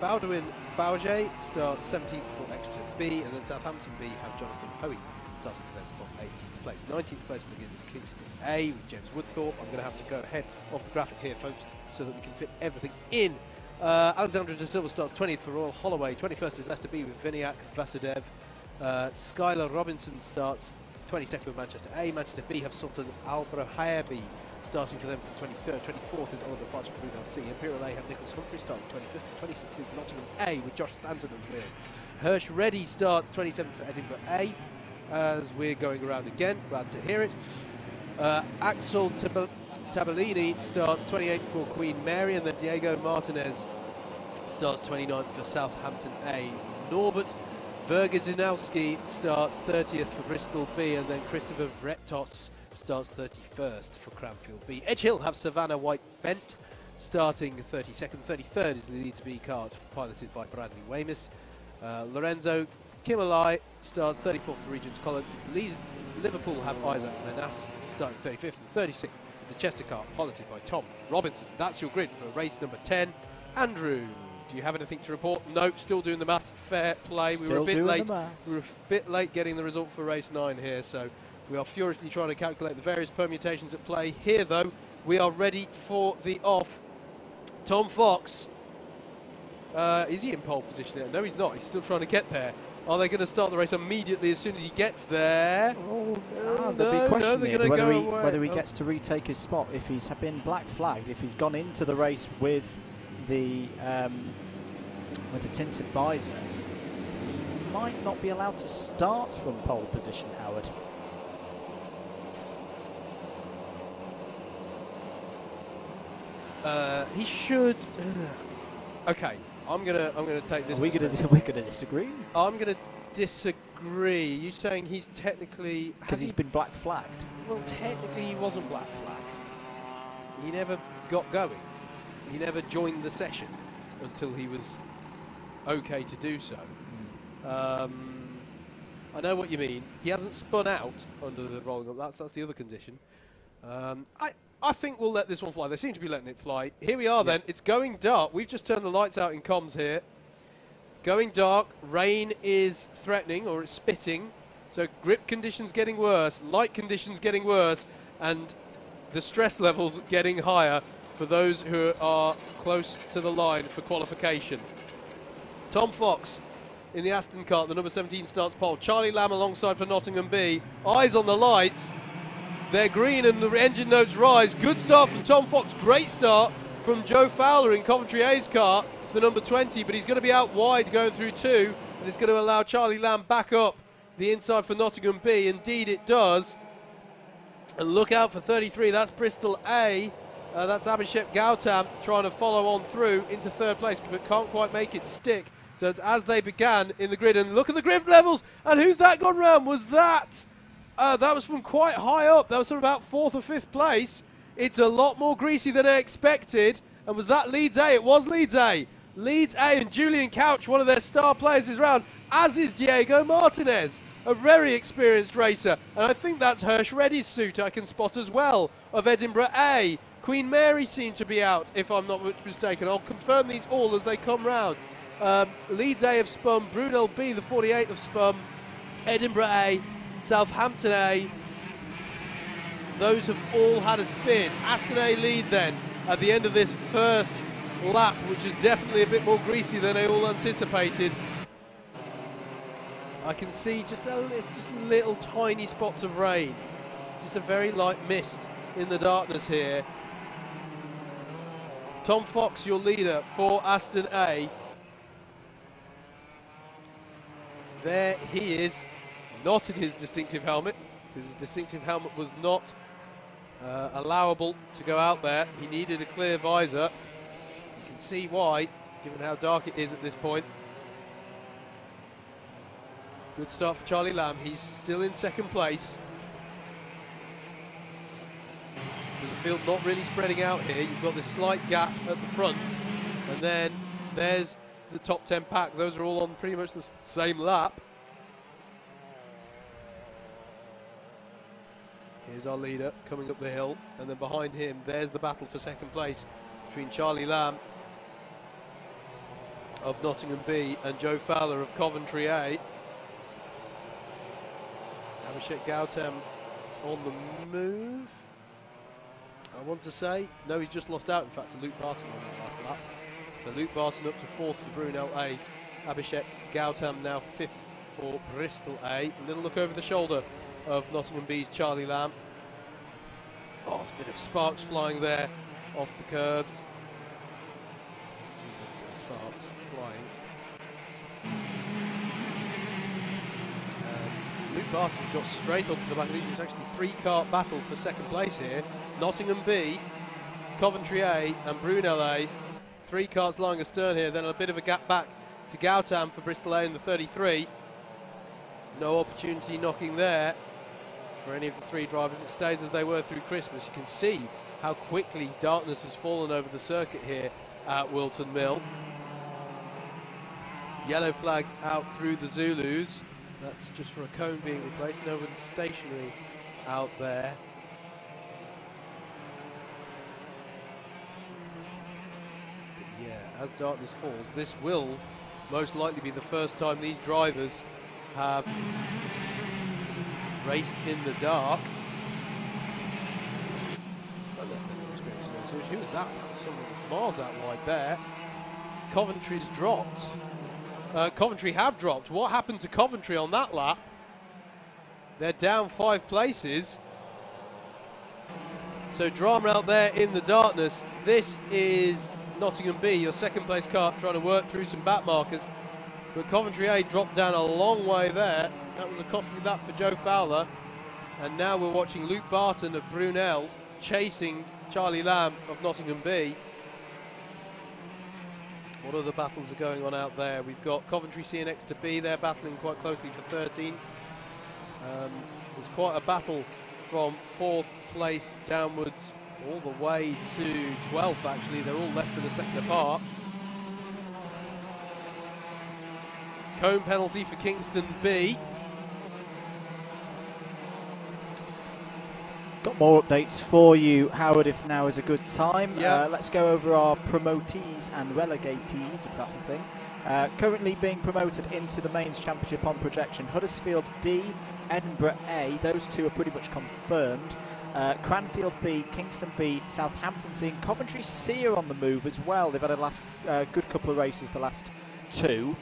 Bowdoin Bauge starts 17th for Exeter B, and then Southampton B have Jonathan Hoey starting for them from 18th place. 19th place begins at Kingston A with James Woodthorpe. I'm going to have to go ahead of the graphic here, folks, so that we can fit everything in. Alexandra De Silva starts 20th for Royal Holloway. 21st is Leicester B with Vinayak Vasudev. Skylar Robinson starts 22nd with Manchester A. Manchester B have Sultan Al-Brahabi starting for them for 23rd. 24th is Oliver Fox for Brunel C. Imperial A have Nicholas Humphrey starting 25th. 26th is Nottingham A with Josh Stanton at the wheel. Hirsch Reddy starts 27th for Edinburgh A. As we're going around again, glad to hear it. Axel Tabellini starts 28th for Queen Mary, and then Diego Martinez starts 29th for Southampton A. Norbert Vergazinowski starts 30th for Bristol B, and then Christopher Vretos starts 31st for Cranfield B. Edge Hill have Savannah White Bent starting 32nd. 33rd is Leeds B card, piloted by Bradley Weymouth. Lorenzo Kimalai starts 34th for Regents College. Liverpool have Isaac Menas starting 35th, and 36th is the Chester car, piloted by Tom Robinson. That's your grid for race number 10. Andrew, do you have anything to report? No, still doing the maths. Fair play. We were a bit late. We were a bit late getting the result for race 9 here, so we are furiously trying to calculate the various permutations at play. Here, though, we are ready for the off. Tom Fox, is he in pole position here? No, he's not. He's still trying to get there. Are they going to start the race immediately as soon as he gets there? The big question here, whether he gets to retake his spot if he's been black flagged, if he's gone into the race with the tinted visor. He might not be allowed to start from pole position, Howard. He should. Okay, I'm gonna take this. We're gonna disagree. I'm gonna disagree. You saying he's technically because he's been black flagged? Well, technically he wasn't black flagged. He never got going. He never joined the session until he was okay to do so. I know what you mean. He hasn't spun out under the rolling up. That's the other condition. I think we'll let this one fly. They seem to be letting it fly. Here we are then. It's going dark. We've just turned the lights out in comms here. Going dark. Rain is threatening, or it's spitting. So grip conditions getting worse. Light conditions getting worse. And the stress levels getting higher for those who are close to the line for qualification. Tom Fox in the Aston cart. The number 17 starts pole. Charlie Lamb alongside for Nottingham B. Eyes on the lights. They're green and the engine notes rise. Good start from Tom Fox. Great start from Joe Fowler in Coventry A's car, the number 20, but he's going to be out wide going through 2, and it's going to allow Charlie Lamb back up the inside for Nottingham B. Indeed it does. And look out for 33. That's Bristol A. That's Abhishek Gautam trying to follow on through into 3rd place, but can't quite make it stick. So it's as they began in the grid. And look at the grid levels. And who's that gone round? Was that... that was from quite high up. That was from about 4th or 5th place. It's a lot more greasy than I expected. And was that Leeds A? It was Leeds A. Leeds A, and Julian Couch, one of their star players, is round, as is Diego Martinez, a very experienced racer. And I think that's Hirsch Reddy's suit I can spot as well, of Edinburgh A. Queen Mary seemed to be out, if I'm not much mistaken. I'll confirm these all as they come round. Leeds A have spun. Brunel B, the 48, have spun. Edinburgh A. Southampton A, those have all had a spin. Aston A lead then at the end of this first lap, which is definitely a bit more greasy than they all anticipated. I can see it's just little tiny spots of rain, just a very light mist in the darkness here. Tom Fox, your leader for Aston A. There he is. Not in his distinctive helmet, because his distinctive helmet was not allowable to go out there. He needed a clear visor. You can see why, given how dark it is at this point. Good start for Charlie Lamb. He's still in 2nd place. The field not really spreading out here. You've got this slight gap at the front, and then there's the top 10 pack. Those are all on pretty much the same lap. Here's our leader coming up the hill, and then behind him, there's the battle for 2nd place between Charlie Lamb of Nottingham B and Joe Fowler of Coventry A. Abhishek Gautam on the move, I want to say. No, he's just lost out, in fact, to Luke Barton on that last lap. So Luke Barton up to 4th for Brunel A. Abhishek Gautam now 5th for Bristol A. A little look over the shoulder of Nottingham B's Charlie Lamb. Oh, there's a bit of sparks flying there off the curbs. Sparks flying. And Luke Barton's got straight onto the back of these. It's actually a three-kart battle for second place here. Nottingham B, Coventry A and Brunel A. 3 karts lying astern here, then a bit of a gap back to Gautam for Bristol A in the 33. No opportunity knocking there for any of the 3 drivers. It stays as they were through Christmas. You can see how quickly darkness has fallen over the circuit here at Whilton Mill. Yellow flags out through the Zulus. That's just for a cone being replaced. No one's stationary out there. But yeah, as darkness falls, this will most likely be the first time these drivers have raced in the dark. Unless they've experienced no such. Who was that? Someone miles out wide there. Coventry's dropped. Coventry have dropped. What happened to Coventry on that lap? They're down 5 places. So drama out there in the darkness. This is Nottingham B, your second place car, trying to work through some back markers. But Coventry A dropped down a long way there. That was a costly lap for Joe Fowler. And now we're watching Luke Barton of Brunel chasing Charlie Lamb of Nottingham B. What other battles are going on out there? We've got Coventry C and X to B. They're battling quite closely for 13. There's quite a battle from 4th place downwards all the way to 12th, actually. They're all less than a second apart. Cone penalty for Kingston B. Got more updates for you, Howard, if now is a good time. Yeah. Let's go over our promotees and relegatees, if that's a thing. Currently being promoted into the Mains Championship on projection, Huddersfield D, Edinburgh A, those 2 are pretty much confirmed. Cranfield B, Kingston B, Southampton C, and Coventry C are on the move as well. They've had a good couple of races, the last 2.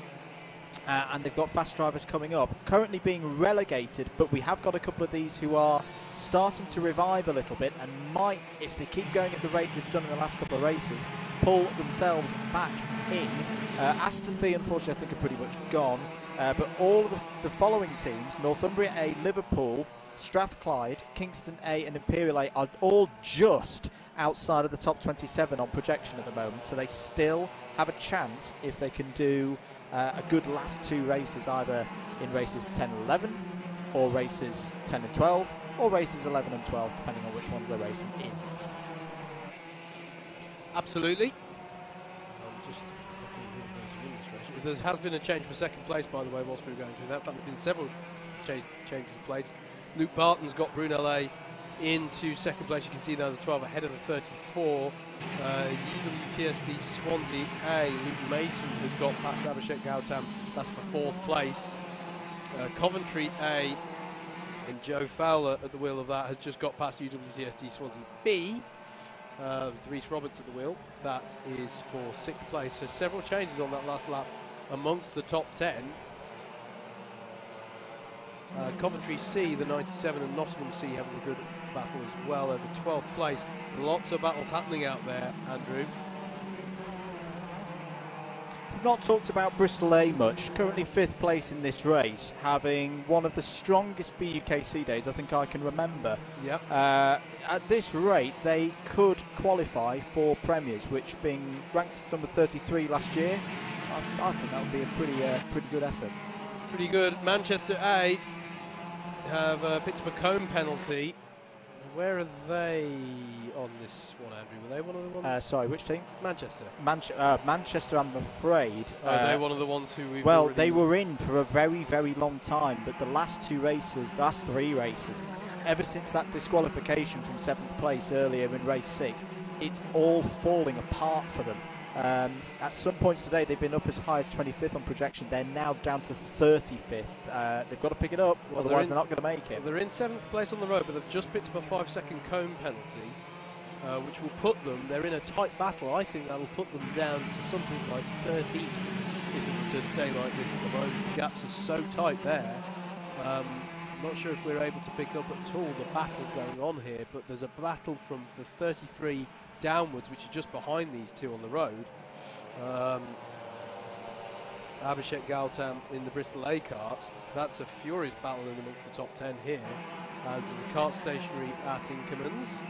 And they've got fast drivers coming up. Currently being relegated, but we have got a couple of these who are starting to revive a little bit and might, if they keep going at the rate they've done in the last couple of races, pull themselves back in. Aston B, unfortunately, I think are pretty much gone. But all of the following teams, Northumbria A, Liverpool, Strathclyde, Kingston A and Imperial A, are all just outside of the top 27 on projection at the moment. So they still have a chance if they can do a good last 2 races, either in races 10 and 11, or races 10 and 12, or races 11 and 12, depending on which ones they're racing in. Absolutely. There has been a change for second place, by the way, whilst we were going through that. In fact, there have been several changes of place. Luke Barton's got Brunel A into second place. You can see now the 12 ahead of the 34. UWTSD Swansea A, Luke Mason has got past Abhishek Gautam. That's for 4th place. Coventry A and Joe Fowler at the wheel of that has just got past UWTSD Swansea B. With Reece Roberts at the wheel. That is for 6th place. So several changes on that last lap amongst the top 10. Coventry C, the 97, and Nottingham C having a good battle as well over 12th place. Lots of battles happening out there, Andrew. We've not talked about Bristol A much. Currently 5th place in this race, having one of the strongest BUKC days I think I can remember. Yep. At this rate, they could qualify for premiers, which being ranked number 33 last year, I think that would be a pretty good effort. Pretty good. Manchester A have picked up a cone penalty. Where are they on this one, Andrew? Were they one of the ones? Sorry, which team? Manchester. Manchester, I'm afraid. Are they one of the ones who we've Well, they were in for a very, very long time, but the last 3 races, ever since that disqualification from 7th place earlier in race 6, it's all falling apart for them. At some points today, they've been up as high as 25th on projection. They're now down to 35th. They've got to pick it up, well, otherwise they're not going to make it. They're in 7th place on the road, but they've just picked up a 5-second cone penalty, which will put them, they're in a tight battle. I think that will put them down to something like 13th if it were to stay like this at the moment. The gaps are so tight there. Not sure if we're able to pick up at all the battle going on here, but there's a battle from the 33 downwards, which is just behind these two on the road. Abhishek Gautam in the Bristol A kart. That's a furious battle in amongst the top 10 here, as there's a kart stationary at Inkermans.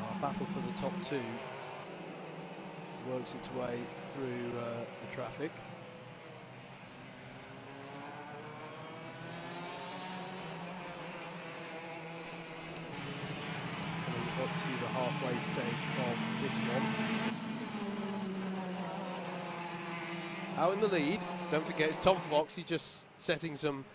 Our battle for the top two works its way through the traffic. Coming up to the halfway stage of this one. Out in the lead, don't forget, it's Tom Fox. He's just setting some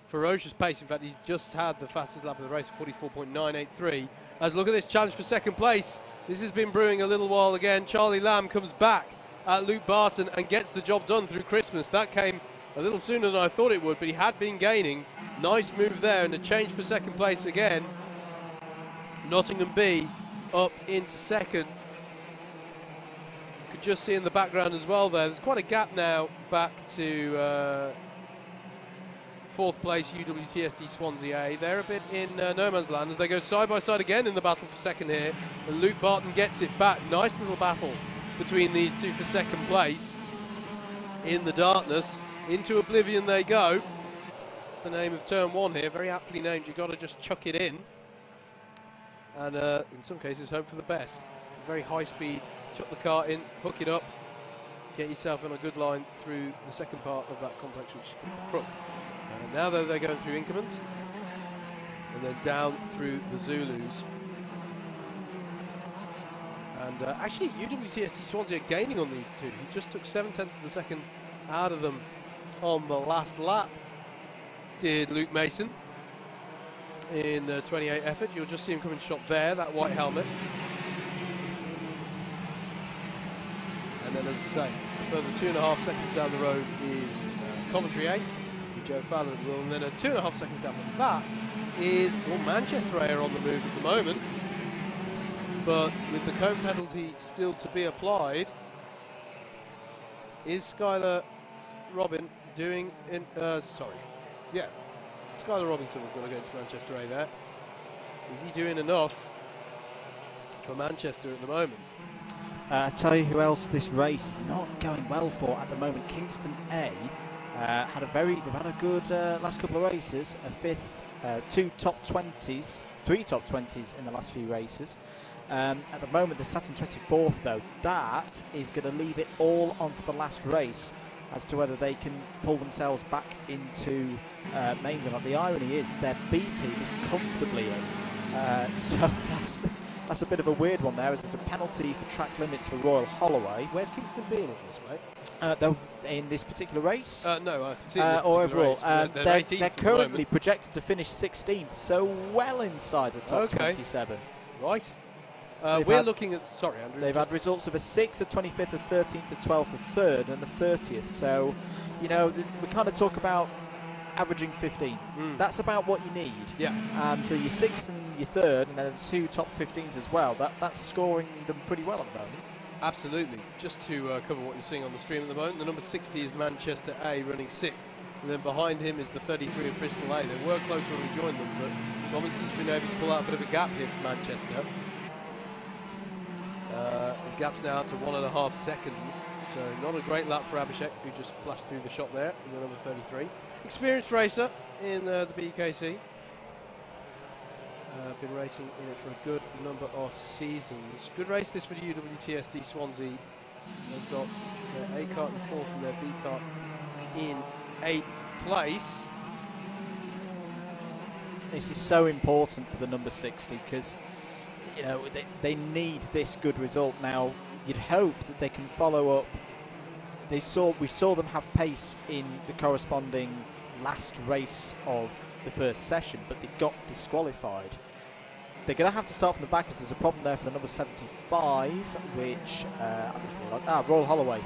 ferocious pace. In fact, he's just had the fastest lap of the race, 44.983. As look at this challenge for second place. This has been brewing a little while again. Charlie Lamb comes back at Luke Barton and gets the job done through Christmas. That came a little sooner than I thought it would, but he had been gaining. Nice move there, and a change for second place again. Nottingham B up into second. You could just see in the background as well there, there's quite a gap now back to fourth place UWTSD Swansea A. They're a bit in no man's land as they go side by side again in the battle for second here. And Luke Barton gets it back. Nice little battle between these two for second place. In the darkness, into oblivion they go. The name of turn one here, very aptly named. You've got to just chuck it in. And in some cases, hope for the best. Very high speed, chuck the car in, hook it up, get yourself on a good line through the second part of that complex, which is the front. And now they're going through Inkermans and then down through the Zulus. And actually, UWTSD Swansea are gaining on these two. He just took 7/10 of a second out of them on the last lap. Did Luke Mason in the 28 effort. You'll just see him coming shot there, that white helmet. And then, as I say, a further 2.5 seconds down the road is Coventry A. Joe Fallon will, and then 2.5 seconds down from that is Manchester A are on the move at the moment, but with the cone penalty still to be applied, is Skylar Robin doing in Skylar Robinson will go against Manchester A there. Is he doing enough for Manchester at the moment? I tell you who else this race is not going well for at the moment. Kingston A. They've had a good last couple of races, a fifth, three top 20s in the last few races. At the moment they're sat in 24th though. That is going to leave it all onto the last race as to whether they can pull themselves back into mains or not. The irony is their B team is comfortably in, so that's a bit of a weird one there, as there's a penalty for track limits for Royal Holloway. Where's Kingston B in all this, mate? They're in this particular race? No, I can see this or overall. race. They're currently projected to finish 16th, so well inside the top 27. Right. We're looking at... Sorry, Andrew. They've had results of a 6th, a 25th, a 13th, a 12th, a 3rd, and a 30th. So, you know, we kind of talk about averaging 15th. That's about what you need. Yeah. So your 6th and your 3rd, and then 2 top 15s as well. That's scoring them pretty well at the moment. Absolutely. Just to cover what you're seeing on the stream at the moment, the number 60 is Manchester A running 6th. And then behind him is the 33 of Bristol A. They were close when we joined them, but Robinson's been able to pull out a bit of a gap here for Manchester. The gap's now to 1.5 seconds, so not a great lap for Abhishek, who just flashed through the shot there in the number 33. Experienced racer in the BUKC. Been racing in it for a good number of seasons. Good race this for the UWTSD Swansea. They've got their A kart in 4th and their B kart in 8th place. This is so important for the number 60 because, you know, they need this good result now. You'd hope that they can follow up. We saw them have pace in the corresponding last race of the first session, but they got disqualified. They're going to have to start from the back because there's a problem there for the number 75, which I just realised, Royal Holloway.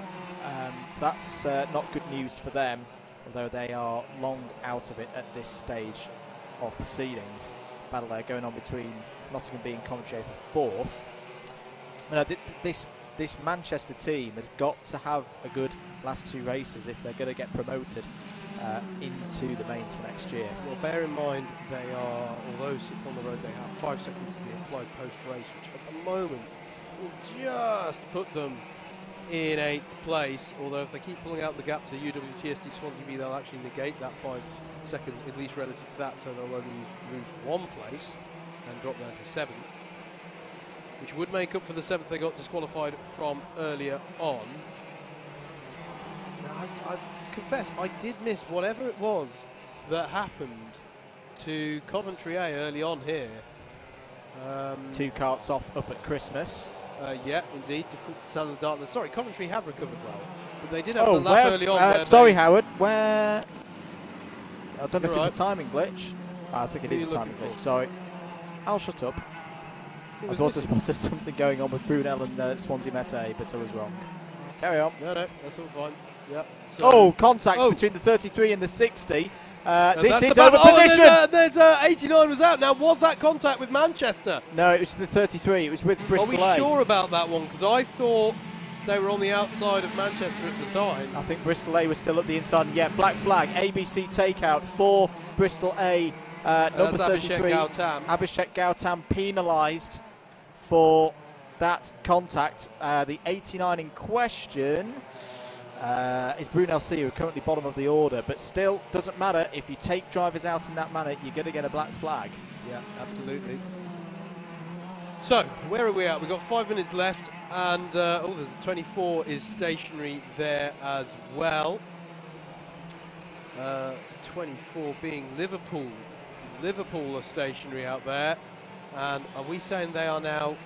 So that's not good news for them, although they are long out of it at this stage of proceedings. Battle there going on between Nottingham being Coventry for 4th. This Manchester team has got to have a good last 2 races if they're going to get promoted into the mains for next year. Well, bear in mind they are, although 6th on the road, they have 5 seconds to be applied post-race, which at the moment will just put them in 8th place. Although if they keep pulling out the gap to UWTSD Swansea B, they'll actually negate that 5 seconds, at least relative to that, so they'll only lose 1 place and drop down to 7th, which would make up for the 7th they got disqualified from earlier on. Now, I confess, I did miss whatever it was that happened to Coventry A early on here. 2 carts off up at Christmas. Yeah, indeed, difficult to tell in the darkness. Sorry, Coventry have recovered well, but they did have a lap early on. Sorry, Howard, where... I don't know if You're it's a timing glitch. I think it is a timing glitch, sorry. I'll shut up. I thought I spotted something going on with Brunel and Swansea Mete, but I was wrong. Carry on. No, that's all fine. Yeah. So contact between the 33 and the 60. This is over position. There's 89 was out. Now, was that contact with Manchester? No, it was the 33. It was with Bristol Are we A. sure about that one? Because I thought they were on the outside of Manchester at the time. I think Bristol A was still at the inside. Yeah, black flag, ABC takeout for Bristol A. Number 33, Abhishek Gautam penalised for that contact. The 89 in question is Brunel C, who are currently bottom of the order, but still doesn't matter. If you take drivers out in that manner, you're going to get a black flag. Yeah, absolutely. So, where are we at? We've got 5 minutes left, and there's 24 is stationary there as well. 24 being Liverpool. Liverpool are stationary out there, and are we saying they are now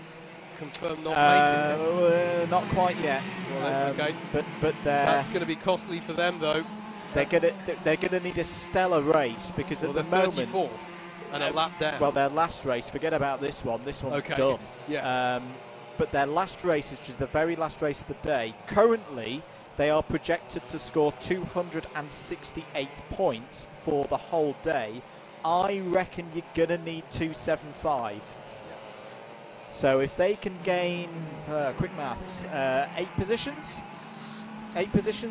confirmed not making it? Not quite yet. Well, okay, but that's going to be costly for them, though. They're gonna need a stellar race because at the moment 34th and a lap down. Well, their last race. Forget about this one. This one's done. Yeah. But their last race, which is the very last race of the day, currently they are projected to score 268 points for the whole day. I reckon you're going to need 275. So if they can gain, quick maths, 8 positions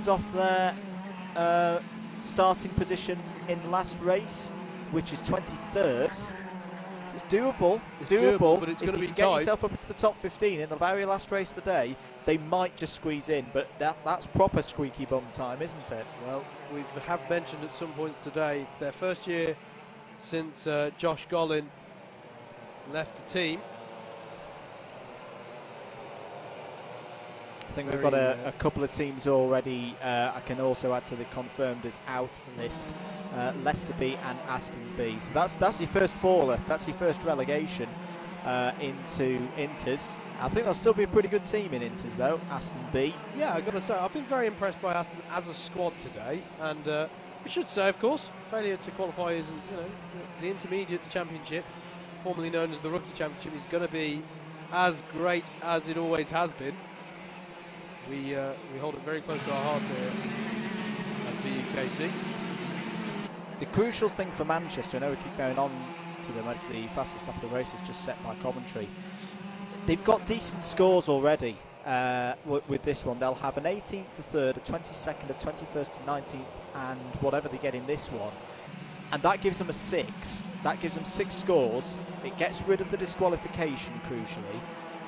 off their starting position in last race, which is 23rd. So it's doable. It's doable, but it's going to be tight. If you get yourself up into the top 15 in the very last race of the day, they might just squeeze in, but that's proper squeaky bum time, isn't it? Well, we have mentioned at some points today, it's their first year since Josh Gollin left the team. I think we've got a couple of teams already. I can also add to the confirmed as out list. Leicester B and Aston B. So that's your first faller. That's your first relegation into Inters. I think they'll still be a pretty good team in Inters though, Aston B. Yeah, I've got to say, I've been very impressed by Aston as a squad today. And we should say, of course, failure to qualify isn't, the Intermediates Championship, formerly known as the Rookie Championship, is going to be as great as it always has been. We hold it very close to our hearts here at BUKC. The crucial thing for Manchester, I know we keep going on to them as the fastest lap of the race is just set by Coventry. They've got decent scores already with this one. They'll have an 18th, a 3rd, a 22nd, a 21st, a 19th, and whatever they get in this one. And that gives them a 6. That gives them 6 scores. It gets rid of the disqualification, crucially,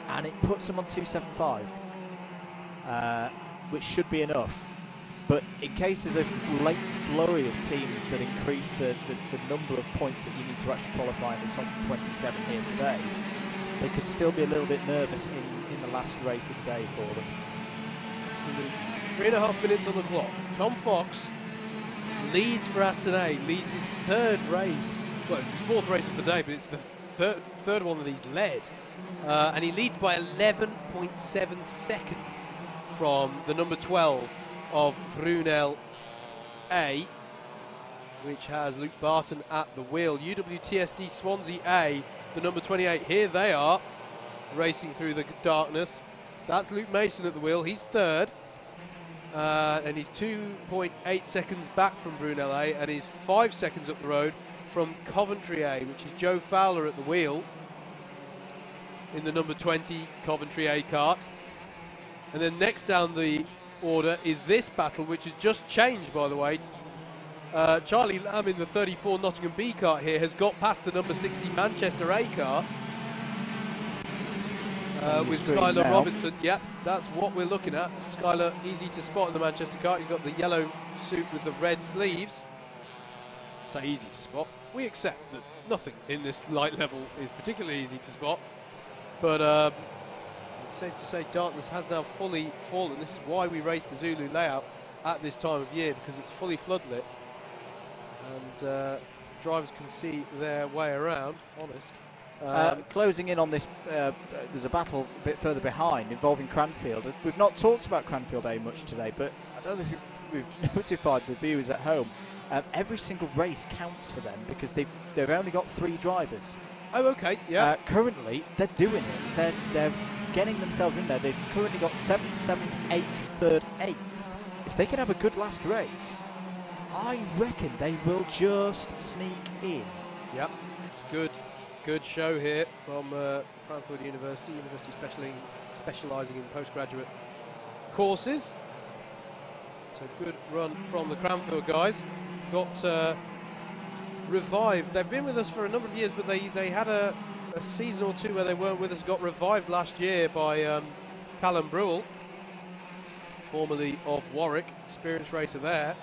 and it puts them on 275. Which should be enough, but in case there's a late flurry of teams that increase the number of points that you need to actually qualify in the top 27 here today, they could still be a little bit nervous in the last race of the day for them. Absolutely. 3.5 minutes on the clock. Tom Fox leads for Aston A, leads his 3rd race. Well, it's his 4th race of the day, but it's the third one that he's led, and he leads by 11.7 seconds. From the number 12 of Brunel A, which has Luke Barton at the wheel. UWTSD Swansea A, the number 28. Here they are, racing through the darkness. That's Luke Mason at the wheel. He's 3rd, and he's 2.8 seconds back from Brunel A, and he's 5 seconds up the road from Coventry A, which is Joe Fowler at the wheel. in the number 20 Coventry A kart. And then next down the order is this battle, which has just changed, by the way. Charlie Lamb in the 34 Nottingham B kart here has got past the number 60 Manchester A kart. With Skylar Robinson. Yeah, that's what we're looking at. Skylar, easy to spot in the Manchester kart. He's got the yellow suit with the red sleeves. So easy to spot. We accept that nothing in this light level is particularly easy to spot. But it's safe to say darkness has now fully fallen. This is why we race the Zulu layout at this time of year, because it's fully floodlit. And drivers can see their way around, honest. Closing in on this, there's a battle a bit further behind involving Cranfield. We've not talked about Cranfield A much today, but I don't know if we've notified the viewers at home. Every single race counts for them because they've only got 3 drivers. Oh, okay, yeah. Currently, they're doing it. They're getting themselves in there. They've currently got 7th, 7th, 8th, 3rd, 8th. If they can have a good last race, I reckon they will just sneak in. Yep, it's good show here from Cranfield University specialising in postgraduate courses. So good run from the Cranfield guys. Got revived. They've been with us for a number of years, but they had a season or two where they weren't with us. Got revived last year by Callum Brewell, formerly of Warwick, experienced racer there.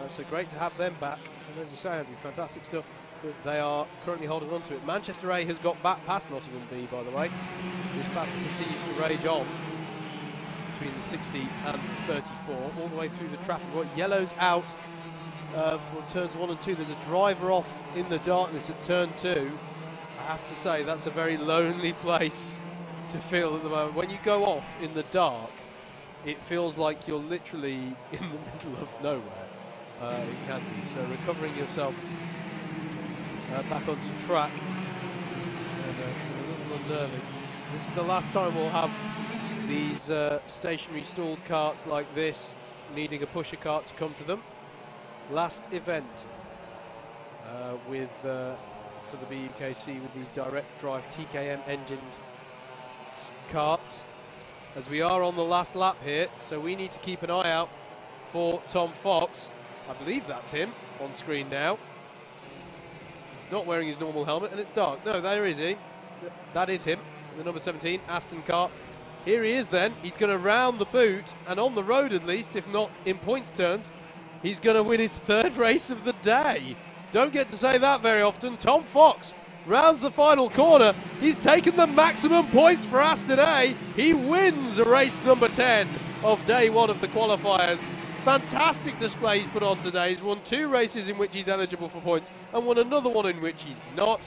So great to have them back. And as you say, Andrew, fantastic stuff. But they are currently holding on to it. Manchester A has got back past Nottingham B, by the way. This battle continues to rage on between the 60 and 34, all the way through the traffic. We've got yellows out for turns 1 and 2. There's a driver off in the darkness at turn 2. I have to say, that's a very lonely place to feel at the moment. When you go off in the dark, it feels like you're literally in the middle of nowhere. It can be. So recovering yourself back onto track, and a little unnerving. This is the last time we'll have these stationary stalled carts like this, needing a pusher cart to come to them. Last event for the BUKC with these direct drive TKM engined carts, as we are on the last lap here, so we need to keep an eye out for Tom Fox. I believe that's him on screen now. He's not wearing his normal helmet and it's dark. No, there is he. That is him, the number 17 Aston kart. Here he is then. He's going to round the boot, and on the road at least, if not in points terms, he's going to win his 3rd race of the day. Don't get to say that very often. Tom Fox rounds the final corner. He's taken the maximum points for Aston A. He wins race number 10 of day 1 of the qualifiers. Fantastic display he's put on today. He's won 2 races in which he's eligible for points and won another one in which he's not.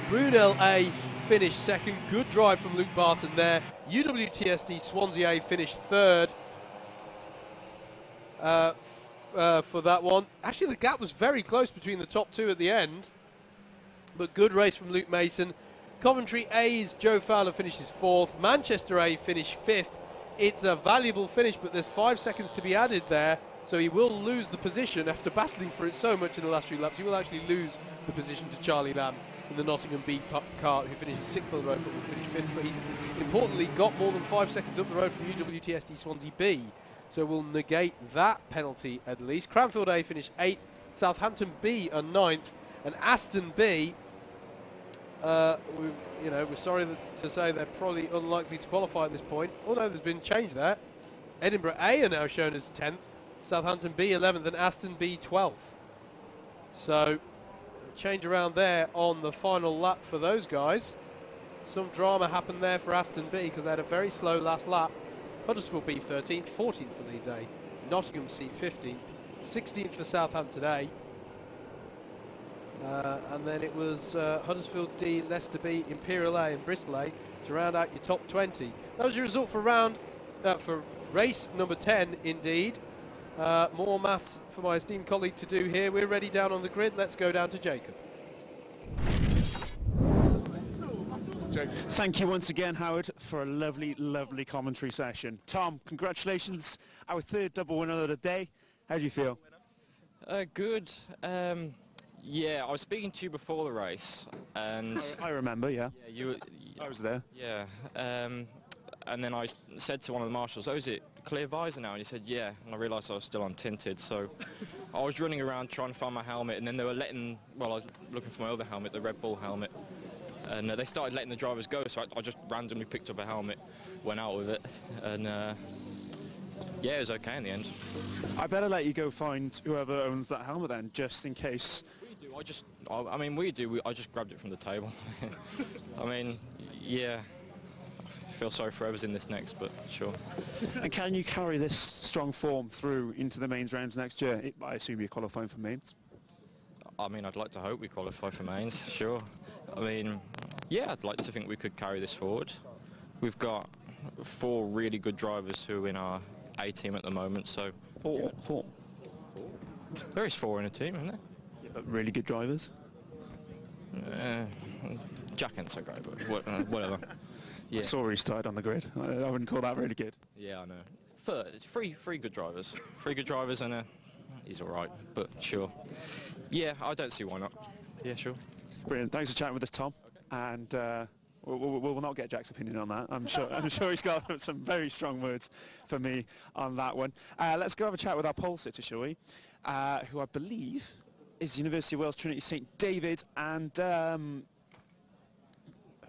Brunel A finished 2nd. Good drive from Luke Barton there. UWTSD Swansea A finished 3rd for that one. Actually, the gap was very close between the top 2 at the end, but good race from Luke Mason. Coventry A's Joe Fowler finishes 4th. Manchester A finished 5th. It's a valuable finish, but there's 5 seconds to be added there, so he will lose the position after battling for it so much in the last few laps. He will actually lose the position to Charlie Lamb in the Nottingham B kart, who finishes 6th on the road but will finish 5th. But he's importantly got more than 5 seconds up the road from UWTSD Swansea B, so we'll negate that penalty at least. Cranfield A finished 8th, Southampton B are 9th, and Aston B, we're sorry to say they're probably unlikely to qualify at this point, although there's been change there. Edinburgh A are now shown as 10th, Southampton B 11th, and Aston B 12th. So change around there on the final lap for those guys. Some drama happened there for Aston B because they had a very slow last lap. Huddersfield B 13th, 14th for Leeds A, Nottingham C 15th, 16th for Southampton A. And then it was Huddersfield D, Leicester B, Imperial A and Bristol A to round out your top 20. That was your result for race number 10 indeed. More maths for my esteemed colleague to do here. We're ready down on the grid. Let's go down to Jacob. Thank you once again, Howard, for a lovely, lovely commentary session. Tom, congratulations. Our 3rd double winner of the day. How do you feel? Good. Yeah, I was speaking to you before the race, and I remember. Yeah. Yeah, you. I was there. Yeah. And then I said to one of the marshals, "Oh, is it clear visor now?" And he said, "Yeah." And I realised I was still untinted, so I was running around trying to find my helmet, and then they were letting. Well, I was looking for my other helmet, the Red Bull helmet, and they started letting the drivers go. So I just randomly picked up a helmet, went out with it, and yeah, it was okay in the end. I better let you go find whoever owns that helmet then, just in case. We do. I mean, I just grabbed it from the table. I mean, yeah. I feel sorry for whoever's in this next, but sure. And can you carry this strong form through into the mains rounds next year? I assume you're qualifying for mains. I mean, I'd like to hope we qualify for mains, sure. I mean, yeah, I'd like to think we could carry this forward. We've got 4 really good drivers who are in our A team at the moment, so... Four. There is 4 in a team, isn't there? Yeah, but really good drivers? Jack ain't so great, but whatever. Yeah. I saw he started on the grid. I wouldn't call that really good. Yeah, I know. It's three good drivers. 3 good drivers and he's all right, but sure. Yeah, I don't see why not. Yeah, sure. Brilliant. Thanks for chatting with us, Tom. And we'll not get Jack's opinion on that. I'm sure he's got some very strong words for me on that one. Let's go have a chat with our pole sitter, shall we? Who I believe is University of Wales Trinity St David. And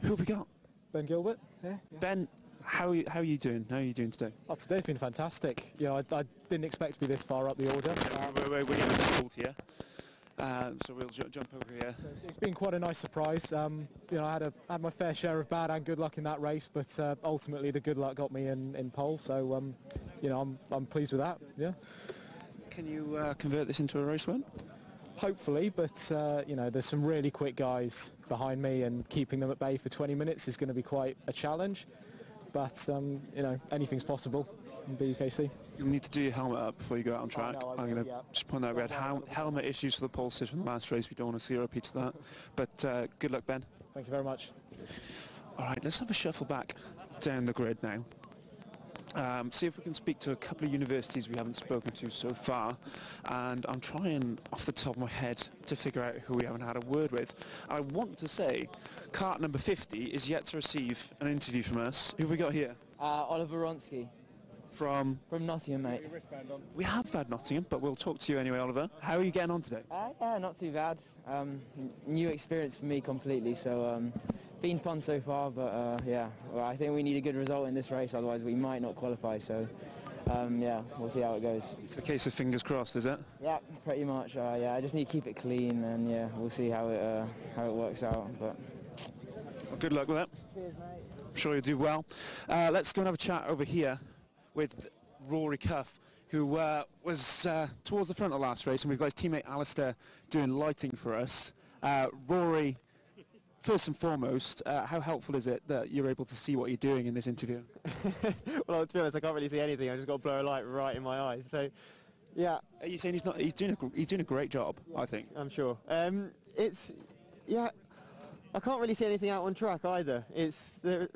who have we got? Ben Gilbert. Yeah. Ben, how are you doing? How are you doing today? Oh, today's been fantastic. You know, I didn't expect to be this far up the order. We're getting pulled here. So we'll jump over here. So it's been quite a nice surprise. You know, I had my fair share of bad and good luck in that race, but ultimately the good luck got me in pole. So you know, I'm pleased with that. Yeah. Can you convert this into a race win? Hopefully, but you know, there's some really quick guys behind me, and keeping them at bay for 20 minutes is going to be quite a challenge. But you know, anything's possible in BUKC. You'll need to do your helmet up before you go out on track. I'm going to just point out we had helmet issues for the pole sitter from the last race. We don't want to see a repeat of that. But good luck, Ben. Thank you very much. All right, let's have a shuffle back down the grid now. See if we can speak to a couple of universities we haven't spoken to so far, and I'm trying off the top of my head to figure out who we haven't had a word with. I want to say cart number 50 is yet to receive an interview from us. Who have we got here? Oliver Ronsky. From Nottingham, mate. We have had Nottingham, but we'll talk to you anyway, Oliver. How are you getting on today? Yeah, not too bad. New experience for me completely, so been fun so far, but yeah, well, I think we need a good result in this race, otherwise we might not qualify, so yeah, we'll see how it goes. It's a case of fingers crossed, is it? Yeah, pretty much. Yeah, I just need to keep it clean, and yeah, we'll see how it works out. But well, good luck with it. Cheers, mate. I'm sure you'll do well. Let's go and have a chat over here with Rory Cuff, who was towards the front of the last race, and we've got his teammate Alistair doing lighting for us. Rory, first and foremost, how helpful is it that you're able to see what you're doing in this interview? Well, to be honest, I can't really see anything. I just got to blow a light right in my eyes. So, yeah. Are you saying he's doing a great job? Yeah, I think. I'm sure. Yeah. I can't really see anything out on track either. Do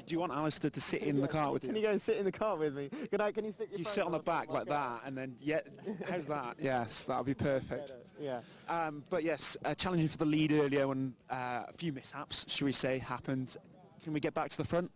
you want Alistair to sit in the car with you? Can you go and sit in the car with me? Can you stick your You phone sit on the back like that, and then how's that? Yes, that would be perfect. Yeah. But yes, challenging for the lead earlier when a few mishaps, should we say, happened. Can we get back to the front?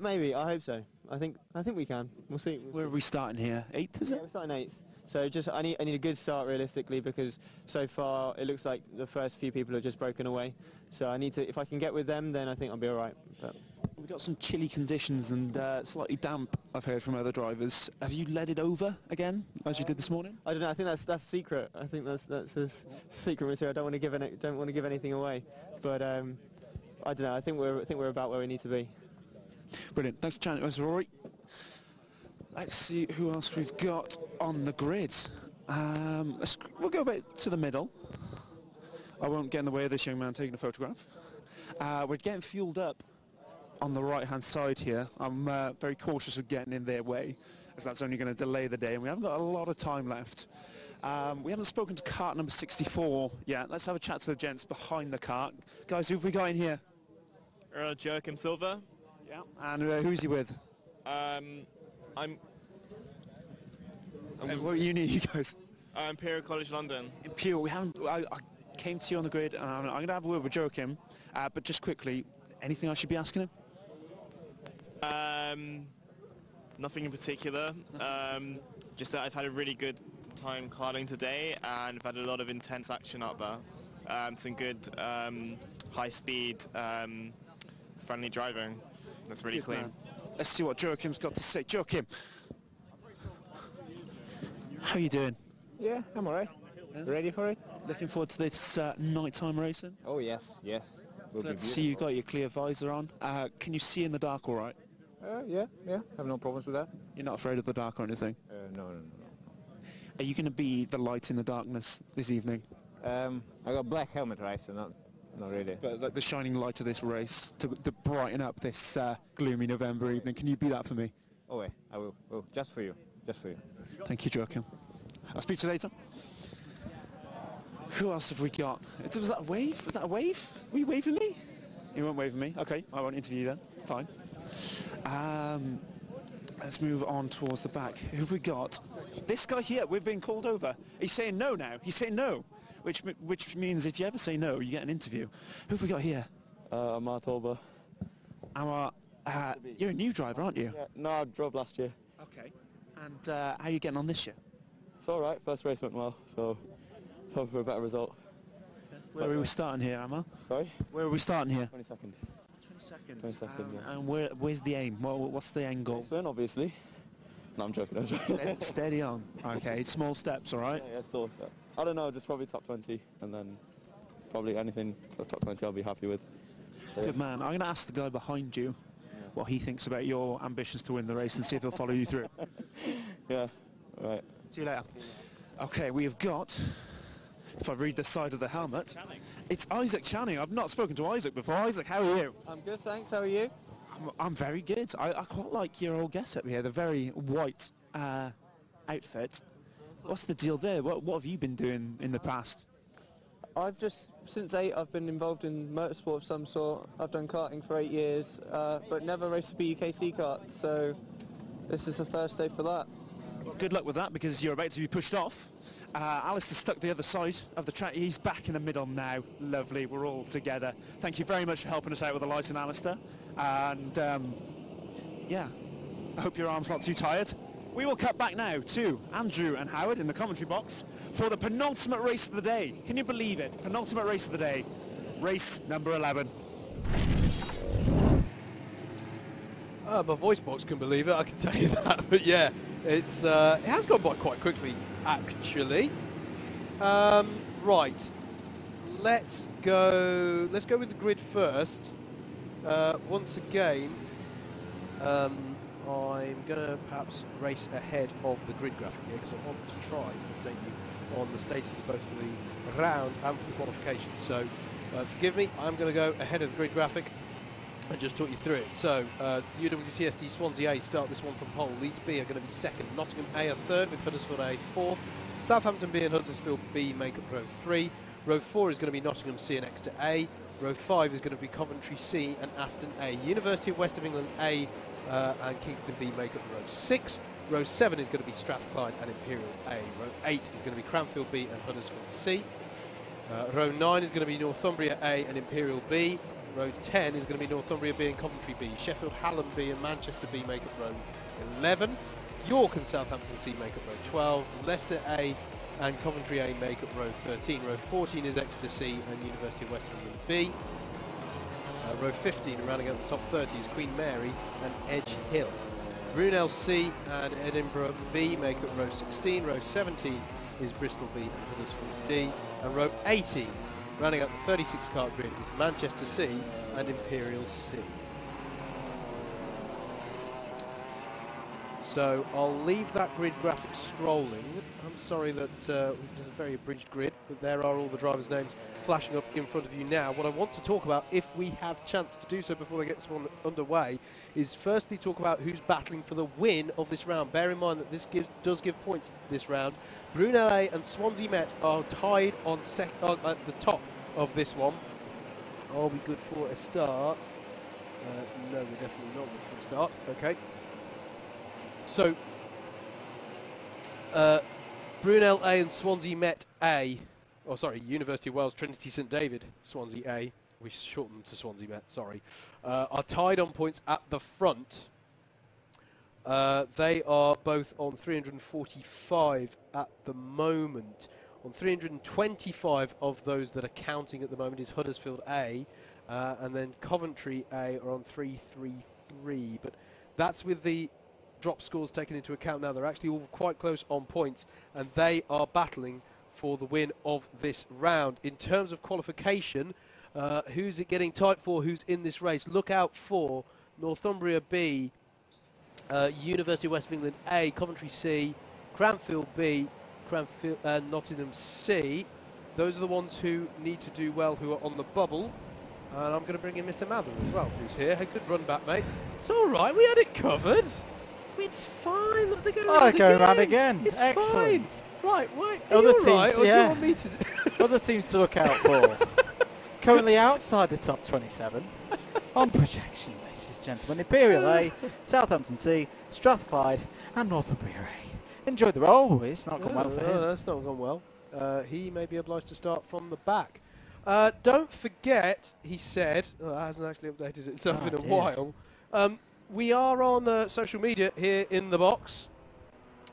Maybe. I hope so. I think we can. We'll see. Where are we starting here? 8th, is it? Yeah, we're starting 8th. So I need a good start realistically, because so far it looks like the first few people have just broken away. So if I can get with them, then I think I'll be all right. But we've got some chilly conditions and slightly damp, I've heard from other drivers. Have you let it over again, as you did this morning? I don't know. I think that's secret. I think that's a secret material. I don't want to give anything away. But I don't know. I think we're about where we need to be. Brilliant. Thanks for chatting to us, Rory. Let's see who else we've got on the grid. We'll go back to the middle. I won't get in the way of this young man taking a photograph. We're getting fueled up on the right-hand side here. I'm very cautious of getting in their way, as that's only going to delay the day, and we haven't got a lot of time left. We haven't spoken to cart number 64 yet. Let's have a chat to the gents behind the cart. Guys, who have we got in here? Joachim Silva. Yeah. And who's he with? And what uni are you guys? Imperial College London. Imperial. We haven't. came to you on the grid, and I'm going to have a word with Joachim, but just quickly, anything I should be asking him? Nothing in particular. Just that I've had a really good time karting today, and I've had a lot of intense action up there. Some good high-speed, friendly driving. That's really Good clean. man. Let's see what Joachim's got to say. Joachim, how are you doing? Yeah, I'm alright. Ready for it? Looking forward to this nighttime racing? Oh yes, yes. Will be Let's see you got your clear visor on. Can you see in the dark all right? Yeah, have no problems with that. You're not afraid of the dark or anything? No. Are you going to be the light in the darkness this evening? I got black helmet, right, so not really. But like the shining light of this race to brighten up this gloomy November evening. Can you be that for me? Oh, wait, I will. Oh, just for you. Thank you, Joachim. I'll speak to you later. Who else have we got? Was that a wave? Was that a wave? Were you waving me? You weren't waving me. Okay, I won't interview you then. Fine. Let's move on towards the back. Who have we got? This guy here, we're being called over. He's saying no now. He's saying no, which means if you ever say no, you get an interview. Who have we got here? Amar Tolba. Amar, you're a new driver, aren't you? Yeah, no, I drove last year. Okay. And how are you getting on this year? It's all right. First race went well, so let's hope for a better result. Where are we starting here, Amar? Sorry? Where are we starting here? 22nd. 22nd. 22nd, yeah. And where's the aim? What's the end goal? Win, obviously. No, I'm joking. Steady on. Okay, small steps, all right? Yeah, still. I don't know, just probably top 20, and then probably anything that's top 20 I'll be happy with. So, Good man. I'm going to ask the guy behind you what he thinks about your ambitions to win the race and see if he'll follow you through. Yeah, right. See you later. Okay, we have got, if I read the side of the helmet, it's Isaac Channing. I've not spoken to Isaac before. Isaac, how are you? I'm good, thanks. How are you? I'm very good. I quite like your old get-up here, the very white outfit. What's the deal there? What have you been doing in the past? I've just, since 8, I've been involved in motorsport of some sort. I've done karting for 8 years, but never raced a BUKC kart, so this is the first day for that. Good luck with that, because you're about to be pushed off. Alistair stuck the other side of the track. He's back in the middle now. Lovely, we're all together. Thank you very much for helping us out with the lighting, Alistair. And yeah, I hope your arm's not too tired. We will cut back now to Andrew and Howard in the commentary box for the penultimate race of the day. Can you believe it? Penultimate race of the day. Race number 11. My voice box can believe it, I can tell you that. But yeah, it has gone by quite quickly, actually. Right, let's go with the grid first. Once again, I'm going to perhaps race ahead of the grid graphic here because I want to try and update you on the status both for the round and for the qualification. So forgive me, I'm going to go ahead of the grid graphic and just talk you through it. So UWTSD Swansea A start this one from pole. Leeds B are going to be second. Nottingham A are third with Huddersfield A fourth. Southampton B and Huddersfield B make up row 3. Row 4 is going to be Nottingham C and Exeter A. Row 5 is going to be Coventry C and Aston A. University of West of England A and Kingston B make up row 6. Row 7 is going to be Strathclyde and Imperial A. Row 8 is going to be Cranfield B and Huddersfield C. Row 9 is going to be Northumbria A and Imperial B. Row 10 is going to be Northumbria B and Coventry B. Sheffield Hallam B and Manchester B make up row 11. York and Southampton C make up row 12. Leicester A and Coventry A make up row 13. Row 14 is Exeter C and University of West of England B. Row 15, rounding out the top 30, is Queen Mary and Edge Hill. Brunel C and Edinburgh B make up row 16. Row 17 is Bristol B and Huddersfield D. And row 18, rounding out the 36 car grid, is Manchester C and Imperial C. So I'll leave that grid graphic scrolling. I'm sorry that it's a very abridged grid, but there are all the drivers' names flashing up in front of you now. What I want to talk about, if we have chance to do so before they get this one underway, is firstly talk about who's battling for the win of this round. Bear in mind that this does give points this round. Brunel A and Swansea Met are tied on at the top of this one. Are we good for a start? No, we're definitely not good for a start. Okay. So, Brunel A and Swansea Met A oh sorry, University of Wales, Trinity St David, Swansea A, we shortened to Swansea Met, sorry, are tied on points at the front. They are both on 345 at the moment. On 325 of those that are counting at the moment is Huddersfield A, and then Coventry A are on 333. But that's with the drop scores taken into account now. They're actually all quite close on points, and they are battling for the win of this round. In terms of qualification, who's it getting tight for? Who's in this race? Look out for Northumbria B, University of West of England A, Coventry C, Cranfield B, Nottingham C. Those are the ones who need to do well, who are on the bubble. And I'm going to bring in Mr. Mather as well, who's here. Hey, good run back, mate. It's all right. We had it covered. It's fine. Look, they're going around again. It's Excellent. fine. Right, wait. Other teams, right, or yeah. do you want me to Other teams to look out for. Currently outside the top 27. On projection, ladies and gentlemen. Imperial A, Southampton C, Strathclyde, and Northumbria A. Enjoyed the roll. It's not gone well for him. That's not gone well. He may be obliged to start from the back. Don't forget, he said, that hasn't actually updated itself in a while. We are on social media here in the box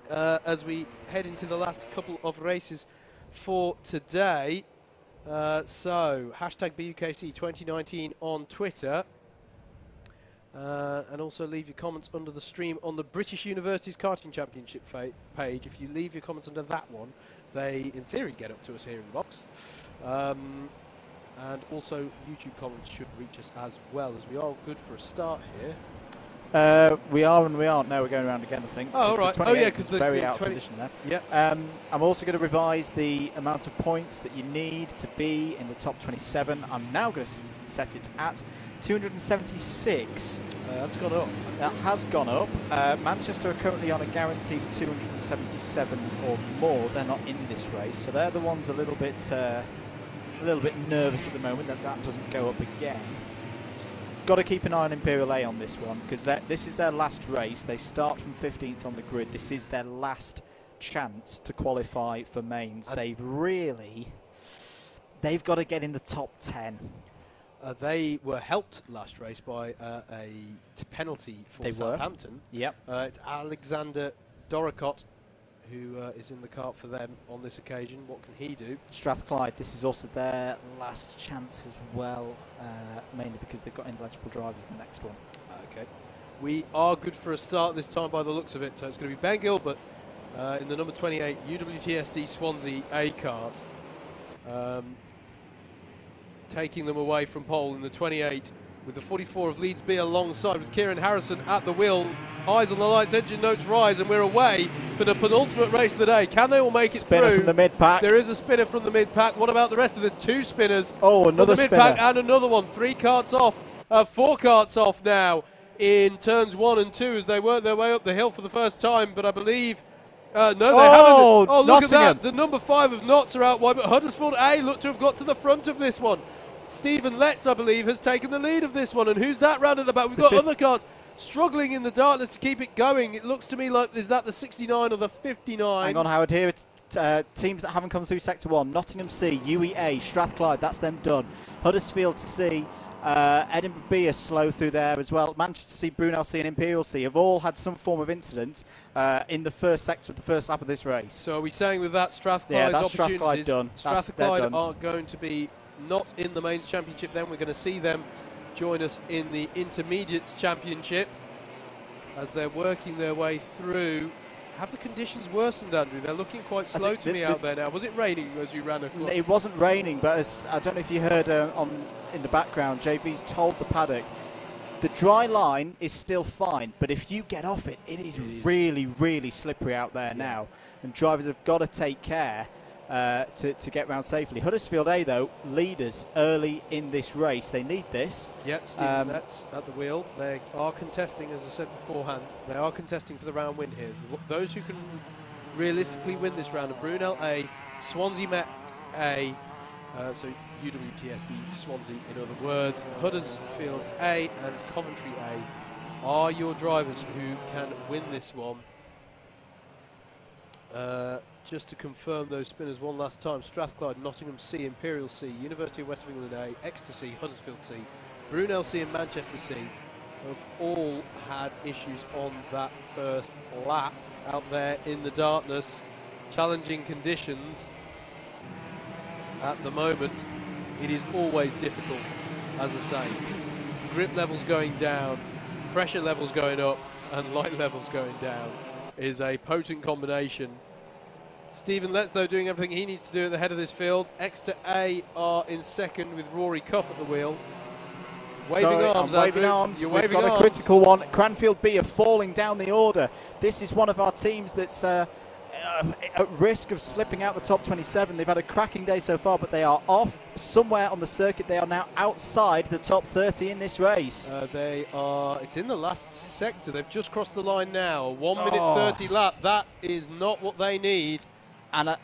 as we head into the last couple of races for today. So, hashtag BUKC 2019 on Twitter. And also leave your comments under the stream on the British Universities Karting Championship page. If you leave your comments under that one, they, in theory, get up to us here in the box. And also, YouTube comments should reach us as well, as we are good for a start here. We are and we aren't. Now we're going around again, I think. Oh, right. Oh, yeah, because very out of position there. Yeah. I'm also going to revise the amount of points that you need to be in the top 27. I'm now going to set it at 276. That's gone up. That has gone up. Manchester are currently on a guaranteed 277 or more. They're not in this race, so they're the ones a little bit nervous at the moment that doesn't go up again. Got to keep an eye on Imperial A on this one, because this is their last race. They start from 15th on the grid. This is their last chance to qualify for mains. They've got to get in the top 10. They were helped last race by a penalty for Southampton. Yep. It's Alexander Doricott who is in the cart for them on this occasion. What can he do? Strathclyde, this is also their last chance as well, mainly because they've got ineligible drivers in the next one. Okay. We are good for a start this time by the looks of it. So it's going to be Ben Gilbert in the number 28 UWTSD Swansea A cart. Taking them away from pole in the 28 with the 44 of Leeds B alongside with Kieran Harrison at the wheel. Eyes on the lights, engine notes rise, and we're away for the penultimate race of the day. Can they all make it through? Spinner from the mid-pack. There is a spinner from the mid-pack. What about the rest of this? Two spinners. Oh, another from the mid-pack spinner. and another one. 3 carts off. 4 carts off now in turns 1 and 2 as they work their way up the hill for the first time. But I believe... no, they haven't. Oh, look at that. The number 5 of Notts are out wide, but Huddersfield A look to have got to the front of this one. Stephen Letts, I believe, has taken the lead of this one. And who's that round at the back? We've got other carts struggling in the darkness to keep it going. It looks to me like, is that the 69 or the 59? Hang on, Howard, here it's teams that haven't come through Sector 1. Nottingham C, UEA, Strathclyde, that's them done. Huddersfield C, Edinburgh B are slow through there as well. Manchester C, Brunel C and Imperial C have all had some form of incident in the first sector of the first lap of this race. So are we saying with that Strathclyde's that's opportunities, Strathclyde done. Strathclyde are going to be not in the mains championship then. We're going to see them join us in the intermediates championship as they're working their way through. Have the conditions worsened, Andrew? They're looking quite slow to me out there now. Was it raining as you ran across? It wasn't raining, but as, I don't know if you heard in the background, JB's told the paddock the dry line is still fine, but if you get off it, it is really, really slippery out there now, and drivers have got to take care to get round safely. Huddersfield A, though, leaders early in this race. They need this. Yep, Stephen Letts at the wheel. They are contesting, as I said beforehand, they are contesting for the round win here. Those who can realistically win this round are Brunel A, Swansea Met A, so UWTSD Swansea in other words, Huddersfield A and Coventry A are your drivers who can win this one. just to confirm those spinners one last time. Strathclyde, Nottingham C, Imperial C, University of West of England A, Exeter C, Huddersfield C, Brunel C and Manchester C have all had issues on that first lap out there in the darkness. Challenging conditions at the moment. It is always difficult, as I say. Grip levels going down, pressure levels going up, and light levels going down is a potent combination. Stephen Letts, though, doing everything he needs to do at the head of this field. Exeter A are in second with Rory Cuff at the wheel. Waving arms, waving Andrew. arms. You're We've waving got arms. a critical one. Cranfield B are falling down the order. This is one of our teams that's at risk of slipping out the top 27. They've had a cracking day so far, but they are off somewhere on the circuit. They are now outside the top 30 in this race. They are. It's in the last sector. They've just crossed the line now. 1 minute 30 lap. That is not what they need. And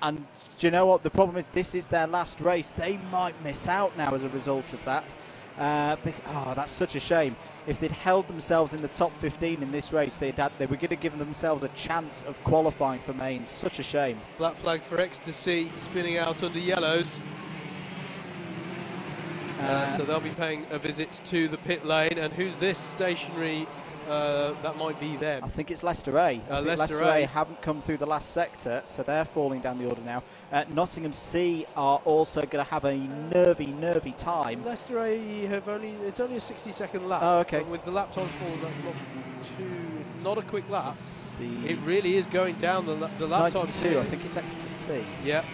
do you know what? The problem is this is their last race. They might miss out now as a result of that. That's such a shame. If they'd held themselves in the top 15 in this race, they were going to give themselves a chance of qualifying for mains. Such a shame. Black flag for Exeter C, spinning out under yellows. So they'll be paying a visit to the pit lane. And who's this stationary? That might be them. I think it's Leicester A. Leicester A haven't come through the last sector, so they're falling down the order now. Nottingham C are also going to have a nervy time. Leicester A have it's only a 60-second lap. Oh, okay. And with the lap time falls, that's not it's not a quick lap. It really is going down the lap time. 92, I think it's Exeter C. Yeah.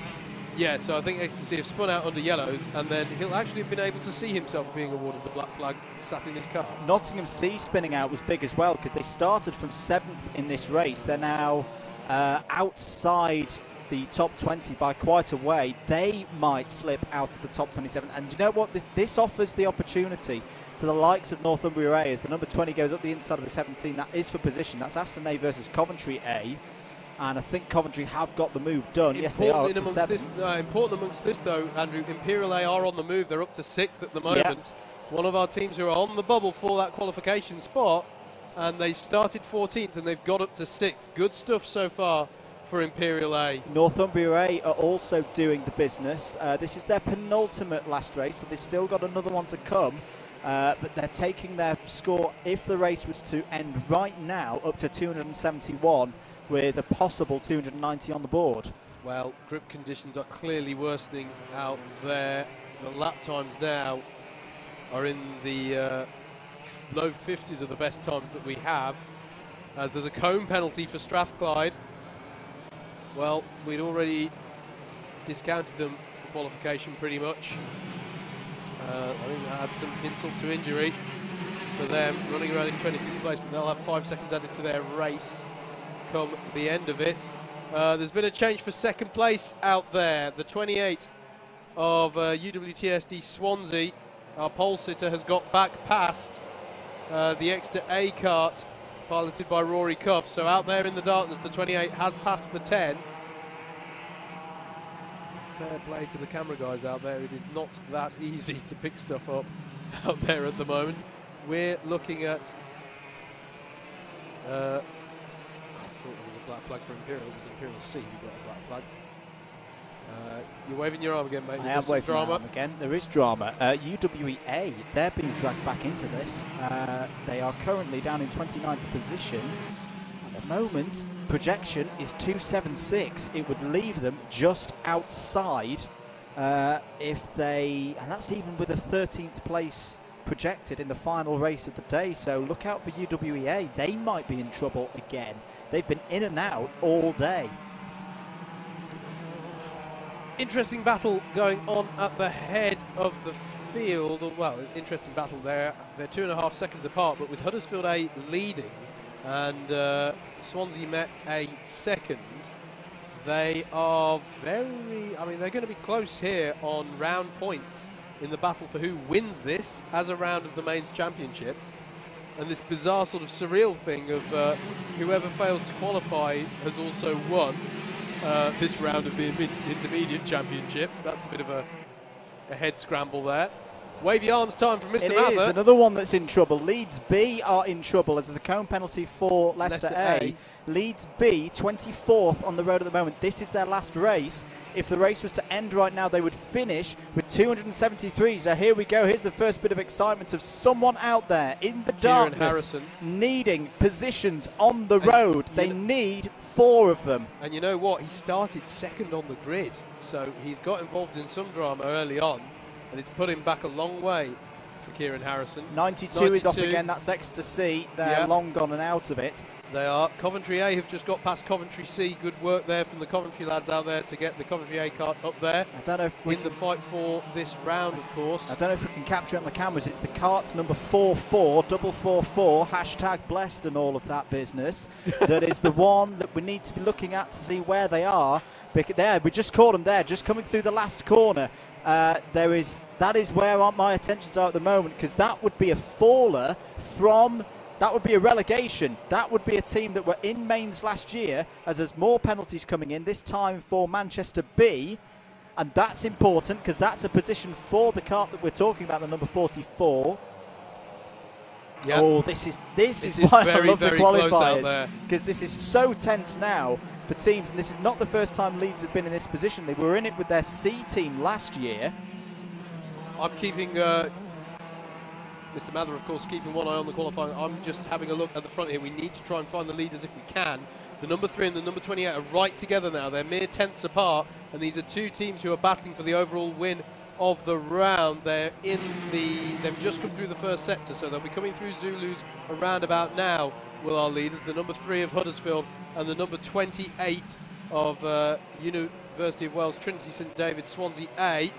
Yeah, so I think Exeter C have spun out under yellows, and then he'll actually have been able to see himself being awarded the black flag sat in his car. Nottingham C spinning out was big as well, because they started from 7th in this race. They're now outside the top 20 by quite a way. They might slip out of the top 27. And you know what? This offers the opportunity to the likes of Northumbria A as the number 20 goes up the inside of the 17. That is for position. That's Aston A versus Coventry A. And I think Coventry have got the move done. Yes, they are up to 7th. Important amongst this, though, Andrew, Imperial A are on the move. They're up to 6th at the moment. Yep. One of our teams who are on the bubble for that qualification spot, and they've started 14th and they've got up to 6th. Good stuff so far for Imperial A. Northumbria A are also doing the business. This is their penultimate last race, so they've still got another one to come. But they're taking their score, if the race was to end right now, up to 271. With a possible 290 on the board. Well, grip conditions are clearly worsening out there. The lap times now are in the low 50s of the best times that we have, as there's a cone penalty for Strathclyde. Well, we'd already discounted them for qualification pretty much. I think that had some insult to injury for them, running around in 26th place, but they'll have 5 seconds added to their race come the end of it. There's been a change for second place out there. The 28 of UWTSD Swansea, our pole sitter, has got back past the Exeter A kart piloted by Rory Cuff. So out there in the darkness, the 28 has passed the 10. Fair play to the camera guys out there. It is not that easy to pick stuff up out there at the moment. We're looking at I thought there was a black flag for Imperial. It was Imperial C who got a black flag. You're waving your arm again, mate. I am waving my arm again. There is drama. UWEA, they're being dragged back into this. They are currently down in 29th position. At the moment, projection is 276. It would leave them just outside if they, and that's even with a 13th place projected in the final race of the day. So look out for UWEA. They might be in trouble again. They've been in and out all day. Interesting battle going on at the head of the field. Well, interesting battle there. They're 2.5 seconds apart, but with Huddersfield A leading and Swansea Met A second, they are they're going to be close here on round points in the battle for who wins this as a round of the mains championship. And this bizarre sort of surreal thing of whoever fails to qualify has also won this round of the intermediate championship. That's a bit of a head scramble there. Wavy arms time from Mr. It Mather. is another one that's in trouble. Leeds B are in trouble as the cone penalty for Leicester A. Leeds B, 24th on the road at the moment. This is their last race. If the race was to end right now, they would finish with 273. So here we go. Here's the first bit of excitement of someone out there in the darkness needing positions on the road. They need 4 of them. And you know what? He started second on the grid. So he's got involved in some drama early on. And it's put him back a long way for Kieran Harrison. 92 is off again. That's Exeter C. They're long gone and out of it. They are. Coventry A have just got past Coventry C. Good work there from the Coventry lads out there to get the Coventry A cart up there. I don't know if in the fight for this round, of course. I don't know if we can capture it on the cameras. It's the carts number 44, double 44, hashtag blessed and all of that business. That is the one that we need to be looking at to see where they are. There, we just caught them there, just coming through the last corner. That is where my attentions are at the moment, because that would be a faller from, that would be a relegation. That would be a team that were in mains last year, as there's more penalties coming in, this time for Manchester B, and that's important because that's a position for the cart that we're talking about, the number 44. Yep. Oh, this is why I love the qualifiers, because this is so tense now for teams, and this is not the first time Leeds have been in this position. They were in it with their C team last year. I'm keeping Mr. Mather, of course, keeping one eye on the qualifying. I'm just having a look at the front here. We need to try and find the leaders if we can. The number 3 and the number 28 are right together now. They're mere tenths apart, and these are 2 teams who are battling for the overall win of the round. They've just come through the first sector, so they'll be coming through Zulus around about now, will our leaders. The number 3 of Huddersfield and the number 28 of University of Wales, Trinity St David, Swansea A.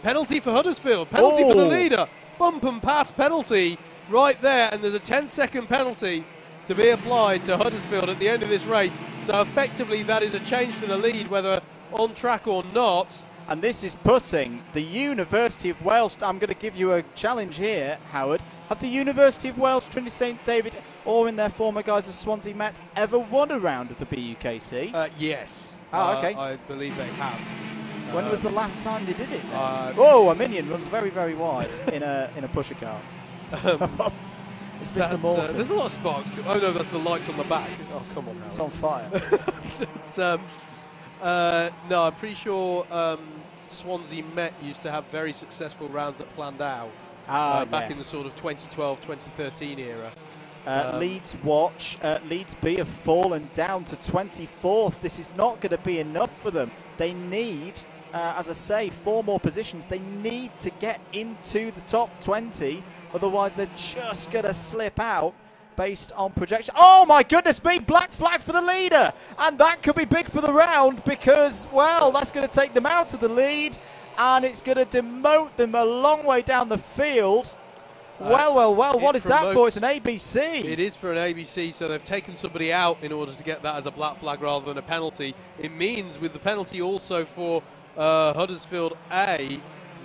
Penalty for Huddersfield, penalty for the leader. Bump and pass penalty right there, and there's a 10-second penalty to be applied to Huddersfield at the end of this race. So effectively that is a change for the lead, whether on track or not. And this is putting the University of Wales, I'm going to give you a challenge here, Howard. Have the University of Wales, Trinity St David, or in their former guise of Swansea Met, ever won a round of the BUKC? Yes. Oh, okay. I believe they have. When was the last time they did it? Oh, a minion runs very, very wide in a pusher cart. It's Mr. Morton. There's a lot of sparks. Oh no, that's the lights on the back. Oh, come on, Howard. It's on fire. No, I'm pretty sure Swansea Met used to have very successful rounds at Llandau back in the sort of 2012, 2013 era. Leeds watch. Leeds B have fallen down to 24th. This is not going to be enough for them. They need, as I say, 4 more positions. They need to get into the top 20. Otherwise, they're just going to slip out based on projection. Oh, my goodness me. Black flag for the leader. And that could be big for the round because, well, that's going to take them out of the lead. And it's going to demote them a long way down the field. Well, what is that for? It's an ABC. It is for an ABC, so they've taken somebody out in order to get that as a black flag rather than a penalty. It means with the penalty also for Huddersfield A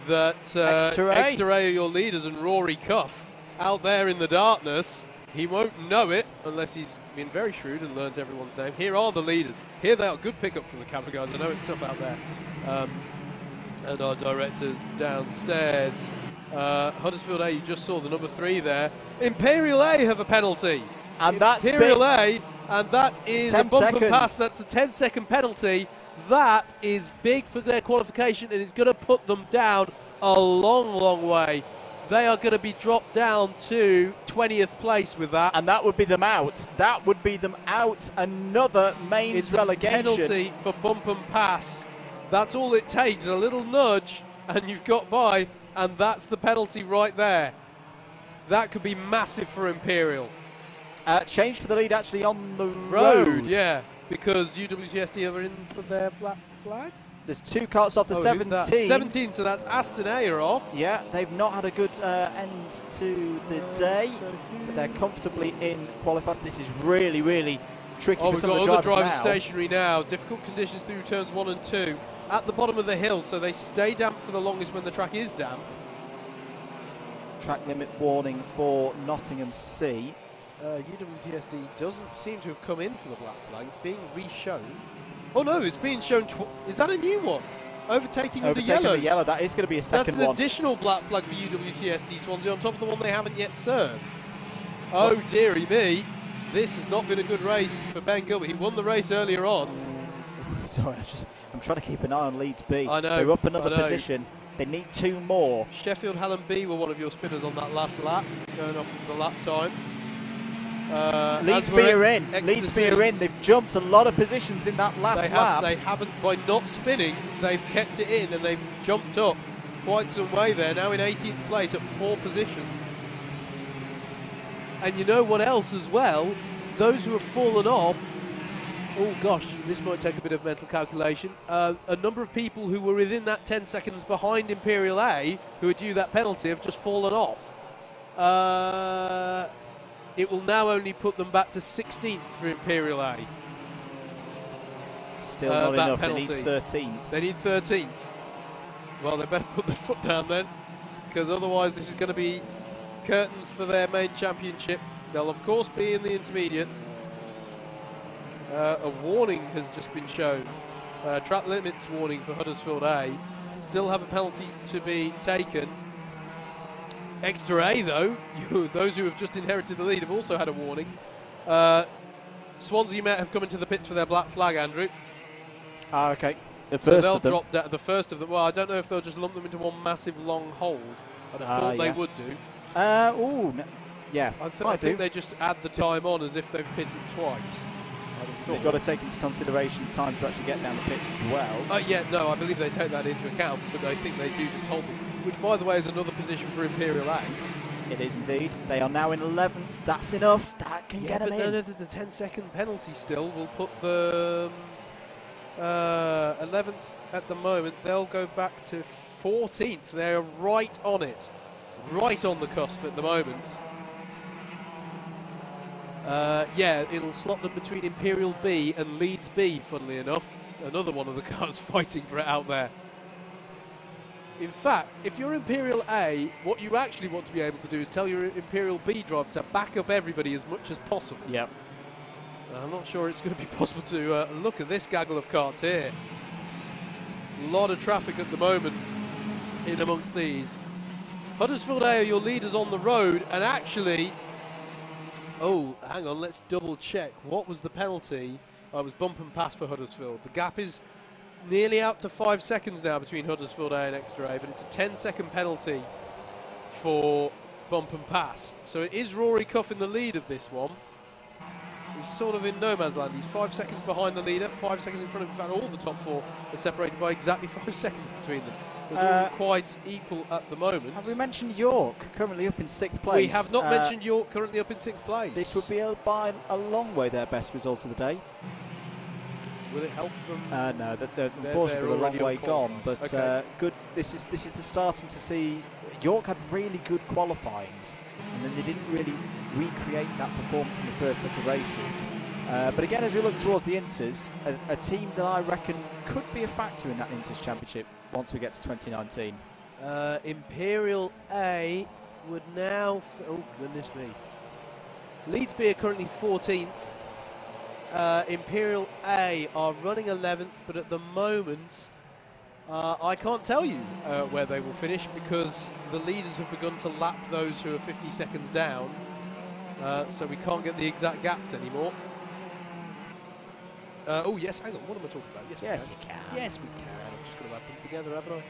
that Exeter A are your leaders, and Rory Cuff out there in the darkness. He won't know it unless he's been very shrewd and learned everyone's name. Here are the leaders. Here they are. Good pickup from the camera guys. I know it's tough out there. And our directors downstairs. Huddersfield A, you just saw the number 3 there. Imperial A have a penalty. And that's Imperial A, and that is a bump and pass. That's a 10-second penalty. That is big for their qualification, and it's going to put them down a long, long way. They are going to be dropped down to 20th place with that. And that would be them out. That would be them out. Another mains relegation. It's a penalty for bump and pass. That's all it takes, a little nudge, and you've got by. And that's the penalty right there. That could be massive for Imperial. Change for the lead actually on the road. Yeah, because UWGSD are in for their black flag. There's 2 carts off the 17. 17, so that's Aston A are off. Yeah, they've not had a good end to the day, but they're comfortably in qualifiers. This is really, really tricky for some of the drivers now. We've got other drivers stationary now. Difficult conditions through turns 1 and 2. At the bottom of the hill, so they stay damp for the longest when the track is damp. Track limit warning for Nottingham C. UWTSD doesn't seem to have come in for the black flag. It's being re-shown. Oh no, it's being shown. Is that a new one? overtaking the yellow. yellow. That is going to be a second one. That's an additional black flag for UWCSD Swansea on top of the one they haven't yet served. Oh, dearie me. This has not been a good race for Ben Gilbert. He won the race earlier on. Sorry, I'm trying to keep an eye on Leeds B. I know. They're up another position. They need 2 more. Sheffield Hallam B were one of your spinners on that last lap, going off of the lap times. Leeds B are in. Leeds B are in. They've jumped a lot of positions in that last lap. They haven't, by not spinning, they've kept it in and they've jumped up quite some way there. Now in 18th place, up 4 positions. And you know what else as well? Those who have fallen off, oh gosh, this might take a bit of mental calculation. A number of people who were within that 10 seconds behind Imperial A, who are due that penalty, have just fallen off. It will now only put them back to 16th for Imperial A. Still not enough, penalty. They need 13th. They need 13th. Well, they better put their foot down then, because otherwise this is going to be curtains for their main championship. They'll of course be in the intermediate. A warning has just been shown. Track limits warning for Huddersfield A. Still have a penalty to be taken. Extra A though, those who have just inherited the lead have also had a warning. Swansea Met have come into the pits for their black flag, Andrew. Okay. So they'll drop down the first of them. Well, I don't know if they'll just lump them into one massive long hold. I'd have thought they would do. Yeah. I think they just add the time on as if they've pitted twice. They've got to take into consideration time to actually get down the pits as well. Yeah, no, I believe they take that into account, but I think they do just hold them. Which, by the way, is another position for Imperial A. It is indeed. They are now in 11th. That's enough. That can get them in. No, the 10-second penalty still will put the 11th at the moment. They'll go back to 14th. They're right on it. Right on the cusp at the moment. Yeah, it'll slot them between Imperial B and Leeds B, funnily enough. Another one of the cars fighting for it out there. In fact, if you're Imperial A, what you actually want to be able to do is tell your Imperial B driver to back up everybody as much as possible. Yep. I'm not sure it's going to be possible to look at this gaggle of carts here. A lot of traffic at the moment in amongst these. Huddersfield A are your leaders on the road, and actually... Oh, hang on, let's double check. What was the penalty? Oh, it was bump and pass for Huddersfield. The gap is nearly out to 5 seconds now between Huddersfield A and Exeter A, but it's a 10-second penalty for bump and pass. So it is Rory Cuff in the lead of this one. He's sort of in no man's land. He's 5 seconds behind the leader, 5 seconds in front of him. In fact, all the top 4 are separated by exactly 5 seconds between them. So it's all quite equal at the moment. Have we mentioned York, currently up in 6th place? We have not mentioned York, currently up in 6th place. This would be by a long way their best result of the day. Will it help them? No, unfortunately they're a long way gone. But good. This is the starting to see. York had really good qualifyings, and then they didn't really recreate that performance in the first set of races. But again, as we look towards the Inters, a team that I reckon could be a factor in that Inters Championship once we get to 2019. Imperial A would now... Oh, goodness me. Leeds B are currently 14th. Imperial A are running 11th, but at the moment, I can't tell you where they will finish because the leaders have begun to lap those who are 50 seconds down. So we can't get the exact gaps anymore. Oh, yes, hang on. What am I talking about? Yes, we can. Yes, we can. I'm just going to add them together, haven't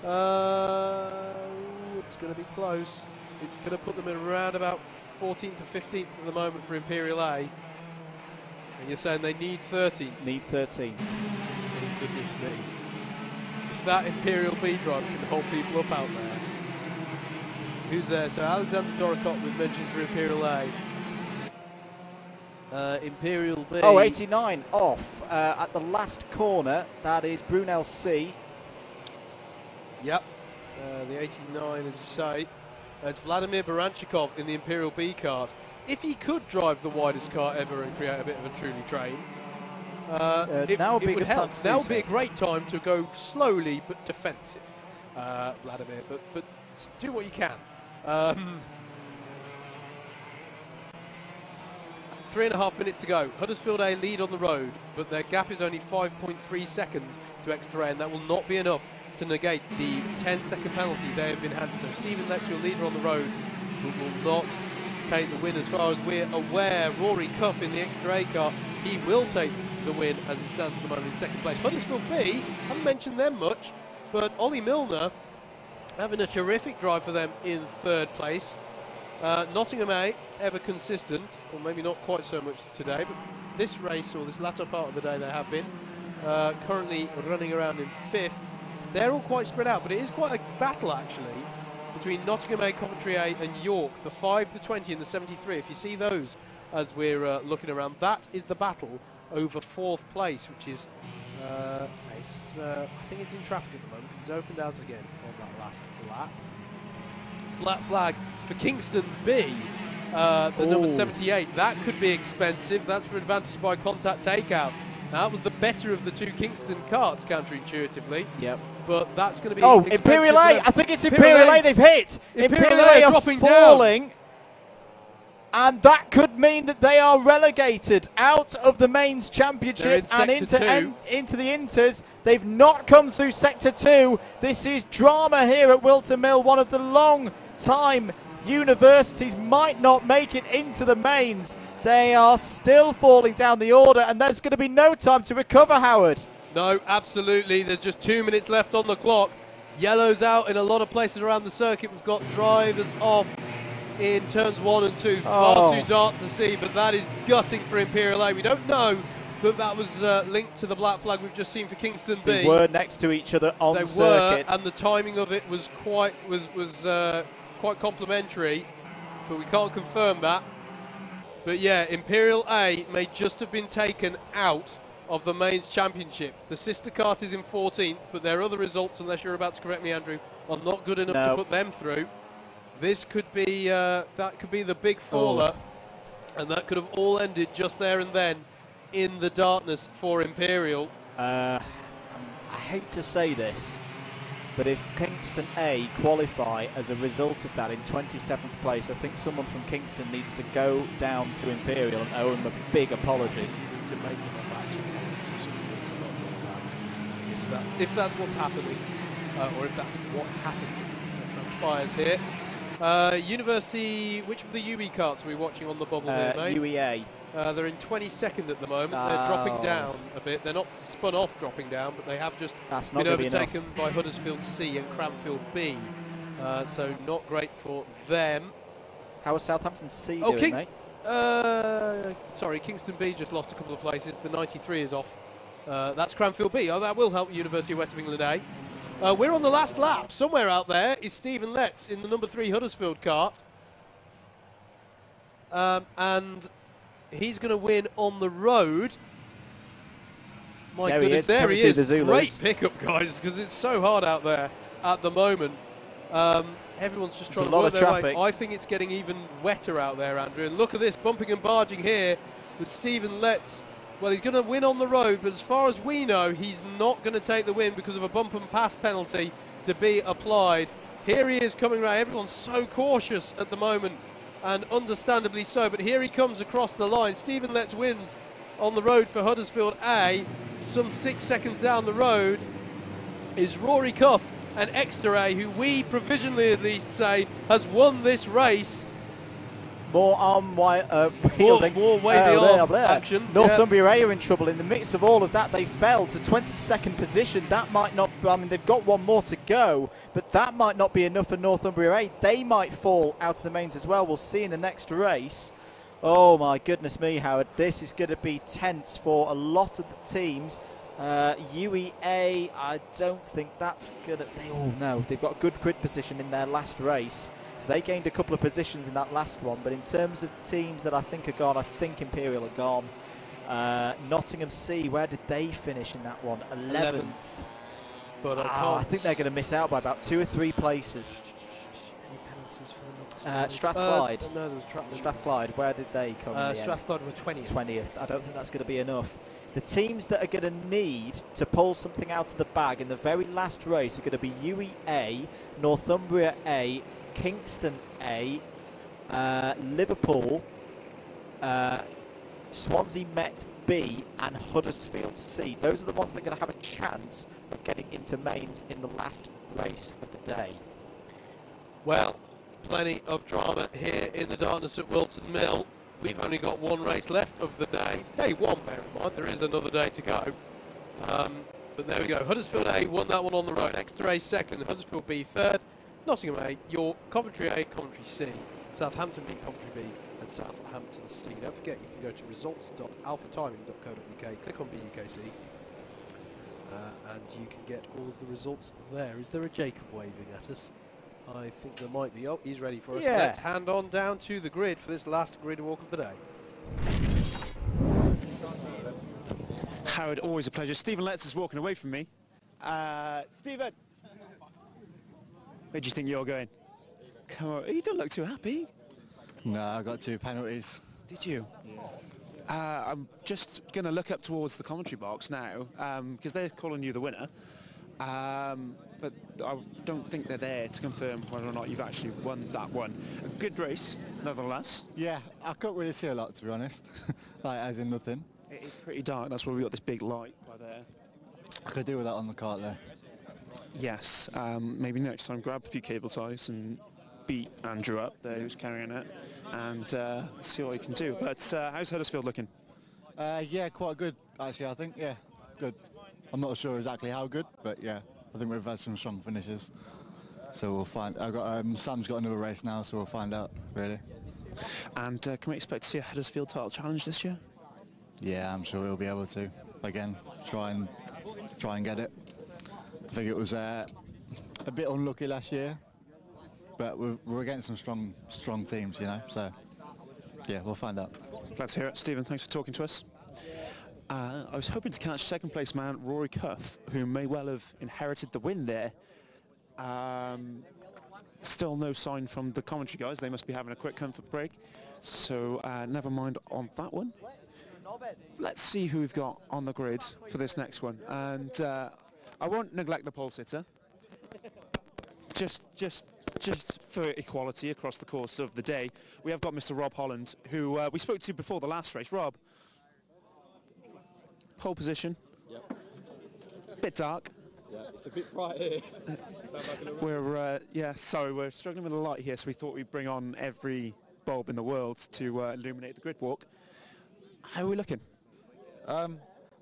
I? It's going to be close. It's going to put them in around about 14th or 15th at the moment for Imperial A. And you're saying they need 13th? Need 13th. Oh, goodness me. If that Imperial B drive can hold people up out there. Who's there? So Alexander Doricott we've mentioned for Imperial A. Imperial B. Oh, 89 off at the last corner. That is Brunel C. Yep. The 89, as you say. It's Vladimir Baranchikov in the Imperial B cart. If he could drive the widest car ever and create a bit of a truly train, it would help. Now would be a great time to go slowly but defensive, Vladimir. But do what you can. 3.5 minutes to go. Huddersfield A lead on the road, but their gap is only 5.3 seconds to extra A, and that will not be enough to negate the 10-second penalty they have been handed. So Stephen Letts, your leader on the road, will not take the win as far as we're aware. Rory Cuff in the extra A car, he will take the win as it stands at the moment in second place. Huddersfield B, haven't mentioned them much, but Ollie Milner having a terrific drive for them in third place. Nottingham A, ever consistent, or maybe not quite so much today, but this race, or this latter part of the day, they have been. Currently running around in fifth. They're all quite spread out, but it is quite a battle, actually, between Nottingham A, Coventry A and York, the 5, the 20 and the 73. If you see those as we're looking around, that is the battle over fourth place, which is, I think it's in traffic at the moment, because it's opened out again on that last lap. Black flag for Kingston B, the number 78. That could be expensive. That's for advantage by contact takeout. Now, that was the better of the two Kingston karts, counterintuitively. Yep. But that's going to be Imperial A! I think it's Imperial A they've hit! Imperial A are dropping falling. down. And that could mean that they are relegated out of the mains championship and into the Inters. They've not come through Sector 2. This is drama here at Whilton Mill. One of the long-time universities might not make it into the mains. They are still falling down the order, and there's going to be no time to recover, Howard. No, absolutely. There's just 2 minutes left on the clock. Yellow's out in a lot of places around the circuit. We've got drivers off in turns 1 and 2. Far too dark to see, but that is gutting for Imperial A. We don't know that that was linked to the black flag we've just seen for Kingston B. They were next to each other on the circuit. And the timing of it was quite complimentary, but we can't confirm that. But yeah, Imperial A may just have been taken out of the mains championship. The sister kart is in 14th, but their other results, unless you're about to correct me, Andrew, are not good enough to put them through. This could be that could be the big faller, and that could have all ended just there and then in the darkness for Imperial. I hate to say this, but if Kingston A qualify as a result of that in 27th place, I think someone from Kingston needs to go down to Imperial and owe them a big apology. To make them if that's what's happening, or if that's what happens, transpires here. University, which of the UE karts are we watching on the bubble here, mate? UEA. They're in 22nd at the moment. They're dropping down a bit. They're not spun off dropping down, but they have just been overtaken by Huddersfield C and Cranfield B. So not great for them. How was Southampton C doing, mate? Sorry, Kingston B just lost a couple of places. The 93 is off. That's Cranfield B. Oh, that will help University of West of England A. We're on the last lap. Somewhere out there is Stephen Letts in the number 3 Huddersfield kart. And he's going to win on the road. My goodness, there he is. Great pickup, guys, because it's so hard out there at the moment. Everyone's just trying to work their way. I think it's getting even wetter out there, Andrew. And look at this, bumping and barging here with Stephen Letts. Well, he's going to win on the road, but as far as we know, he's not going to take the win because of a bump and pass penalty to be applied. Here he is coming around. Everyone's so cautious at the moment, and understandably so, but here he comes across the line. Stephen Letts wins on the road for Huddersfield A. Some 6 seconds down the road is Rory Cuff and Exeter A, who we provisionally at least say has won this race. More arm wielding. More wavy arm action. Northumbria A are in trouble. In the midst of all of that, they fell to 22nd position. That might not, I mean, they've got one more to go, but that might not be enough for Northumbria A. They might fall out of the mains as well. We'll see in the next race. Oh my goodness me, Howard. This is going to be tense for a lot of the teams. UEA, I don't think that's good. Oh no, they've got a good grid position in their last race. So they gained a couple of positions in that last one, but in terms of teams that I think are gone, I think Imperial are gone. Nottingham C, where did they finish in that one? 11th. But I think they're going to miss out by about 2 or 3 places. Strathclyde. No, there was Strathclyde, where did they come in the Strathclyde were 20th. 20th. I don't think that's going to be enough. The teams that are going to need to pull something out of the bag in the very last race are going to be UEA, Northumbria A, Kingston A, Liverpool, Swansea Met B and Huddersfield C. Those are the ones that are going to have a chance of getting into mains in the last race of the day. Well, plenty of drama here in the darkness at Whilton Mill. We've only got one race left of the day. Day one, bear in mind, there is another day to go. But there we go. Huddersfield A won that one on the road. Exeter A second, Huddersfield B third, Nottingham A, York, Coventry A, Coventry C, Southampton B, Coventry B, and Southampton C. Don't forget, you can go to results.alphatiming.co.uk, click on BUKC, and you can get all of the results there. Is there a Jacob waving at us? I think there might be. Oh, he's ready for us. Yeah. Let's hand on down to the grid for this last grid walk of the day. Howard, always a pleasure. Stephen Letts is walking away from me. Stephen! Where do you think you're going? Come on, you don't look too happy. No, I got 2 penalties. Did you? Yeah. I'm just going to look up towards the commentary box now, because they're calling you the winner. But I don't think they're there to confirm whether or not you've actually won that one. A good race, nevertheless. Yeah, I couldn't really see a lot, to be honest. Like, as in nothing. It is pretty dark, that's why we've got this big light by there. I could do with that on the cart there. Yes, maybe next time grab a few cable ties and beat Andrew up there who's carrying it, and see what he can do. But how's Huddersfield looking? Yeah, quite good, actually, I think. Yeah, good. I'm not sure exactly how good, but yeah, I think we've had some strong finishes. So we'll find. Sam's got another race now, so we'll find out, really. And can we expect to see a Huddersfield title challenge this year? Yeah, I'm sure he'll be able to. Again, try and get it. I think it was a bit unlucky last year, but we're against some strong teams, you know. So yeah, we'll find out. Glad to hear it, Stephen. Thanks for talking to us. I was hoping to catch second place man Rory Cuff, who may well have inherited the win there. Still no sign from the commentary guys. They must be having a quick comfort break. So never mind on that one. Let's see who we've got on the grid for this next one. And I won't neglect the pole sitter. Just for equality across the course of the day, we have got Mr. Rob Holland, who we spoke to before the last race. Rob, pole position. Yep. Bit dark. Yeah, it's a bit bright here. We're we're struggling with the light here, so we thought we'd bring on every bulb in the world to illuminate the grid walk. How are we looking? I'm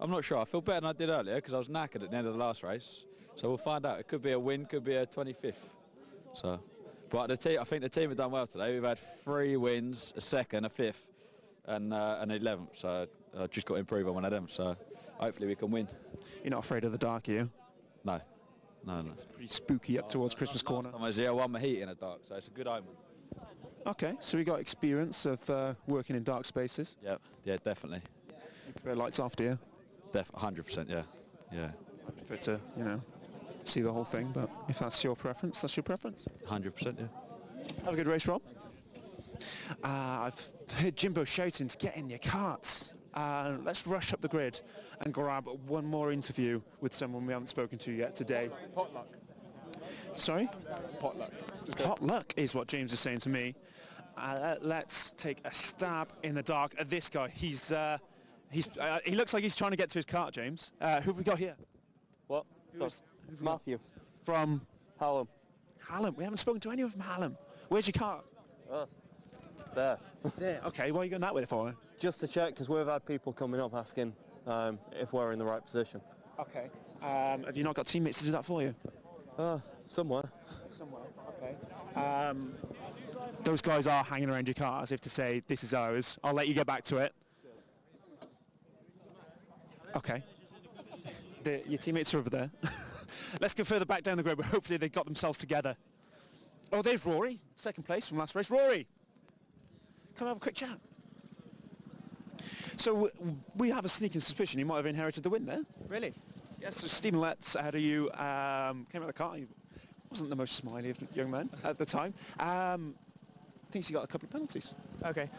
not sure. I feel better than I did earlier because I was knackered at the end of the last race. So we'll find out. It could be a win, could be a 25th. So, but I think the team have done well today. We've had 3 wins, a second, a 5th, and an 11th. So I've just got to improve on one of them. So hopefully we can win. You're not afraid of the dark, are you? No. It's pretty spooky up towards Christmas corner. I was here, I won my heat in the dark, so it's a good omen. Okay, so we got experience of working in dark spaces. Yeah, definitely. You prefer lights off, do you? 100%, yeah. I prefer to, see the whole thing, but if that's your preference, that's your preference. 100%, yeah. Have a good race, Rob. I've heard Jimbo shouting to get in your carts. Let's rush up the grid and grab one more interview with someone we haven't spoken to yet today. Potluck. Sorry? Potluck. Potluck is what James is saying to me. Let's take a stab in the dark at this guy. He looks like he's trying to get to his cart, James. Who have we got here? What? Matthew. From? Hallam. Hallam. We haven't spoken to anyone from Hallam. Where's your cart? There. There. Okay, why are you going that way for? Just to check, because we've had people coming up asking if we're in the right position. Okay. Have you not got teammates to do that for you? Somewhere. Somewhere, okay. Those guys are hanging around your car as if to say, this is ours. I'll let you get back to it. Okay. Your teammates are over there. Let's go further back down the grid, but hopefully they've got themselves together. Oh, there's Rory, second place from last race. Rory, come have a quick chat. So we have a sneaking suspicion you might have inherited the win there. Really? Yes, so Stephen Letts, how do you came out of the car? He wasn't the most smiley of young men at the time. Thinks he got a couple of penalties. Okay.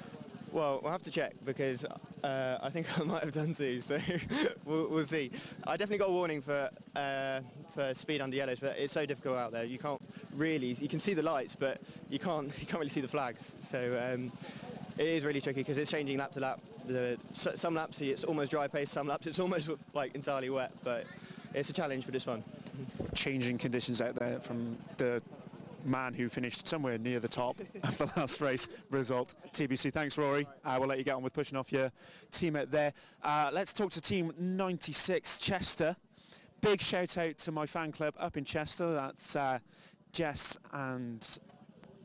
Well, we'll have to check because I think I might have done too. So we'll see. I definitely got a warning for speed under yellows, but it's so difficult out there. You can't really. You can see the lights, but you can't really see the flags. So it is really tricky because it's changing lap to lap. Some laps it's almost dry pace, some laps it's almost like entirely wet, but it's a challenge, but it's fun. Changing conditions out there from the man who finished somewhere near the top of the last race result. TBC, thanks Rory. We'll let you get on with pushing off your teammate there. Let's talk to team 96 Chester. Big shout out to my fan club up in Chester. That's Jess and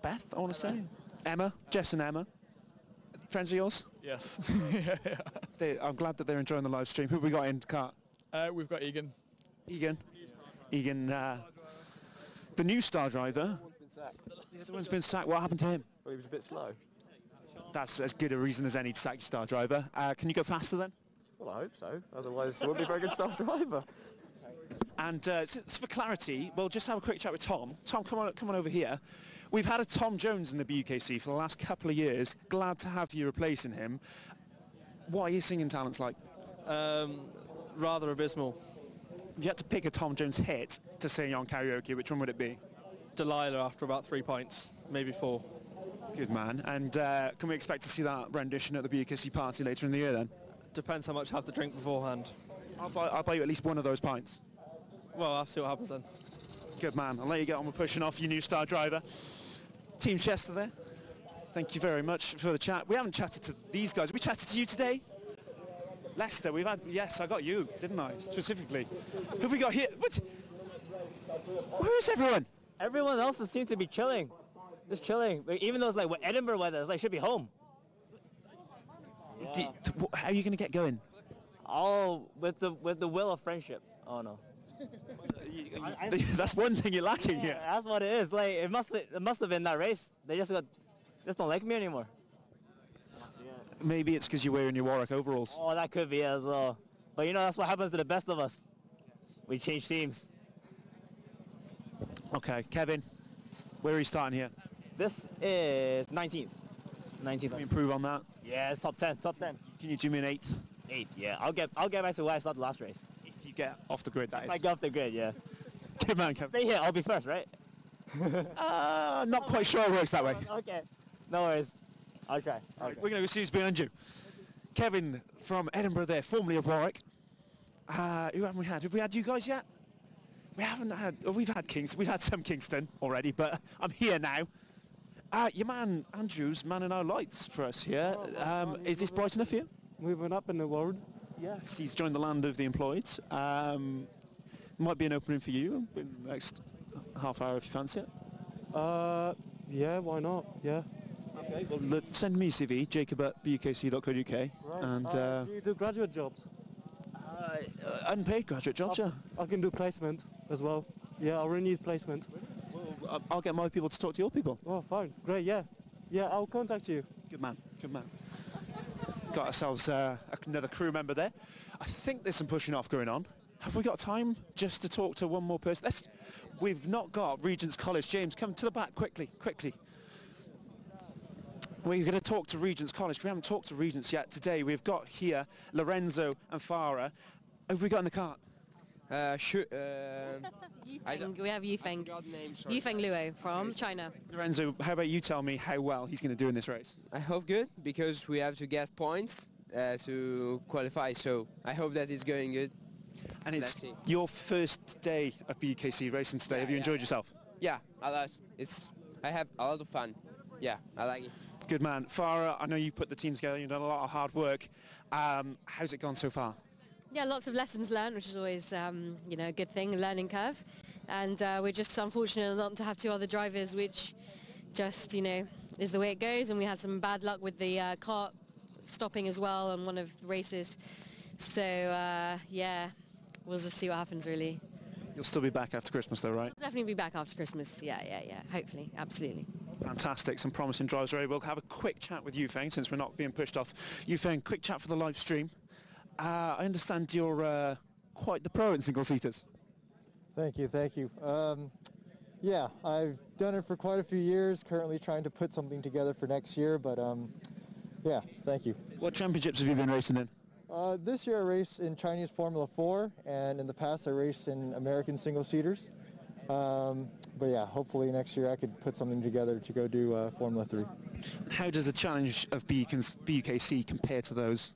Beth, I want to say. Emma, Jess and Emma. Friends of yours? Yes. I'm glad that they're enjoying the live stream. Who have we got in the car? We've got Egan. Egan, the new star driver. The other one's been sacked. What happened to him? Well, he was a bit slow. That's as good a reason as any to sack your star driver. Can you go faster then? Well, I hope so. Otherwise, it wouldn't be a very good star driver. And for clarity, we'll just have a quick chat with Tom. Tom, come on over here. We've had a Tom Jones in the BUKC for the last couple of years. Glad to have you replacing him. What are your singing talents like? Rather abysmal. If you had to pick a Tom Jones hit to sing on karaoke, which one would it be? Delilah after about 3 pints, maybe 4. Good man. And can we expect to see that rendition at the BUKC party later in the year then? Depends how much I have to drink beforehand. I'll buy you at least one of those pints. Well, I'll see what happens then. Good man. I'll let you get on with pushing off your new star driver. Team Chester there. Thank you very much for the chat. We haven't chatted to these guys. We chatted to you today. Leicester, we've had... Yes, I got you, didn't I? Specifically. Who have we got here? What? Where is everyone? Everyone else seems to be chilling. Just chilling. Even though it's like Edinburgh weather, it's like should be home. Yeah. How are you going to get going? Oh, with the will of friendship. Oh no. That's one thing you're lacking here. That's what it is. Like it must have been that race. They just don't like me anymore. Maybe it's because you're wearing your Warwick overalls. Oh, that could be it as well. But you know, that's what happens to the best of us. We change teams. Okay, Kevin, where are you starting here? This is 19th. 19th. Can we improve on that? Yeah, it's top 10. Top 10. Can you do me an 8th? 8th, yeah. I'll get back to where I started the last race. If you get off the grid, that is. If I get off the grid, yeah. Good man, Kevin. Stay here. I'll be first, right? Not quite sure it works that way. Okay. No worries. I'll try. Right, we're going to go see who's behind you. Kevin from Edinburgh there, formerly of Warwick. Who haven't we had? Have we had you guys yet? We haven't had... Oh, we've had We've had some Kingston already, but I'm here now. Your man, Andrew's manning our lights for us here. Is this bright enough for you? We've been up in the world. Yes. He's joined the land of the employed. Might be an opening for you in the next half hour if you fancy it. Yeah, why not? Yeah. Okay. Well, send me a CV, jacob at bukc.co.uk. Right. And do you do graduate jobs? Unpaid graduate jobs, yeah. I can do placement as well. Yeah, I'll renew placement. Well, I'll get my people to talk to your people. Oh, fine. Great, yeah. Yeah, I'll contact you. Good man, good man. Got ourselves another crew member there. I think there's some pushing off going on. Have we got time just to talk to one more person? We've not got Regent's College. James, come to the back quickly. We're going to talk to Regent's College. We haven't talked to Regent's yet today. We've got here Lorenzo and Farah. Who have we got in the cart? We have Yufeng. Yufeng Luo from China. Lorenzo, how about you tell me how well he's going to do in this race? I hope good, because we have to get points to qualify, so I hope that it's going good. And it's your first day of BUKC racing today. Have you enjoyed yourself? Yeah, I like it. I have a lot of fun. Yeah, I like it. Good man. Farah, I know you've put the team together. You've done a lot of hard work. How's it gone so far? Yeah, lots of lessons learned, which is always, you know, a good thing, a learning curve. And we're just unfortunate not to have 2 other drivers, which just, you know, is the way it goes. And we had some bad luck with the cart stopping as well on one of the races. So, yeah, we'll just see what happens, really. You'll still be back after Christmas, though, right? I'll definitely be back after Christmas. Yeah, hopefully, absolutely. Fantastic, some promising drives. We'll have a quick chat with Yufeng since we're not being pushed off. Yufeng, quick chat for the live stream. I understand you're quite the pro in single-seaters. Thank you. Yeah, I've done it for quite a few years, currently trying to put something together for next year, but yeah, thank you. What championships have you been racing in? This year I raced in Chinese Formula 4, and in the past I raced in American single-seaters. But yeah, hopefully next year I could put something together to go do Formula 3. How does the challenge of BUKC compare to those?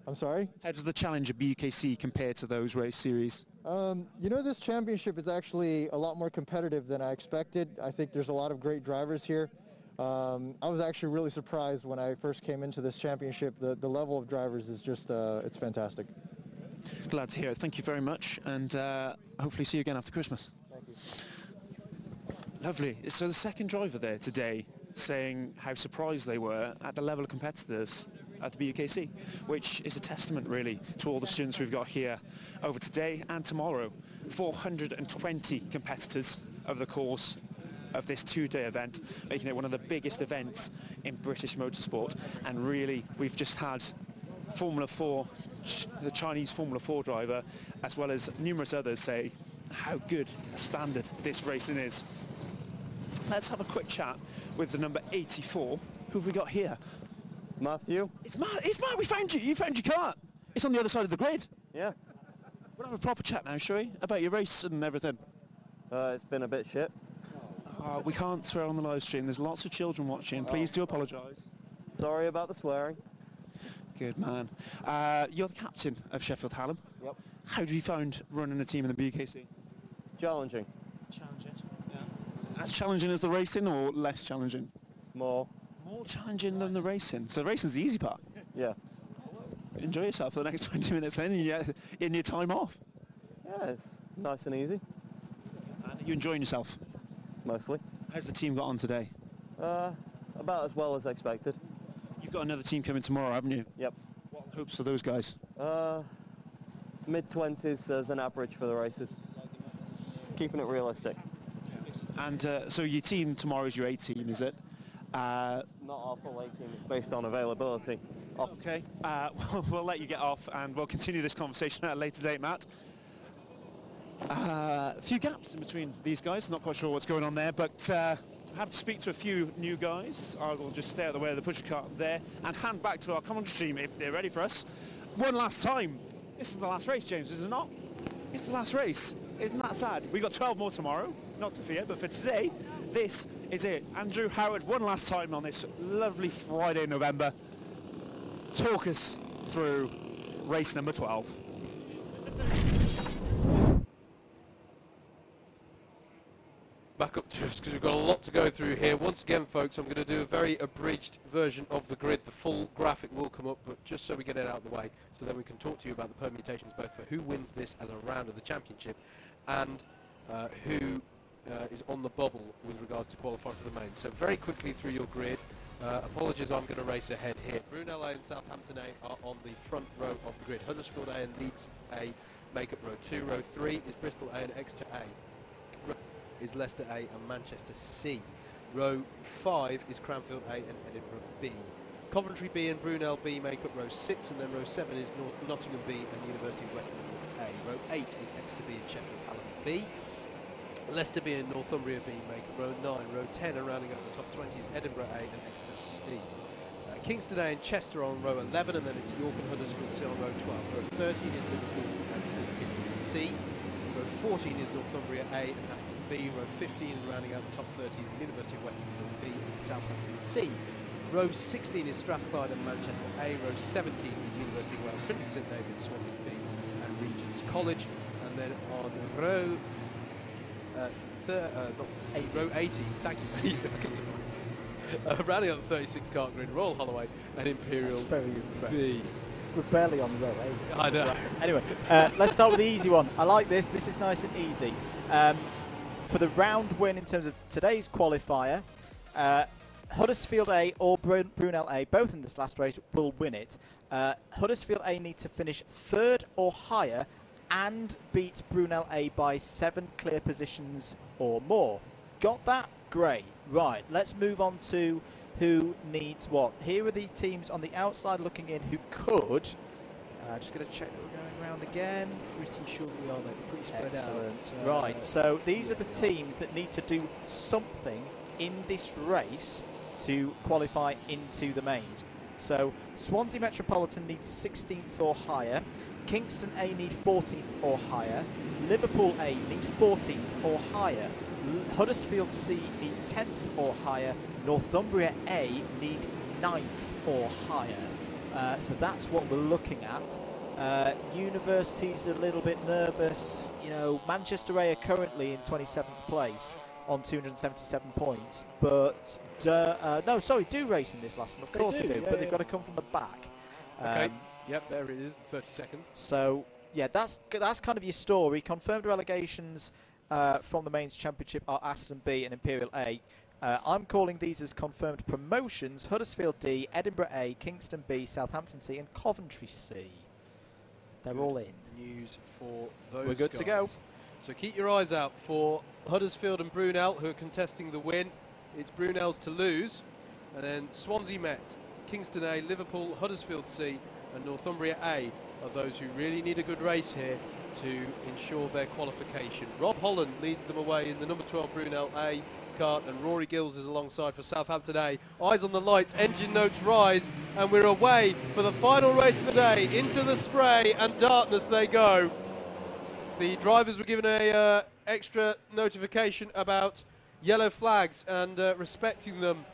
I'm sorry? How does the challenge of BUKC compare to those race series? You know, this championship is actually a lot more competitive than I expected. I think there's a lot of great drivers here. I was actually really surprised when I first came into this championship. The level of drivers is just, it's fantastic. Glad to hear it. Thank you very much, and hopefully see you again after Christmas. Thank you. Lovely. So the second driver there today saying how surprised they were at the level of competitors at the BUKC, which is a testament really to all the students we've got here over today and tomorrow. 420 competitors over the course of this two-day event, making it one of the biggest events in British motorsport. And really, we've just had Formula 4, the Chinese Formula 4 driver, as well as numerous others, say how good a standard this racing is. Let's have a quick chat with the number 84. Who have we got here? Matthew. It's Matt. It's Matt. We found you. You found your car. It's on the other side of the grid. Yeah. We'll have a proper chat now, shall we? About your race and everything. It's been a bit shit. We can't swear on the live stream. There's lots of children watching. Please do apologise. Sorry about the swearing. Good man. You're the captain of Sheffield Hallam. Yep. How have you found running a team in the BUKC? Challenging. Challenging. Yeah. As challenging as the racing, or less challenging? More. More challenging than the racing. So the racing's the easy part. Yeah. Enjoy yourself for the next 20 minutes in your time off. Yeah, it's nice and easy. Are you enjoying yourself? Mostly. How's the team got on today? About as well as expected. You've got another team coming tomorrow, haven't you? Yep. What hopes for those guys? Mid-20s as an average for the races. Keeping it realistic. And so your team tomorrow is your A team, is it? Not our full A team, it's based on availability. Okay, we'll let you get off and we'll continue this conversation at a later date, Matt. A few gaps in between these guys, not quite sure what's going on there, but I have to speak to a few new guys. I will just stay out of the way of the pusher cart there and hand back to our commentary team if they're ready for us. One last time. This is the last race, James, is it not? It's the last race. Isn't that sad? We've got 12 more tomorrow, not to fear, but for today, this is it. Andrew Howard, one last time on this lovely Friday in November. Talk us through race number 12. Back up to us because we've got a lot to go through here. Once again, folks, I'm going to do a very abridged version of the grid. The full graphic will come up, but just so we get it out of the way, so then we can talk to you about the permutations, both for who wins this as a round of the championship and who is on the bubble with regards to qualifying for the main. So very quickly through your grid. Apologies, I'm going to race ahead here. Brunel A and Southampton A are on the front row of the grid. Huddersfield A and Leeds A make up row 2. Row 3 is Bristol A and Exeter A. Row is Leicester A and Manchester C. Row 5 is Cranfield A and Edinburgh B. Coventry B and Brunel B make up row 6, and then row 7 is Nottingham B and University of Western A. Row 8 is Exeter B and Sheffield Hallam B. Leicester B and Northumbria B make up row 9. Row 10 and rounding up the top 20 is Edinburgh A and Exeter C. Kingston A and Chester on row 11, and then it's York and Huddersfield C on row 12. Row 13 is Liverpool and Liverpool C. Row 14 is Northumbria A and Aston B. Row 15 and rounding out the top 30 is the University of Western B and Southampton C. Row 16 is Strathclyde and Manchester A. Row 17 is University of Wales, Trinity St David's, Swansea B and Regent's College. And then on row row 18, thank you. Rounding out the 36 car grid, Royal Holloway and Imperial. That's very impressive. B. We're barely on row 8. I know. Anyway, let's start with the easy one. I like this. This is nice and easy. For the round win in terms of today's qualifier, Huddersfield A or Brunel A, both in this last race, will win it. Huddersfield A need to finish 3rd or higher and beat Brunel A by 7 clear positions or more. Got that? Great. Right, let's move on to who needs what. Here are the teams on the outside looking in who could. Just going to check that we're going around again. Pretty sure we are, they're pretty spread Excellent. out. Right, so these are the teams that need to do something in this race to qualify into the mains. So Swansea Metropolitan needs 16th or higher. Kingston A need 14th or higher. Liverpool A need 14th or higher. Huddersfield C need 10th or higher. Northumbria A need 9th or higher. So that's what we're looking at. University's a little bit nervous. You know, Manchester A are currently in 27th place on 277 points, but no, sorry, do race in this last one. Of course they do, but they've got to come from the back. Okay. Yep, there it is, 32nd. So yeah, that's kind of your story. Confirmed relegations from the mains championship are Aston B and Imperial A. I'm calling these as confirmed promotions: Huddersfield D, Edinburgh A, Kingston B, Southampton C, and Coventry C. They're all in. News for those We're good guys. to go. So keep your eyes out for Huddersfield and Brunel, who are contesting the win. It's Brunel's to lose. And then Swansea Met, Kingston A, Liverpool, Huddersfield C, and Northumbria A are those who really need a good race here to ensure their qualification. Rob Holland leads them away in the number 12 Brunel A kart, and Rory Gills is alongside for Southampton A. Eyes on the lights, engine notes rise, and we're away for the final race of the day. Into the spray and darkness they go. The drivers were given a extra notification about yellow flags and respecting them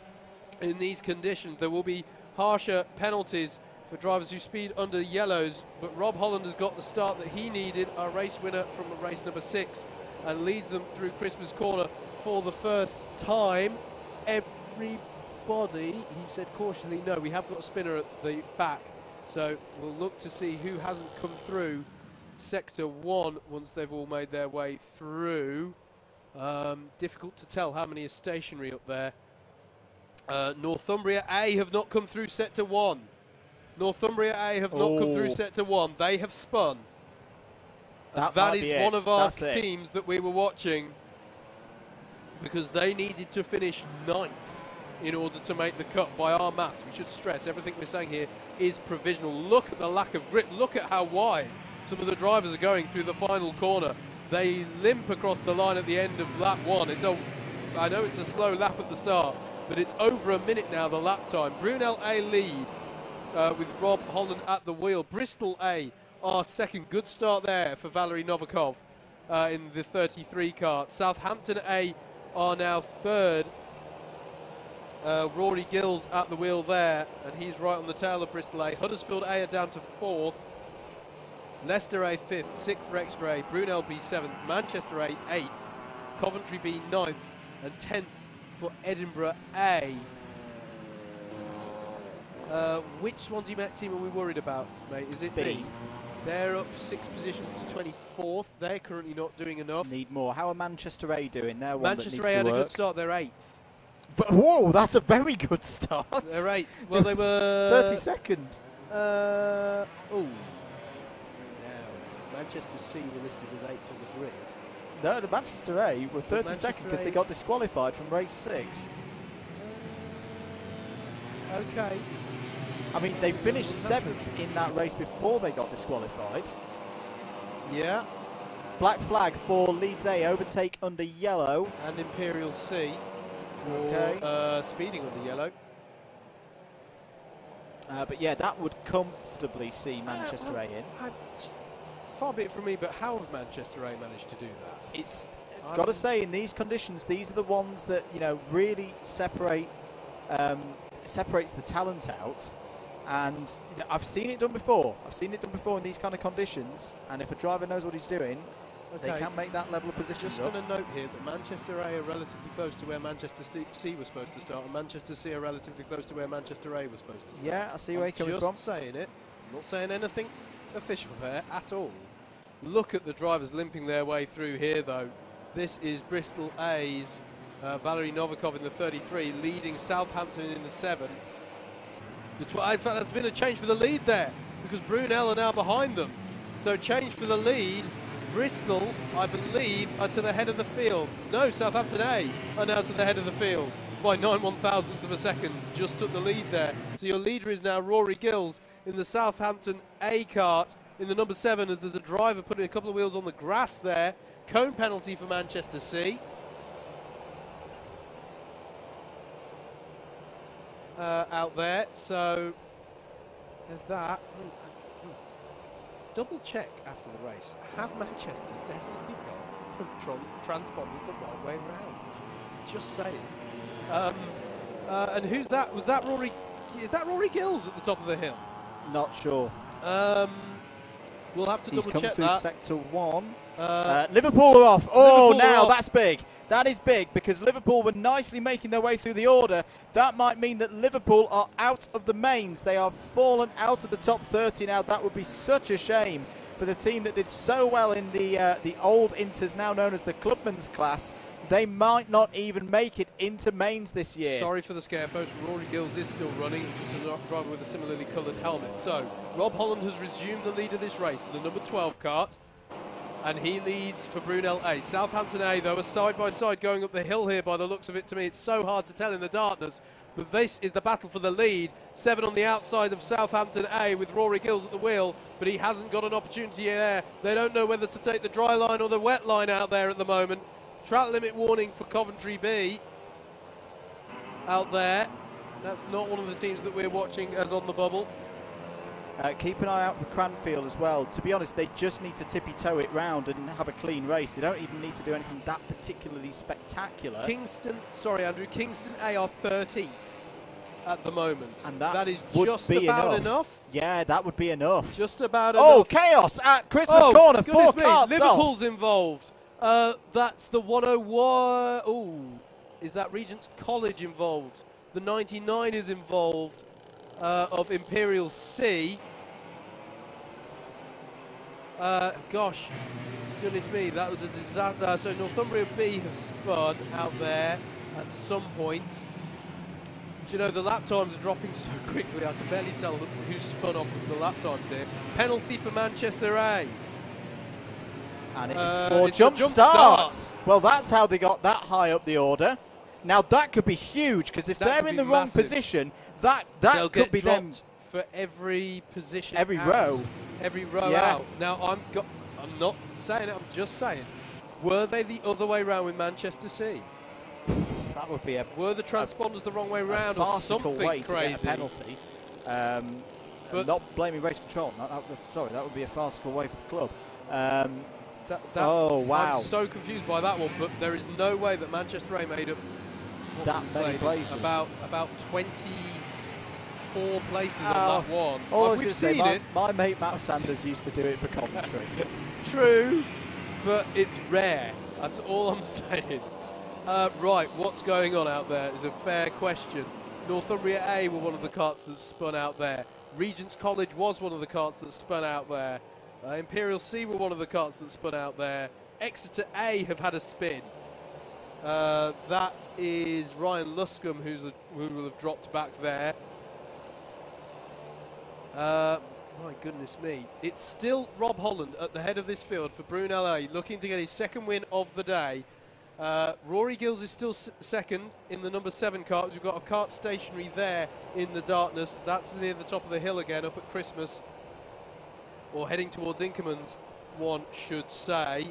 in these conditions. There will be harsher penalties for drivers who speed under yellows, but Rob Holland has got the start that he needed, our race winner from race number 6, and leads them through Christmas Corner for the first time. Everybody, he said cautiously, no, we have got a spinner at the back, so we'll look to see who hasn't come through Sector 1 once they've all made their way through. Difficult to tell how many are stationary up there. Northumbria A have not come through Sector 1. Northumbria A have not come through Sector 1. They have spun. That is one of our teams that we were watching, because they needed to finish 9th in order to make the cut by our maths. We should stress everything we're saying here is provisional. Look at the lack of grip. Look at how wide some of the drivers are going through the final corner. They limp across the line at the end of lap 1. I know it's a slow lap at the start, but it's over a minute now, the lap time. Brunel A lead with Rob Holland at the wheel. Bristol A are second. Good start there for Valery Novikov in the 33 kart. Southampton A are now third. Rory Gills at the wheel there, and he's right on the tail of Bristol A. Huddersfield A are down to 4th. Leicester A 5th, 6th for Exeter A, Brunel B 7th, Manchester A 8th, Coventry B 9th, and 10th for Edinburgh A. Which Swansea Met team are we worried about, mate? Is it B? They're up 6 positions to 24th. They're currently not doing enough. Need more. How are Manchester A doing? They're one Manchester A had a good start. They're 8th. Whoa, that's a very good start. They're 8th. Well, they were 32nd. Oh. Manchester C were listed as 8th on the grid. No, the Manchester A were 32nd because they got disqualified from race 6. Okay. I mean, they finished 7th in that race before they got disqualified. Yeah. Black flag for Leeds A, overtake under yellow. And Imperial C for speeding under yellow. But yeah, that would comfortably see Manchester A in. Far be it from me, but how have Manchester A managed to do that? It's got to say, in these conditions, these are the ones that, you know, really separates the talent out. And you know, I've seen it done before. I've seen it done before in these kind of conditions. And if a driver knows what he's doing, they can make that level of position. Just going to note here that Manchester A are relatively close to where Manchester C was supposed to start, and Manchester C are relatively close to where Manchester A was supposed to start. Yeah, I see where you're coming from. Just saying it. I'm not saying anything official there at all. Look at the drivers limping their way through here, though. This is Bristol A's Valery Novikov in the 33, leading Southampton in the 7. In fact, there's been a change for the lead there, because Brunel are now behind them. So change for the lead. Bristol, I believe, are to the head of the field. No, Southampton A are now to the head of the field by 9/1000th of a second. Just took the lead there. So your leader is now Rory Gills in the Southampton A kart in the number 7, as there's a driver putting a couple of wheels on the grass there. Cone penalty for Manchester C. Out there, so there's that. Double check after the race. Have Manchester definitely got the transponders the right way around? Just saying. And who's that? Was that Rory? Is that Rory Gills at the top of the hill? Not sure. We'll have to He's double come check through that. sector 1. Liverpool are off. Oh, Liverpool now are off. that's big. That is big because Liverpool were nicely making their way through the order. That might mean that Liverpool are out of the mains. They are fallen out of the top 30 now. That would be such a shame for the team that did so well in the old Inters, now known as the Clubman's class. They might not even make it into mains this year. Sorry for the scare, folks. Rory Gills is still running, just a driver with a similarly coloured helmet. So, Rob Holland has resumed the lead of this race, the number 12 kart, and he leads for Brunel A. Southampton A, though, are side-by-side going up the hill here by the looks of it to me. It's so hard to tell in the darkness, but this is the battle for the lead. 7 on the outside of Southampton A with Rory Gills at the wheel, but he hasn't got an opportunity there. They don't know whether to take the dry line or the wet line out there at the moment. Track limit warning for Coventry B out there. That's not one of the teams that we're watching as on the bubble. Keep an eye out for Cranfield as well. To be honest, they just need to tippy-toe it round and have a clean race. They don't even need to do anything that particularly spectacular. Kingston A are 13th at the moment. And that is would just be about enough. Yeah, that would be enough. Just about Oh, enough. chaos at Christmas corner. 4 goodness me, carts Liverpool's off. involved. That's the 101. Oh, is that Regent's College involved? The 99 is involved of Imperial C. Gosh, goodness me, that was a disaster. So Northumbria B have spun out there at some point. But you know, the lap times are dropping so quickly, I can barely tell who's spun off of the lap times here. Penalty for Manchester A. And it is for it's jump a start. Well, that's how they got that high up the order. Now, that could be huge, because if they're in the wrong position, that could be them for every position, every out. row. Every row Yeah. out. Now, I'm not saying it, I'm just saying, were they the other way round with Manchester C? That would be were the transponders the wrong way round or farcical something way crazy? to get a penalty. But not blaming race control. Sorry, that would be a farcical way for the club. Oh, wow. I'm so confused by that one, but there is no way that Manchester A made up that many places. About 24 places on that one. All I was We've going to seen say, it. my mate Matt Sanders used to do it for Coventry. True, but it's rare. That's all I'm saying. Right, what's going on out there is a fair question. Northumbria A were one of the carts that spun out there. Regent's College was one of the carts that spun out there. Imperial C were one of the carts that spun out there. Exeter A have had a spin. That is Ryan Luscombe who will have dropped back there. My goodness me. It's still Rob Holland at the head of this field for Brunel A, looking to get his second win of the day. Rory Gills is still second in the number 7 cart. We've got a cart stationary there in the darkness. That's near the top of the hill again, up at Christmas. Or heading towards Inkerman's, one should say.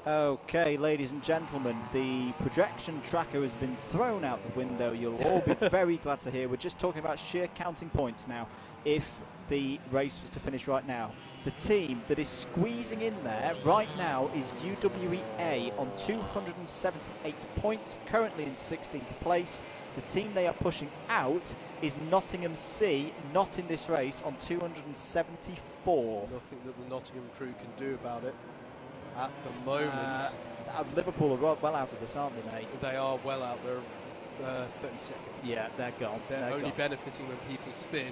Okay, ladies and gentlemen, the projection tracker has been thrown out the window. You'll all be very glad to hear. We're just talking about sheer counting points now. If the race was to finish right now, the team that is squeezing in there right now is UWEA on 278 points, currently in 16th place. The team they are pushing out is Nottingham C, not in this race, on 274. Nothing that the Nottingham crew can do about it at the moment. Liverpool are well out of this, aren't they, mate? They are well out. They're 32nd. Yeah, they're gone. They're only benefiting when people spin.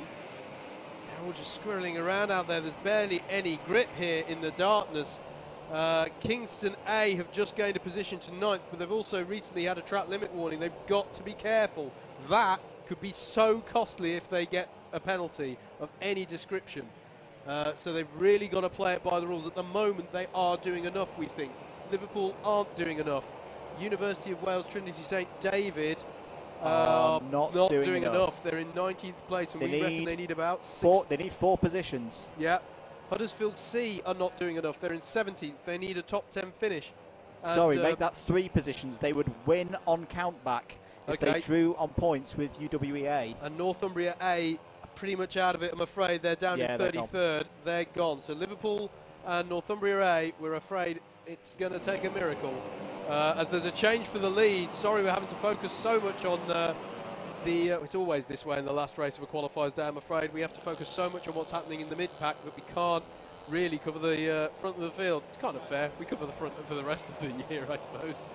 They're all just squirreling around out there. There's barely any grip here in the darkness. Kingston A have just gained a position to 9th, but they've also recently had a track limit warning. They've got to be careful. That could be so costly if they get a penalty of any description. So they've really got to play it by the rules. At the moment, they are doing enough, we think. Liverpool aren't doing enough. University of Wales, Trinity St David not doing enough. They're in 19th place, and we reckon they need about 6. They need 4 positions. Yeah. Huddersfield C are not doing enough. They're in 17th. They need a top 10 finish. Sorry, make that 3 positions. They would win on countback if they drew on points with UWEA. And Northumbria A are pretty much out of it, I'm afraid. They're down in 33rd. They're gone. So Liverpool and Northumbria A, we're afraid it's going to take a miracle as there's a change for the lead. Sorry, we're having to focus so much on it's always this way in the last race of a qualifiers day, I'm afraid. We have to focus so much on what's happening in the mid-pack that we can't really cover the front of the field. It's kind of fair. We cover the front for the rest of the year, I suppose.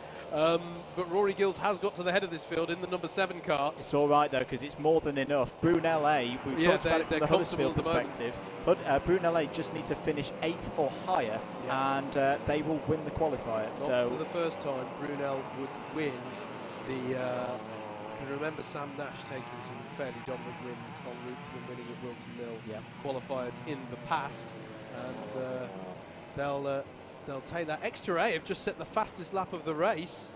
But Rory Gills has got to the head of this field in the number 7 car. It's all right, though, because it's more than enough. Brunel A, we talked about it from the Huddersfield perspective. But Brunel A just need to finish 8th or higher, and they will win the qualifier. Not for the first time, Brunel would win the... I can remember Sam Nash taking some fairly dominant wins en route to the winning of Whilton Mill qualifiers in the past, and they'll take that. Extra A have just set the fastest lap of the race,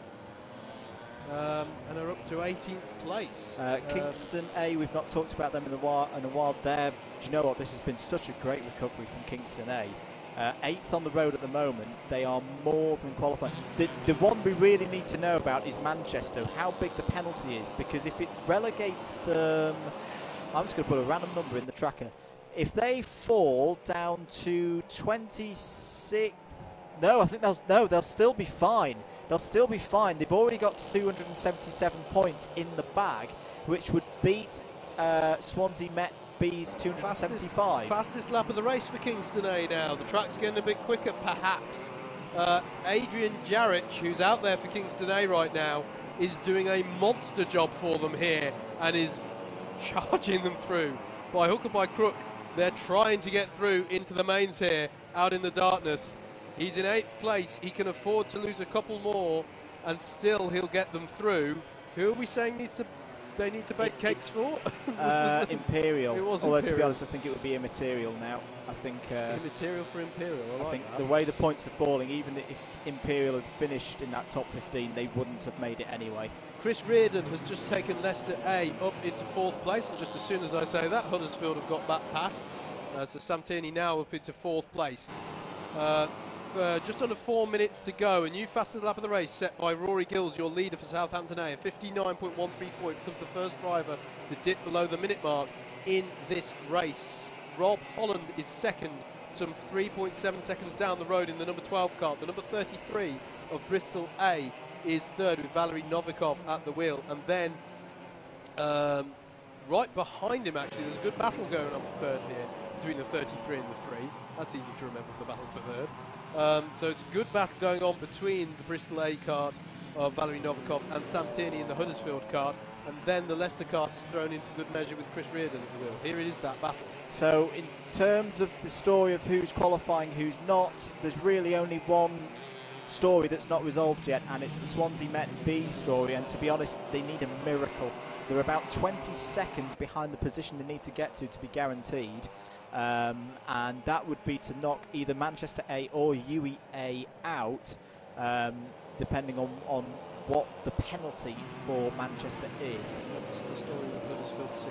and are up to 18th place. Kingston A, we've not talked about them in a while there. Do you know what? This has been such a great recovery from Kingston A. 8th on the road at the moment. They are more than qualified. The one we really need to know about is Manchester, how big the penalty is, because if it relegates them, I'm just going to put a random number in the tracker. If they fall down to 26th, no, I think they'll still be fine. They'll still be fine. They've already got 277 points in the bag, which would beat Swansea Met B's 275. Fastest lap of the race for Kingston A now. The track's getting a bit quicker, perhaps. Adrian Jarrich, who's out there for Kingston A right now, is doing a monster job for them here and is charging them through. By hook or by crook, they're trying to get through into the mains here, out in the darkness. He's in 8th place. He can afford to lose a couple more, and still he'll get them through. Who are we saying they need to bake cakes for? Imperial. It was Although Imperial. to be honest, I think it would be immaterial now. I think immaterial for Imperial. I think that. the way the points are falling, even if Imperial had finished in that top 15, they wouldn't have made it anyway. Chris Reardon has just taken Leicester A up into 4th place, and just as soon as I say that, Huddersfield have got that past. So Sam Tierney now up into 4th place. Just under 4 minutes to go. A new fastest lap of the race set by Rory Gills, your leader for Southampton A. 59.134. It becomes the first driver to dip below the minute mark in this race. Rob Holland is second, some 3.7 seconds down the road in the number 12 car. The number 33 of Bristol A is third, with Valery Novikov at the wheel. And then right behind him, actually, there's a good battle going on for third here between the 33 and the 3. That's easy to remember for the battle for third. So it's a good battle going on between the Bristol A kart of Valery Novikov and Sam Tierney in the Huddersfield kart, and then the Leicester kart is thrown in for good measure with Chris Reardon at the wheel. Here it is, that battle. So in terms of the story of who's qualifying, who's not, there's really only one story that's not resolved yet, and it's the Swansea Met B story, and to be honest, they need a miracle. They're about 20 seconds behind the position they need to get to be guaranteed. And that would be to knock either Manchester A or UEA out, depending on what the penalty for Manchester is. What's the story with Huddersfield C?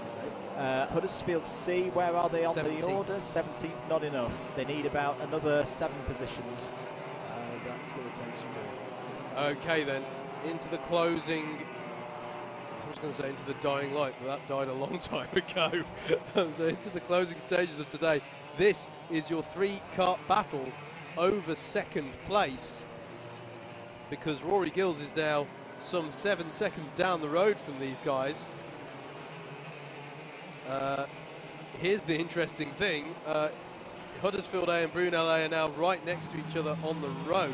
Huddersfield C, where are they on 17th. the order? 17th, not enough. They need about another 7 positions. That's going to take some doing. Okay then, into the closing. I was going to say into the dying light, but that died a long time ago. So into the closing stages of today. This is your 3-kart battle over second place, because Rory Gills is now some 7 seconds down the road from these guys. Here's the interesting thing. Huddersfield A and Brunel A are now right next to each other on the road.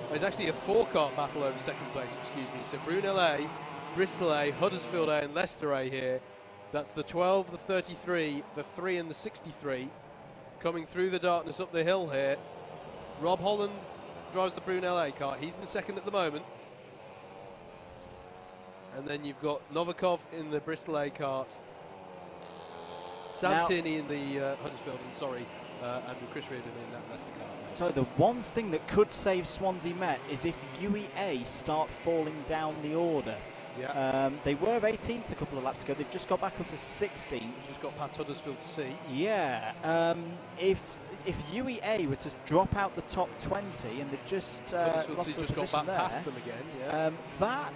There's actually a 4-kart battle over second place, excuse me. So Brunel A, Bristol A, Huddersfield A and Leicester A here. That's the 12, the 33, the 3 and the 63. Coming through the darkness up the hill here. Rob Holland drives the Brunel A kart. He's in second at the moment. And then you've got Novikov in the Bristol A kart. Sam Tierney in the Huddersfield, and Chris Reardon in that Leicester car. So the one thing that could save Swansea Met is if UEA start falling down the order. Yeah. They were 18th a couple of laps ago. They've just got back up to 16th. Just got past Huddersfield C. Yeah. If UEA were to drop out the top 20 and they've just Huddersfield lost C the just got position back past them again. Yeah. That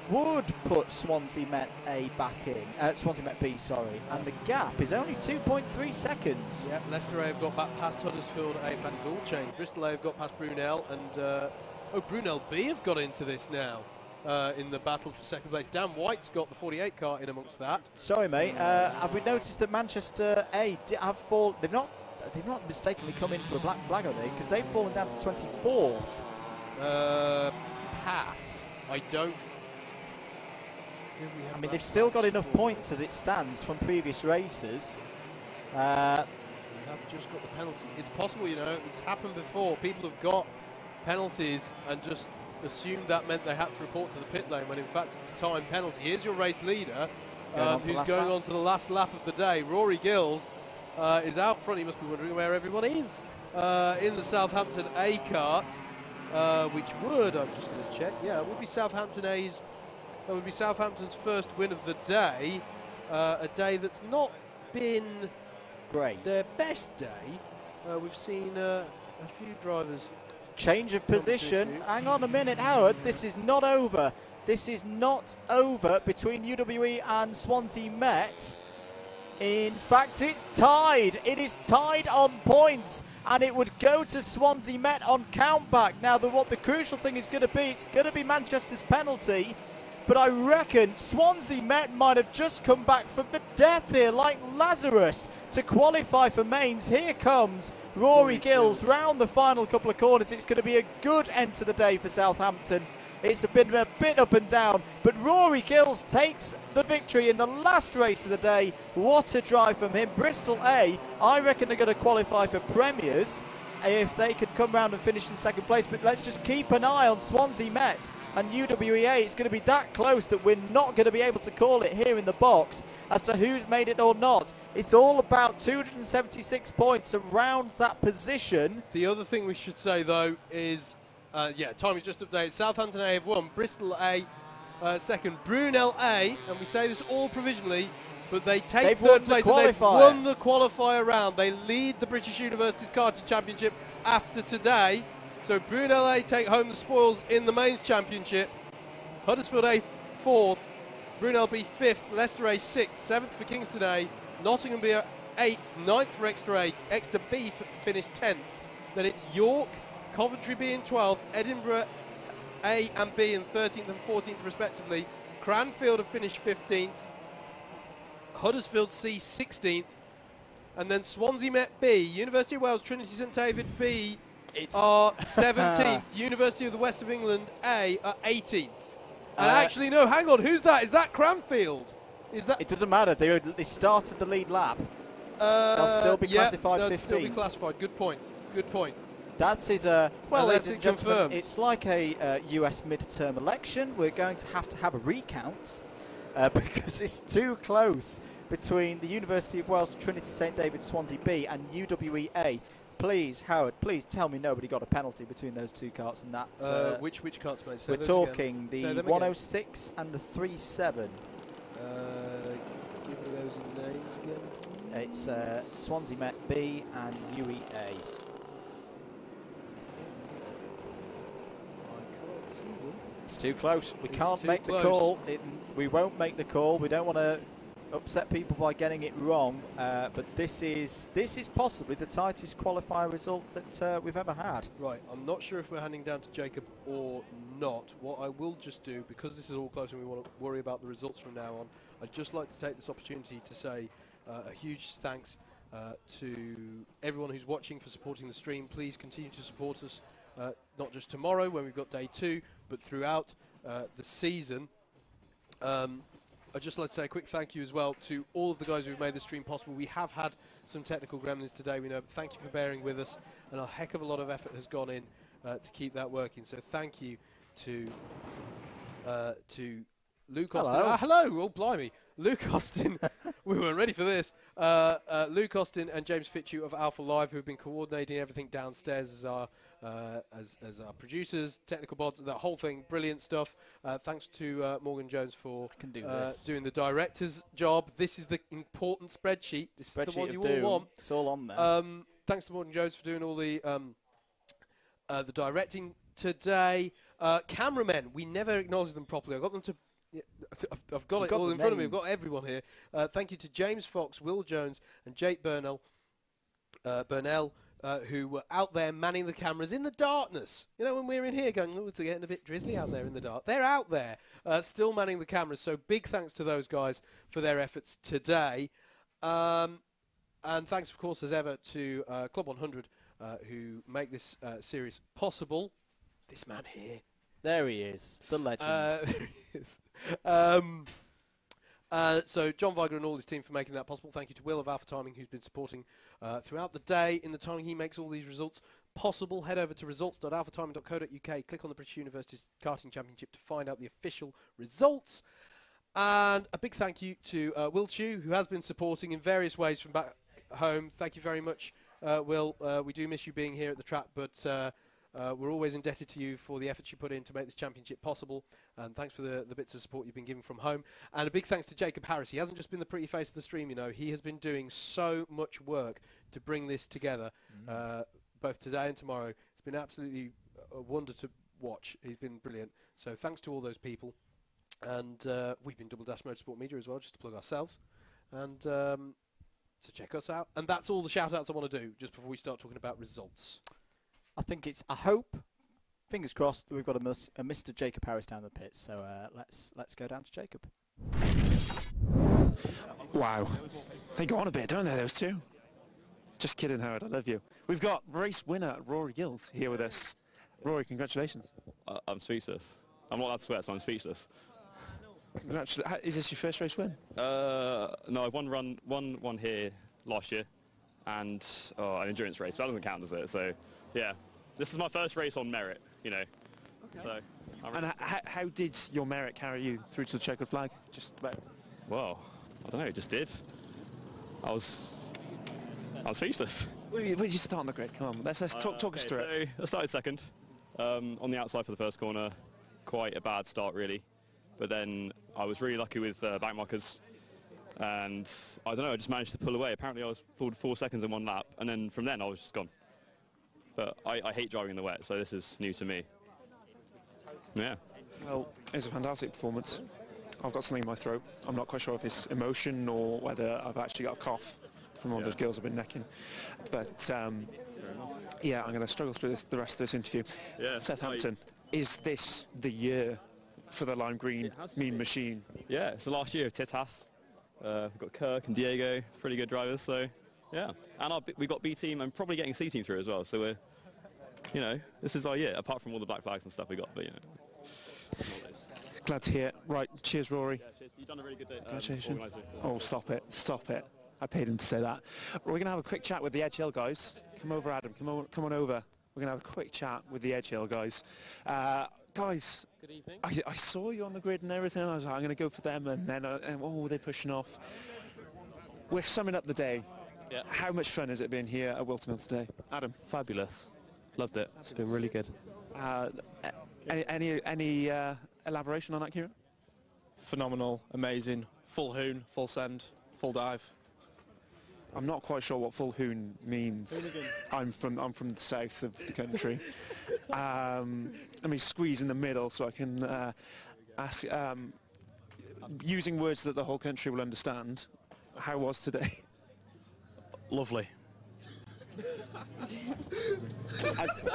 would put Swansea Met A back in. Swansea Met B, sorry. And the gap is only 2.3 seconds. Yeah. Leicester A have got back past Huddersfield A, but it's all changed. Bristol A have got past Brunel, and Oh, Brunel B have got into this now in the battle for second place. Dan White's got the 48 car in amongst that. Sorry, mate. Have we noticed that Manchester A have fallen? They've not mistakenly come in for a black flag, are they? Because they've fallen down to 24th. Pass. I don't. I mean, they've still got enough points as it stands from previous races. They have just got the penalty. It's possible, you know. It's happened before. People have got penalties and just assumed that meant they had to report to the pit lane when in fact it's a time penalty. Here's your race leader who's going on to the last lap of the day. Rory Gills is out front. He must be wondering where everyone is in the Southampton A kart, which would, I'm just going to check, yeah, it would be Southampton A's, that would be Southampton's first win of the day, a day that's not been great, their best day. We've seen a few drivers change of position. Hang on a minute, Howard. This is not over. This is not over between UWE and Swansea Met. In fact, it's tied. It is tied on points, and it would go to Swansea Met on countback. Now, what the crucial thing is going to be, it's going to be Manchester's penalty, but I reckon Swansea Met might have just come back from the death here, like Lazarus, to qualify for mains. Here comes Rory Gills round the final couple of corners. It's going to be a good end to the day for Southampton. It's been a bit up and down, but Rory Gills takes the victory in the last race of the day. What a drive from him. Bristol A, I reckon they're going to qualify for premiers if they could come round and finish in second place, but let's just keep an eye on Swansea Met and UWEA. It's going to be that close that we're not going to be able to call it here in the box as to who's made it or not. It's all about 276 points around that position. The other thing we should say, though, is, yeah, time is just updated. Southampton A have won, Bristol A second, Brunel A, and we say this all provisionally, but they take third place and they've won the qualifier round. They lead the British Universities Karting Championship after today. So Brunel A take home the spoils in the mains championship. Huddersfield A 4th, Brunel B 5th, Leicester A 6th, 7th for Kingston A, Nottingham B 8th, 9th for Exeter B finished 10th. Then it's York, Coventry B in 12th, Edinburgh A and B in 13th and 14th respectively. Cranfield have finished 15th, Huddersfield C 16th, and then Swansea Met B, University of Wales, Trinity St David B are 17th, University of the West of England A are 18th. And actually, no, hang on, who's that? Is that Cranfield? Is that? It doesn't matter. They started the lead lap. They'll still be classified 15th. They'll still be classified. Good point. Good point. That is a well, that's it confirmed. It's like a US midterm election. We're going to have a recount because it's too close between the University of Wales, Trinity St David, Swansea B, and UWEA. Please, Howard, please tell me nobody got a penalty between those two carts and that. Which carts, mate? We're talking the 106 and the 37. Give me those names again. It's Swansea Met B and UEA. I can't see them. It's too close. We can't make the call. We won't make the call. We don't want to upset people by getting it wrong, but this is possibly the tightest qualifier result that we've ever had. Right, I'm not sure if we're handing down to Jacob or not. What I will just do, because this is all close and we want to worry about the results from now on, I'd just like to take this opportunity to say a huge thanks to everyone who's watching for supporting the stream. Please continue to support us, not just tomorrow when we've got day 2, but throughout the season. I'd just like to say a quick thank you as well to all of the guys who've made the stream possible. We have had some technical gremlins today, we know, but thank you for bearing with us, and a heck of a lot of effort has gone in to keep that working. So thank you to Luke Austin. Hello, oh blimey, Luke Austin. We weren't ready for this. Luke Austin and James Fitchew of Alpha Live, who've been coordinating everything downstairs as our producers, technical bods, that whole thing, brilliant stuff. Thanks to Morgan Jones for doing the director's job. This is the important spreadsheet. This is the one you all want. It's all on there. Thanks to Morgan Jones for doing all the directing today. Cameramen, we never acknowledge them properly. I got them to. Yeah, I've got it all in front of me. I've got everyone here. Thank you to James Fox, Will Jones, and Jake Burnell, who were out there manning the cameras in the darkness. You know, when we're in here going, oh, it's getting a bit drizzly out there in the dark. They're out there still manning the cameras. So big thanks to those guys for their efforts today. And thanks, of course, as ever, to Club 100, who make this series possible. This man here. There he is, the legend. There he is. So John Viger and all his team for making that possible. Thank you to Will of Alpha Timing, who's been supporting throughout the day in the timing. He makes all these results possible. Head over to results.alphatiming.co.uk, click on the British University Karting Championship to find out the official results. And a big thank you to Will Chu, who has been supporting in various ways from back home. Thank you very much, Will. We do miss you being here at the track, but we're always indebted to you for the efforts you put in to make this championship possible, and thanks for the bits of support you've been giving from home. And a big thanks to Jacob Harris. He hasn't just been the pretty face of the stream, you know. He has been doing so much work to bring this together, both today and tomorrow. It's been absolutely a wonder to watch. He's been brilliant. So thanks to all those people. And we've been Double Dash Motorsport Media as well, just to plug ourselves. And so check us out. And that's all the shout-outs I want to do, just before we start talking about results. I think it's, I hope, fingers crossed, that we've got a Mr. Jacob Harris down the pits. So let's go down to Jacob. Wow. They go on a bit, don't they, those two? Just kidding, Howard, I love you. We've got race winner Rory Gills here with us. Rory, congratulations. I'm speechless. I'm not allowed to swear, so I'm speechless. Congratulations. Is this your first race win? No, I won one here last year, and an endurance race. That doesn't count, does it? So, yeah, this is my first race on merit, you know. Okay. So, and how did your merit carry you through to the checkered flag? Just about. Well, I don't know. It just did. I was speechless. Where did you start on the grid? Come on, let's talk us through it. I started second on the outside for the first corner. Quite a bad start, really. But then I was really lucky with back markers, and I don't know, I just managed to pull away. Apparently I was pulled 4 seconds in one lap, and then from then I was just gone. But I hate driving in the wet, so this is new to me. Yeah. Well, it's a fantastic performance. I've got something in my throat. I'm not quite sure if it's emotion or whether I've actually got a cough from all those girls I've been necking. But yeah, I'm going to struggle through the rest of this interview. Yeah. Southampton, is this the year for the lime green mean machine? Yeah, it's the last year of Titas. We've got Kirk and Diego, pretty good drivers, so yeah. And we've got B team and probably getting C team through as well, so we're, you know, this is our year, apart from all the black flags and stuff we got, but you know. Glad to hear. Right, cheers Rory. Yeah, cheers. You've done a really good day. Congratulations. Oh, stop it, stop it. I paid him to say that. We're going to have a quick chat with the Edge Hill guys. Come over, Adam, come on over. We're going to have a quick chat with the Edge Hill guys. Guys, good evening. I saw you on the grid and everything. I was like, I'm going to go for them, and then they're pushing off. We're summing up the day. Yeah. How much fun has it been here at Whilton Mill today, Adam? Fabulous. Loved it. It's been really good. Any elaboration on that, Kieran? Phenomenal, amazing. Full hoon, full send, full dive. I'm not quite sure what full hoon means. I'm from the south of the country. Let me squeeze in the middle so I can ask, using words that the whole country will understand. How was today? Lovely.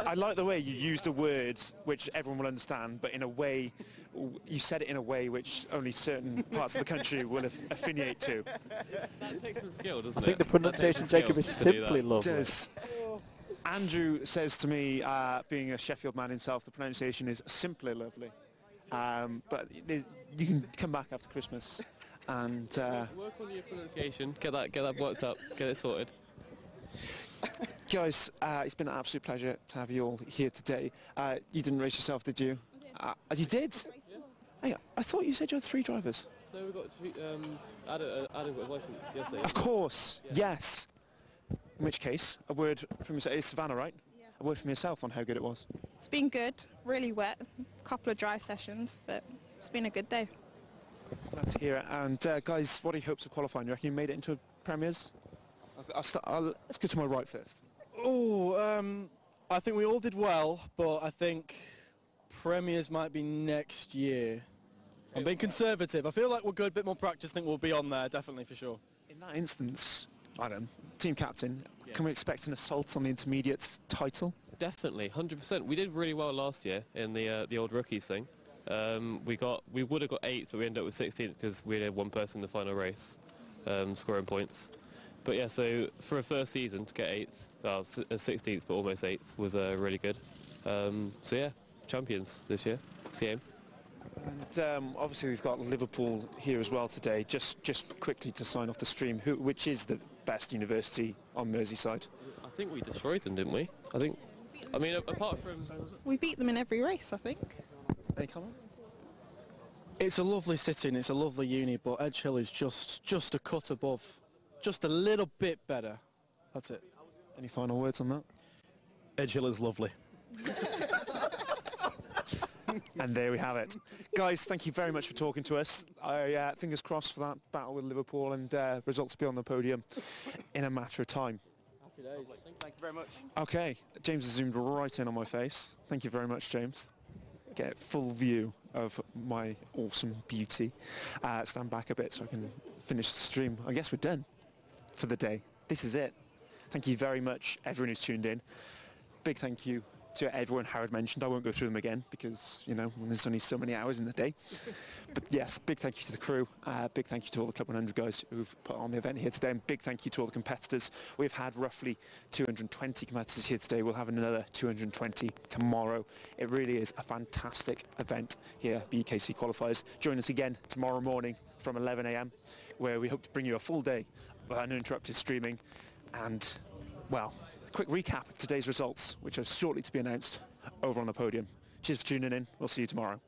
I like the way you used the words which everyone will understand, but in a way, you said it in a way which only certain parts of the country will affiliate to. That takes some skill, doesn't it? I think the pronunciation, Jacob, is simply lovely. It does. Andrew says to me, being a Sheffield man himself, the pronunciation is simply lovely. But you can come back after Christmas and work on your pronunciation. Get that worked up. Get it sorted. Guys, it's been an absolute pleasure to have you all here today. You didn't race yourself, did you? You did? Hey, I thought you said you had 3 drivers. No, we got added with license yesterday. Of course, yes. In which case, a word from yourself. It's Savannah, right? Yeah. A word from yourself on how good it was. It's been good, really wet, a couple of dry sessions, but it's been a good day. Glad to hear it. And guys, what are your hopes of qualifying? You reckon you made it into premiers? Let's go to my right first. Oh, I think we all did well, but I think premiers might be next year. I'm being conservative. I feel like we're good, a bit more practice, think we'll be on there, definitely, for sure. In that instance, Adam, team captain, can we expect an assault on the intermediates title? Definitely, 100%. We did really well last year in the old rookies thing. We would have got 8th, but we ended up with 16th because we had one person in the final race scoring points. But yeah, so for a first season to get 8th, well, 16th but almost 8th was really good. So yeah, champions this year, CM. And obviously we've got Liverpool here as well today. Just quickly to sign off the stream, which is the best university on Merseyside? I think we destroyed them, didn't we? I mean, apart from... We beat them in every race, I think. Any comment? It's a lovely city and it's a lovely uni, but Edge Hill is just a cut above. Just a little bit better. That's it. Any final words on that? Edge Hill is lovely. And there we have it. Guys, thank you very much for talking to us. Fingers crossed for that battle with Liverpool, and results will be on the podium in a matter of time. Happy days. Thank you very much. Okay, James has zoomed right in on my face. Thank you very much, James. Get full view of my awesome beauty. Stand back a bit so I can finish the stream. I guess we're done for the day. This is it. Thank you very much, everyone who's tuned in. Big thank you to everyone Howard mentioned. I won't go through them again because, you know, there's only so many hours in the day. But yes, big thank you to the crew. Big thank you to all the Club 100 guys who've put on the event here today. And big thank you to all the competitors. We've had roughly 220 competitors here today. We'll have another 220 tomorrow. It really is a fantastic event here at BUKC Qualifiers. Join us again tomorrow morning from 11 a.m. where we hope to bring you a full day of uninterrupted streaming and, well, quick recap of today's results, which are shortly to be announced over on the podium. Cheers for tuning in. We'll see you tomorrow.